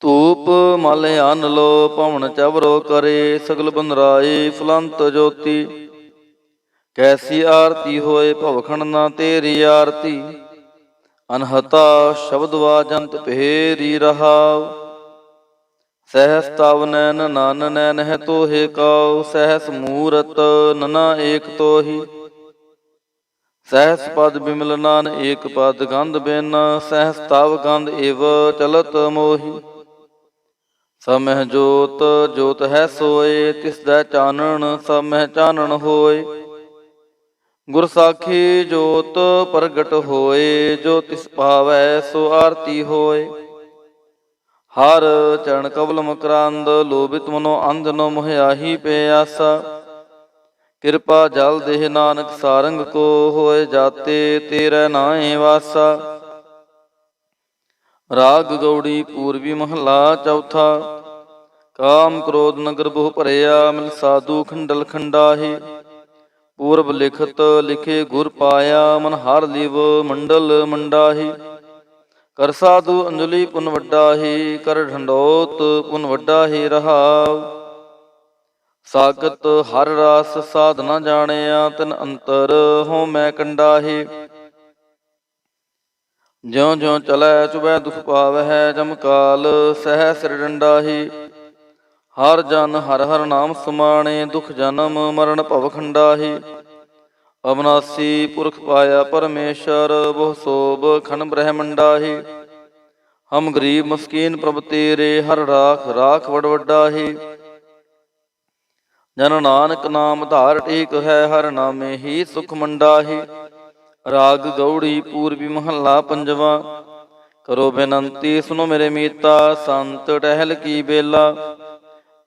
ਧੂਪ ਮਲ ਅਨ ਲੋ ਪਵਨ ਚਵਰੋ ਕਰੇ, ਸਗਲ ਬੰਦਰਾਏ ਫੁਲੰਤ ਜੋਤੀ। ਕੈਸੀ ਆਰਤੀ ਹੋਏ ਭਵਖੰਡ ਨਾ ਤੇਰੀ ਆਰਤੀ, ਅਨਹਤਾ ਸ਼ਬਦ ਵਾਜੰਤ ਭੇਰੀ ਰਹਾਉ। ਸਹਿਸ ਤਵ ਨੈਨ ਨਨ ਨੈਨ ਹੈ ਤੋਹੇ ਕਾਉ, ਸਹਿਸ ਮੂਰਤ ਨਨਾ ਏਕ ਤੋਹੀ। ਸਹਿਸ ਪਦ ਬਿਮਲ ਨਾਨ ਏਕ ਪਦ ਗੰਧ ਬਿਨ, ਸਹਿਸ ਤਵ ਗੰਧ ਏਵ ਚਲਤ ਮੋਹੀ। ਸਭ ਮਹਿ ਜੋਤ ਜੋਤ ਹੈ ਸੋਏ, ਤਿਸ ਦਾ ਚਾਨਣ ਸਭ ਮਹਿ ਚਾਨਣ ਹੋਏ। ਗੁਰ ਸਾਖੀ ਜੋਤ ਪ੍ਰਗਟ ਹੋਏ, ਜੋ ਤਿਸ ਭਾਵੈ ਸੋ ਆਰਤੀ ਹੋਏ। ਹਰ ਚਰਨ ਕਬਲ ਮਕਰੰਦ, ਲੋਭਿਤ ਮਨੋ ਅੰਧਨੋ ਮੋਹਿਆਹੀ ਪਿਆਸਾ। ਕਿਰਪਾ ਜਲ ਦੇਹ ਨਾਨਕ ਸਾਰੰਗ ਕੋ, ਹੋਏ ਜਾਤੇ ਤੇਰੇ ਨਾਏ ਵਾਸਾ। ਰਾਗ ਗੌੜੀ ਪੂਰਬੀ ਮਹੱਲਾ ਚੌਥਾ। ਕਾਮ ਕ੍ਰੋਧ ਨਗਰ ਬਹੁ ਭਰਿਆ, ਮਿਲ ਸਾਧੂ ਖੰਡਲ ਖੰਡਾਹੀ। ਪੂਰਬ ਲਿਖਤ ਲਿਖੇ ਗੁਰ ਪਾਇਆ, ਮਨ ਹਰ ਲਿਵ ਮੰਡਲ ਮੰਡਾਹੀ। ਕਰ ਸਾਧੂ ਅੰਜਲੀ ਪੁਨ ਵੱਡਾ ਹੀ, ਕਰ ਢੰਡੋਤ ਪੁਨ ਵੱਡਾ ਹੀ ਰਹਾਉ। ਸਾਗਤ ਹਰ ਰਾਸ ਸਾਧ ਨ ਜਾਣਿਆ, ਤਿਨ ਅੰਤਰ ਹੋ ਮੈਂ ਕੰਡਾਹੀ। ਜਿਉ ਜਿਉ ਚਲੈ ਚੁਬੈ ਦੁਖ ਪਾਵਹਿ, ਜਮ ਕਾਲ ਸਹਿ ਸਿਰ ਡੰਡਾਹੀ। ਹਰ ਜਨ ਹਰ ਹਰ ਨਾਮ ਸਮਾਣੇ, ਦੁਖ ਜਨਮ ਮਰਨ ਭਵ ਖੰਡਾਹੀ। ਅਬਨਾਸੀ ਪੁਰਖ ਪਾਇਆ ਪਰਮੇਸ਼ਰ, ਬਹੁ ਸੋਭ ਖਨ ਬ੍ਰਹਮੰਡਾਹੀ। ਹਮ ਗਰੀਬ ਮਸਕੀਨ ਪ੍ਰਭ ਤੇਰੇ, ਹਰ ਰਾਖ ਰਾਖ ਵਡ ਵੱਡਾਹੀ। ਜਨ ਨਾਨਕ ਨਾਮ ਧਾਰ ਟੇਕ ਹੈ, ਹਰ ਨਾਮੇ ਹੀ ਸੁਖ ਮੰਡਾਹੀ। ਰਾਗ ਗੌੜੀ ਪੂਰਬੀ ਮਹੱਲਾ ਪੰਜਵਾ। ਕਰੋ ਬੇਨੰਤੀ ਸੁਨੋ ਮੇਰੇ ਮੀਤਾ, ਸੰਤ ਟਹਿਲ ਕੀ ਬੇਲਾ।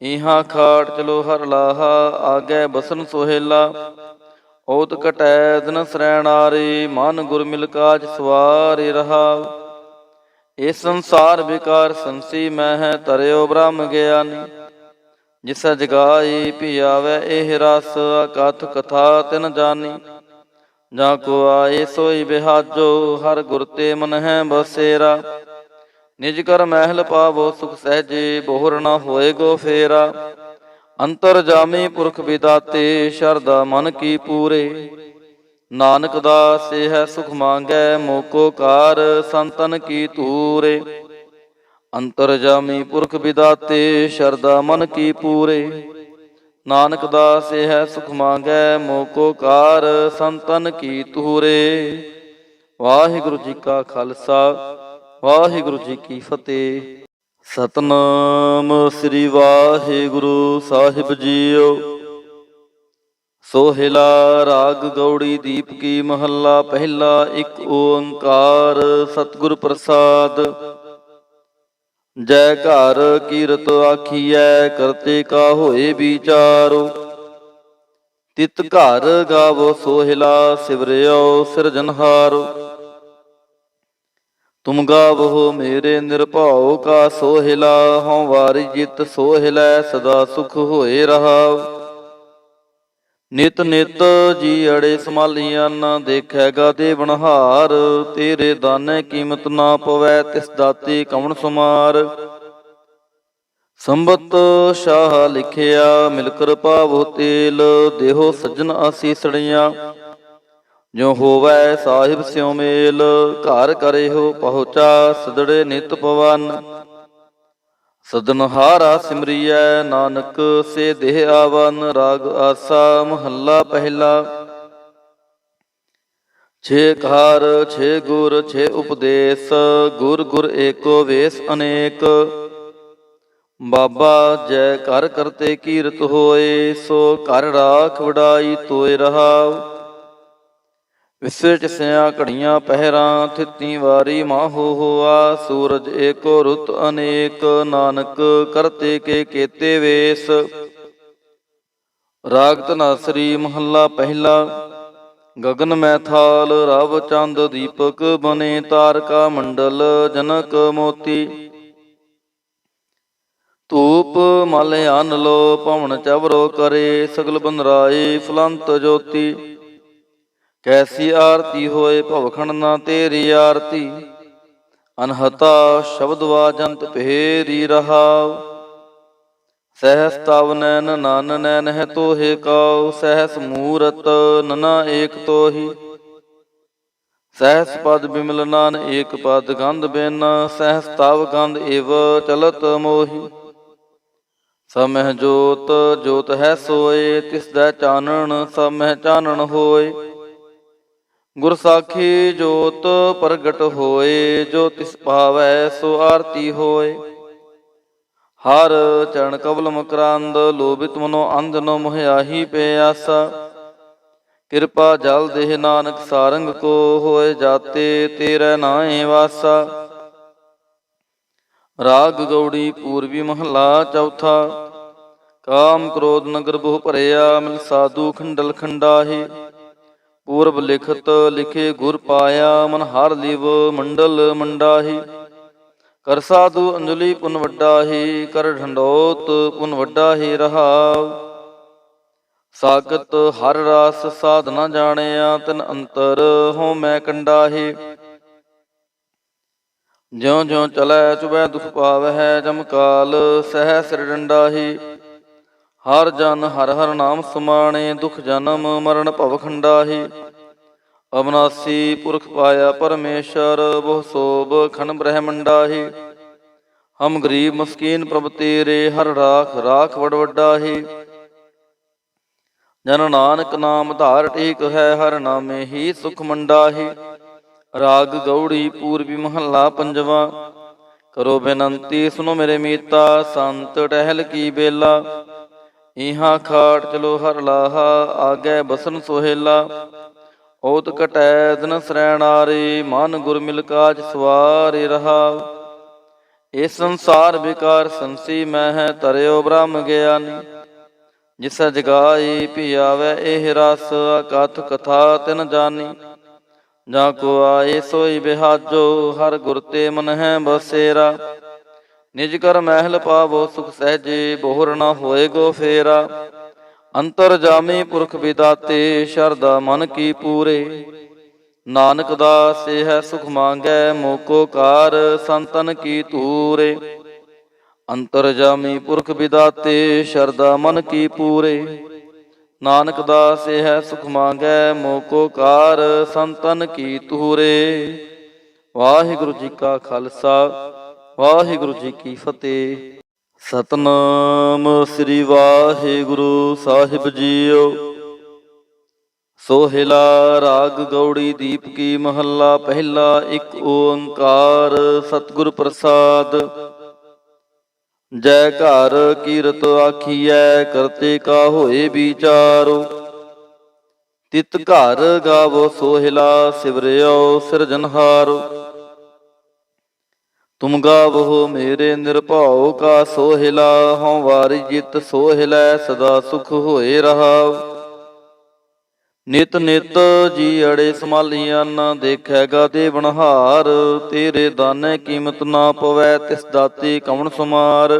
ਇਹਾਂ ਖਾਟ ਚਲੋ ਹਰ ਲਾਹਾ, ਆਗੈ ਬਸਨ ਸੋਹੇਲਾ। ਓਤ ਕਟੈ ਦਿਨ ਸਰੈਣਾਰੇ, ਮਨ ਗੁਰ ਮਿਲ ਕਾਜ ਸਵਾਰੇ ਰਹਾਉ। ਇਹ ਸੰਸਾਰ ਵਿਕਾਰ ਸੰਸੀ ਮਹਿ, ਤਰਿਓ ਬ੍ਰਹਮ ਗਿਆਨੀ। ਜਿਸ ਜਗਾਈ ਭੀ ਆਵੈ ਇਹ ਰਸ, ਅਕਥ ਕਥਾ ਤਿਨ ਜਾਨੀ। ਜਾਂ ਕੋ ਆਏ ਸੋਈ ਬਿਹਾਜੋ, ਹਰ ਗੁਰ ਤੇ ਮਨ ਹੈ ਬਸੇਰਾ। ਨਿਜ ਕਰ ਮਹਿਲ ਪਾਵੋ ਸੁਖ ਸਹਿਜੇ, ਬੋਹਰ ਨਾ ਹੋਏ ਗੋ ਫੇਰਾ। ਅੰਤਰ ਜਾਮੀ ਪੁਰਖ ਵਿਦਾਤੇ, ਸ਼ਰਧਾ ਮਨ ਕੀ ਪੂਰੇ। ਨਾਨਕ ਦਾਸ ਇਹ ਸੁਖ ਮੰਗੈ, ਮੋਕੋ ਕਾਰ ਸੰਤਨ ਕੀ ਧੂਰੇ। ਅੰਤਰ ਜਾਮੀ ਪੁਰਖ ਵਿਦਾਤੇ, ਸ਼ਰਧਾ ਮਨ ਕੀ ਪੂਰੇ। ਨਾਨਕ ਦਾਸ ਇਹ ਸੁਖ ਮੰਗੈ, ਮੋਕੋ ਕਾਰ ਸੰਤਨ ਕੀ ਧੂਰੇ। ਵਾਹਿਗੁਰੂ ਜੀ ਕਾ ਖਾਲਸਾ, ਵਾਹਿਗੁਰੂ ਜੀ ਕੀ ਫਤਿਹ। ਸਤਨਾਮ ਸ੍ਰੀ ਵਾਹਿਗੁਰੂ ਸਾਹਿਬ ਜੀਓ। ਸੋਹਿਲਾ ਰਾਗ ਗੌੜੀ ਦੀਪ ਕੀ ਮਹੱਲਾ ਪਹਿਲਾ। ਇੱਕ ਓੰਕਾਰ ਸਤਿਗੁਰ ਪ੍ਰਸਾਦ। ਜੈ ਘਰ ਕੀਰਤ ਆਖੀਐ, ਕਰਤੇ ਕਾ ਹੋਏ ਵਿਚਾਰੋ। ਤਿਤ ਘਰ ਗਾਵੋ ਸੋਹਿਲਾ, ਸਿਵਰਿਓ ਸਿਰਜਨਹਾਰੋ। ਤੁਮ ਗਾਵੋ ਮੇਰੇ ਨਿਰਭਉ ਕਾ ਸੋਹਿਲਾ, ਹਉ ਵਾਰੀ ਜਿਤ ਸੋਹਿਲੈ, ਸਦਾ ਸੁਖ ਹੋਏ ਰਹਾਉ। ਨਿਤ ਨਿਤ ਜੀ ਅੜੇ ਸੰਭਾਲੀਆਂ, ਨਾ ਦੇਖੈਗਾ ਦੇਵਨਹਾਰ। ਤੇਰੇ ਦਾਨੇ ਕੀਮਤ ਨਾ ਪਵੈ, ਤਿਸ ਦਾਤੇ ਕਵਣ ਸੁਮਾਰ। ਸੰਬਤ ਸ਼ਾਹ ਲਿਖਿਆ ਮਿਲ ਕਰ ਪਾਵੋ ਤੇਲ, ਦੇਹੋ ਸੱਜਣ ਆਸੀਸੜੀਆਂ। ਜੋ ਹੋਵੈ ਸਾਹਿਬ ਸਿਉ ਮੇਲ, ਘਰ ਕਰਿਓ ਪਹੁੰਚਾ ਸਦੜੇ ਨਿਤ ਪਵਨ। ਸਦਨਹਾਰਾ ਸਿਮਰੀਐ, ਨਾਨਕ ਸੇ ਦੇਹ ਆਵਨ। ਰਾਗ ਆਸਾ ਮਹੱਲਾ ਪਹਿਲਾ। ਛੇ ਕਾਰ ਛੇ ਗੁਰ ਛੇ ਉਪਦੇਸ, ਗੁਰ ਗੁਰ ਏਕੋ ਵੇਸ ਅਨੇਕ। ਬਾਬਾ ਜੈ ਘਰ ਕਰਤੇ ਕੀਰਤ ਹੋਏ, ਸੋ ਘਰ ਰਾਖ ਵਡਾਈ ਤੋਏ ਰਹਾਉ। ਵਿਸੇ ਚਸਿਆ ਘੜੀਆਂ ਪਹਿਰਾਂ, ਥਿਤੀ ਵਾਰੀ ਮਾਹੋ ਹੋਆ। ਸੂਰਜ ਏਕੋ ਰੁੱਤ ਅਨੇਕ, ਨਾਨਕ ਕਰਤੇ ਕੇ ਕੇਤੇ ਵੇਸ। ਰਾਗ ਧਨਾਸਰੀ ਮਹੱਲਾ ਪਹਿਲਾ। ਗਗਨ ਮੈਥਾਲ ਰਵ ਚੰਦ ਦੀਪਕ ਬਨੇ, ਤਾਰਕਾ ਮੰਡਲ ਜਨਕ ਮੋਤੀ। ਧੂਪ ਮਲ ਅਨ ਲੋ ਪਵਨ ਚਵਰੋ ਕਰੇ, ਸਗਲ ਬੰਦਰਾਏ ਫੁਲੰਤ ਜੋਤੀ। ਕੈਸੀ ਆਰਤੀ ਹੋਏ ਭਵਖੰਡ ਨਾ ਤੇਰੀ ਆਰਤੀ, ਅਨਹਤਾ ਸ਼ਬਦ ਵਾਜੰਤ ਭੇਰੀ ਰਹਾਉ। ਸਹਿਸ ਤਵ ਨੈਨ ਨਨ ਨੈਨ ਹੈ ਤੋਹੇ ਕਾਉ, ਸਹਿਸ ਮੂਰਤ ਨਨਾ ਏਕ ਤੋਹੀ। ਸਹਿਸ ਪਦ ਬਿਮਲ ਨਾਨ ਏਕ ਪਦ ਗੰਧ ਬਿਨ, ਸਹਿਸ ਤਵ ਗੰਧ ਇਵ ਚਲਤ ਮੋਹੀ। ਸਭ ਮਹਿ ਜੋਤ ਜੋਤ ਹੈ ਸੋਏ, ਤਿਸ ਦਾ ਚਾਨਣ ਸਭ ਮਹਿ ਚਾਨਣ ਹੋਏ। ਗੁਰ ਸਾਖੀ ਜੋਤ ਪ੍ਰਗਟ ਹੋਏ, ਜੋ ਤਿਸ ਭਾਵੈ ਸੋ ਆਰਤੀ ਹੋਏ। ਹਰ ਚਰਨ ਕਬਲ ਮਕਰੰਦ, ਲੋਭਿਤ ਮਨੋ ਅੰਧ ਨੋ ਮੋਹਿਆਹੀ ਪਿਆਸਾ। ਕਿਰਪਾ ਜਲ ਦੇਹ ਨਾਨਕ ਸਾਰੰਗ ਕੋ, ਹੋਏ ਜਾਤੇ ਤੇਰੇ ਨਾਏ ਵਾਸਾ। ਰਾਗ ਗੌੜੀ ਪੂਰਬੀ ਮਹੱਲਾ ਚੌਥਾ। ਕਾਮ ਕ੍ਰੋਧ ਨਗਰ ਬਹੁ ਭਰਿਆ, ਮਿਲ ਸਾਧੂ ਖੰਡਲ ਖੰਡਾਹੀ। ਪੂਰਬ ਲਿਖਤ ਲਿਖੇ ਗੁਰ ਪਾਇਆ, ਮਨ ਹਰ ਲਿਵ ਮੰਡਲ ਮੰਡਾਹੀ। ਕਰ ਸਾਧੂ ਅੰਜਲੀ ਪੁਨ ਵੱਡਾ ਹੀ, ਕਰ ਢੰਡੋਤ ਪੁਨ ਵੱਡਾ ਹੀ ਰਹਾਉ। ਸਾਗਤ ਹਰ ਰਸ ਸਾਧ ਨਾ ਜਾਣਿਆ, ਤਿਨ ਅੰਤਰ ਹੋ ਮੈਂ ਕੰਡਾਹੀ। ਜਿਉ ਜਿਉ ਚਲੈ ਚੁਬੈ ਦੁਖ ਪਾਵਹਿ, ਜਮ ਕਾਲ ਸਹਿ ਸਿਰ ਡੰਡਾਹੀ। ਹਰ ਜਨ ਹਰ ਹਰ ਨਾਮ ਸਮਾਣੇ, ਦੁਖ ਜਨਮ ਮਰਨ ਭਵ ਖੰਡਾਹੀ। ਅਬਨਾਸੀ ਪੁਰਖ ਪਾਇਆ ਪਰਮੇਸ਼ਰ, ਬਹੁ ਸੋਭ ਖਨ ਬ੍ਰਹਮੰਡਾਹੀ। ਹਮ ਗਰੀਬ ਮਸਕੀਨ ਪ੍ਰਭ ਤੇਰੇ, ਹਰ ਰਾਖ ਰਾਖ ਵਡ ਵੱਡਾਹੀ। ਜਨ ਨਾਨਕ ਨਾਮ ਧਾਰ ਟੇਕ ਹੈ, ਹਰ ਨਾਮੇ ਹੀ ਸੁਖ ਮੰਡਾਹੀ। ਰਾਗ ਗੌੜੀ ਪੂਰਬੀ ਮਹੱਲਾ ਪੰਜਵਾ। ਕਰੋ ਬੇਨੰਤੀ ਸੁਨੋ ਮੇਰੇ ਮੀਤਾ, ਸੰਤ ਟਹਿਲ ਕੀ ਬੇਲਾ। ਇਹਾਂ ਖਾਟ ਚਲੋ ਹਰ ਲਾਹਾ, ਆਗੈ ਬਸਨ ਸੁਹੇਲਾ। ਓਤ ਘਟੈ ਦਿਨ ਸਰੈਣਾਰੇ, ਮਨ ਗੁਰ ਮਿਲ ਕਾਜ ਸਵਾਰੇ ਰਹਾਉ। ਇਹ ਸੰਸਾਰ ਵਿਕਾਰ ਸੰਸੀ ਮਹਿ, ਤਰਿਓ ਬ੍ਰਹਮ ਗਿਆਨੀ। ਜਿਸ ਜਗਾਈ ਭੀ ਆਵੈ ਇਹ ਰਸ, ਅਕਥ ਕਥਾ ਤਿਨ ਜਾਨੀ। ਜਾਂ ਕੋ ਆਏ ਸੋਈ ਬਿਹਾਜੋ, ਹਰ ਗੁਰ ਤੇ ਮਨ ਹੈ ਬਸੇਰਾ। ਨਿਜ ਕਰ ਮਹਿਲ ਪਾਵੋ ਸੁਖ ਸਹਿਜੇ, ਬੋਹਰ ਨਾ ਹੋਏਗੋ ਫੇਰਾ। ਅੰਤਰ ਜਾਮੀ ਪੁਰਖ ਵਿਦਾਤੇ, ਸ਼ਰਧਾ ਮਨ ਕੀ ਪੂਰੇ। ਨਾਨਕ ਦਾਸ ਹੈ ਸੁਖ ਮੰਗੈ, ਮੋਕੋ ਕਾਰ ਸੰਤਨ ਕੀ ਧੂਰੇ। ਅੰਤਰ ਜਾਮੀ ਪੁਰਖ ਵਿਦਾਤੇ, ਸ਼ਰਧਾ ਮਨ ਕੀ ਪੂਰੇ। ਨਾਨਕ ਦਾਸ ਹੈ ਸੁਖ ਮੰਗੈ, ਮੋਕੋ ਕਾਰ ਸੰਤਨ ਕੀ ਧੂਰੇ। ਵਾਹਿਗੁਰੂ ਜੀ ਕਾ ਖਾਲਸਾ, ਵਾਹਿਗੁਰੂ ਜੀ ਕੀ ਫਤਿਹ। ਸਤਨਾਮ ਸ੍ਰੀ ਵਾਹਿਗੁਰੂ ਸਾਹਿਬ ਜੀਓ। ਸੋਹਿਲਾ ਰਾਗ ਗੌੜੀ ਦੀਪ ਕੀ ਮਹੱਲਾ ਪਹਿਲਾ। ਇੱਕ ਓੰਕਾਰ ਸਤਿਗੁਰ ਪ੍ਰਸਾਦ। ਜੈ ਘਰ ਕੀਰਤ ਆਖੀਐ, ਕਰਤੇ ਕਾ ਹੋਏ ਵਿਚਾਰੋ। ਤਿਤ ਘਰ ਗਾਵੋ ਸੋਹਿਲਾ, ਸਿਵਰਿਓ ਸਿਰਜਨਹਾਰੋ। ਤੁਮ ਗਾਵੋ ਮੇਰੇ ਨਿਰਭਉ ਕਾ ਸੋਹਿਲਾ, ਹਉ ਵਾਰੀ ਜਿਤ ਸੋਹਿਲੈ, ਸਦਾ ਸੁਖ ਹੋਏ ਰਹਾਉ। ਨਿਤ ਨਿਤ ਜੀ ਅੜੇ ਸੰਭਾਲੀਆਂ, ਦੇਖੈਗਾ ਦੇਵਨਹਾਰ। ਤੇਰੇ ਦਾਨੇ ਕੀਮਤ ਨਾ ਪਵੈ, ਤਿਸ ਦਾਤੇ ਕਵਣ ਸੁਮਾਰ।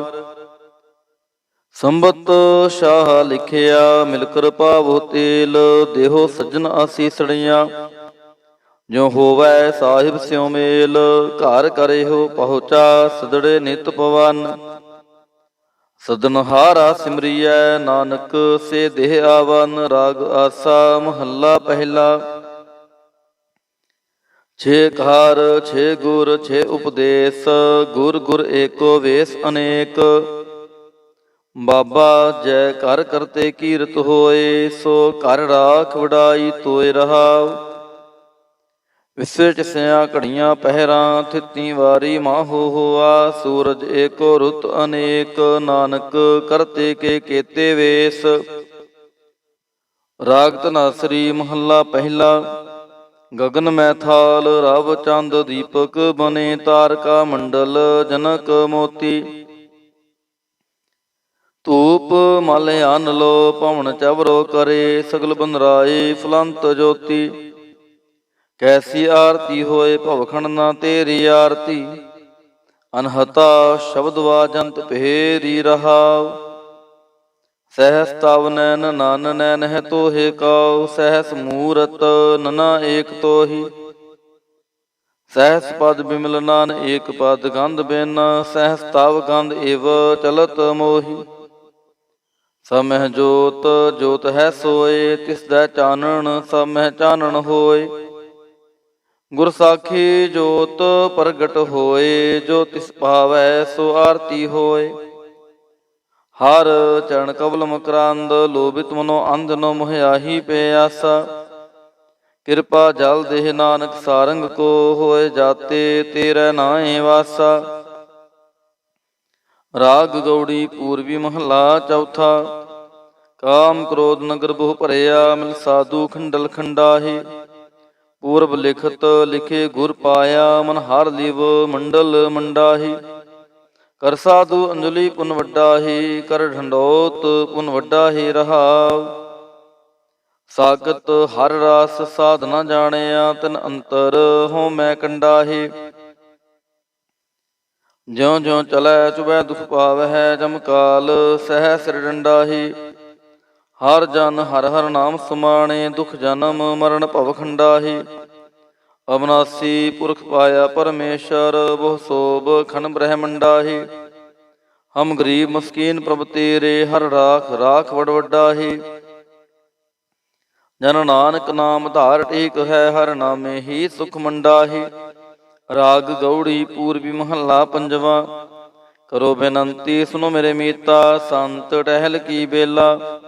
ਸੰਬਤ ਸ਼ਾਹ ਲਿਖਿਆ, ਮਿਲ ਕਰ ਪਾਵੋ ਤੇਲ। ਦੇਹੋ ਸੱਜਣ ਆਸੀਸੜੀਆਂ, ਜੋ ਹੋਵੈ ਸਾਹਿਬ ਸਿਉ ਮੇਲ। ਘਰ ਕਰਿਓ ਪਹੁੰਚਾ, ਸਦੜੇ ਨਿਤ ਪਵਨ। ਸਦਨਹਾਰਾ ਸਿਮਰੀਐ, ਨਾਨਕ ਸੇ ਦੇਹ ਆਵਨ। ਰਾਗ ਆਸਾ ਮਹੱਲਾ ਪਹਿਲਾ। ਛੇ ਕਾਰ ਛੇ ਗੁਰ ਛੇ ਉਪਦੇਸ, ਗੁਰ ਗੁਰ ਏਕੋ ਵੇਸ ਅਨੇਕ। ਬਾਬਾ ਜੈ ਘਰ ਕਰਤੇ ਕੀਰਤ ਹੋਏ, ਸੋ ਘਰ ਰਾਖ ਵਡਾਈ ਤੋਏ ਰਹਾਉ। ਵਿਸਵੇ ਚਸਿਆ ਘੜੀਆਂ ਪਹਿਰਾਂ, ਥਿਤੀ ਵਾਰੀ ਮਾਹੋ ਹੋਆ। ਸੂਰਜ ਏਕੋ ਰੁੱਤ ਅਨੇਕ, ਨਾਨਕ ਕਰਤੇ ਕੇ ਕੇਤੇ ਵੇਸ। ਰਾਗ ਧਨਾਸਰੀ ਮਹੱਲਾ ਪਹਿਲਾ। ਗਗਨ ਮੈ ਥਾਲ ਰਵ ਚੰਦ ਦੀਪਕ, ਬਨੇ ਤਾਰਕਾ ਮੰਡਲ ਜਨਕ ਮੋਤੀ। ਧੂਪ ਮਲ ਅਨ ਲੋ ਪਵਨ ਚਵਰੋ ਕਰੇ, ਸਗਲ ਬੰਦਰਾਏ ਫਲੰਤ ਜੋਤੀ। ਕੈਸੀ ਆਰਤੀ ਹੋਏ ਭਵਖੰਡ ਨਾ ਤੇਰੀ ਆਰਤੀ। ਅਨਹਤਾ ਸ਼ਬਦ ਵਾਜੰਤ ਭੇਰੀ ਰਹਾਉ। ਸਹਿਸ ਤਵ ਨੈਨ ਨਨ ਨੈਨ ਹੈ ਤੋਹੇ ਕਾਉ। ਸਹਿਸ ਮੂਰਤ ਨਨਾ ਏਕ ਤੋਹੀ। ਸਹਿਸ ਪਦ ਬਿਮਲ ਨਾਨ ਏਕ ਪਦ ਗੰਧ ਬਿਨ। ਸਹਿਸ ਤਵ ਗੰਧ ਏਵ ਚਲਤ ਮੋਹੀ। ਸਭ ਮਹਿ ਜੋਤ ਜੋਤ ਹੈ ਸੋਏ, ਤਿਸ ਦਾ ਚਾਨਣ ਸਭ ਮਹਿ ਚਾਨਣ ਹੋਏ। ਗੁਰ ਸਾਖੀ ਜੋਤ ਪ੍ਰਗਟ ਹੋਏ, ਜੋ ਤਿਸ ਭਾਵੈ ਸੋ ਆਰਤੀ ਹੋਏ। ਹਰ ਚਰਨ ਕਵਲ ਮਕਰੰਦ, ਲੋਭਿਤ ਮਨੋ ਅੰਧ ਨ ਮੋਹਿਆਹੀ ਪਿਆਸਾ। ਕਿਰਪਾ ਜਲ ਦੇਹ ਨਾਨਕ ਸਾਰੰਗ ਕੋ, ਹੋਏ ਜਾਤੇ ਤੇਰੇ ਨਾਏ ਵਾਸਾ। ਰਾਗ ਗੌੜੀ ਪੂਰਬੀ ਮਹੱਲਾ ਚੌਥਾ। ਕਾਮ ਕ੍ਰੋਧ ਨਗਰ ਬਹੁ ਭਰਿਆ, ਮਿਲ ਸਾਧੂ ਖੰਡਲ ਖੰਡਾਹੀ। ਪੂਰਬ ਲਿਖਤ ਲਿਖੇ ਗੁਰ ਪਾਇਆ, ਮਨ ਹਰ ਲਿਵ ਮੰਡਲ ਮੰਡਾਹੀ। ਕਰ ਸਾਧੂ ਅੰਜਲੀ ਪੁਨ ਵੱਡਾ ਹੀ, ਕਰ ਢੰਡੋਤ ਪੁਨ ਵੱਡਾ ਹੀ ਰਹਾਉ। ਸਾਗਤ ਹਰ ਰਾਸ ਸਾਧ ਨ ਜਾਣਿਆ, ਤਿਨ ਅੰਤਰ ਹੋ ਮੈਂ ਕੰਡਾਹੀ। ਜਿਉ ਜਿਉ ਚਲੈ ਚੁਬੈ ਦੁਖ ਪਾਵਹਿ, ਜਮ ਕਾਲ ਸਹਿ ਸਿਰ ਡੰਡਾਹੀ। ਹਰ ਜਨ ਹਰ ਹਰ ਨਾਮ ਸਮਾਣੇ, ਦੁਖ ਜਨਮ ਮਰਨ ਭਵ ਖੰਡਾਹੀ। ਅਬਨਾਸੀ ਪੁਰਖ ਪਾਇਆ ਪਰਮੇਸ਼ਰ, ਬਹੁ ਸੋਭ ਖਨ ਬ੍ਰਹਮੰਡਾਹੀ। ਹਮ ਗਰੀਬ ਮਸਕੀਨ ਪ੍ਰਭ ਤੇਰੇ, ਹਰ ਰਾਖ ਰਾਖ ਵਡ ਵੱਡਾਹੀ। ਜਨ ਨਾਨਕ ਨਾਮ ਧਾਰ ਟੇਕ ਹੈ, ਹਰ ਨਾਮੇ ਹੀ ਸੁਖ ਮੰਡਾਹੀ। ਰਾਗ ਗਉੜੀ ਪੂਰਬੀ ਮਹੱਲਾ ਪੰਜਵਾ। ਕਰੋ ਬੇਨੰਤੀ ਸੁਨੋ ਮੇਰੇ ਮੀਤਾ, ਸੰਤ ਟਹਿਲ ਕੀ ਬੇਲਾ।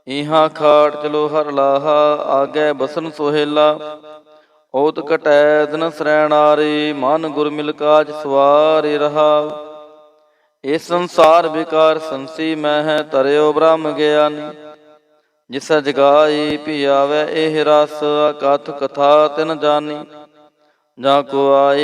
ਇਹਾਂ ਖਾਟ ਚਲੋ ਹਰ ਲਾਹਾ, ਆਗੈ ਬਸਨ ਸੋਹੇਲਾ। ਓਤ ਕਟੈ ਦਿਨ ਸਰੈਣਾਰੇ, ਮਨ ਗੁਰ ਮਿਲ ਕਾਜ ਸਵਾਰੇ ਰਹਾਉ। ਇਸ ਸੰਸਾਰ ਵਿਕਾਰ ਸੰਸੀ ਮਹਿ, ਤਰਿਓ ਬ੍ਰਹਮ ਗਿਆਨੀ। ਜਿਸੈ ਜਗਾਈ ਭੀ ਆਵੈ ਇਹ ਰਸ, ਅਕਥ ਕਥਾ ਤਿਨ ਜਾਨੀ। ਜਾਂ ਕੋ ਆਏ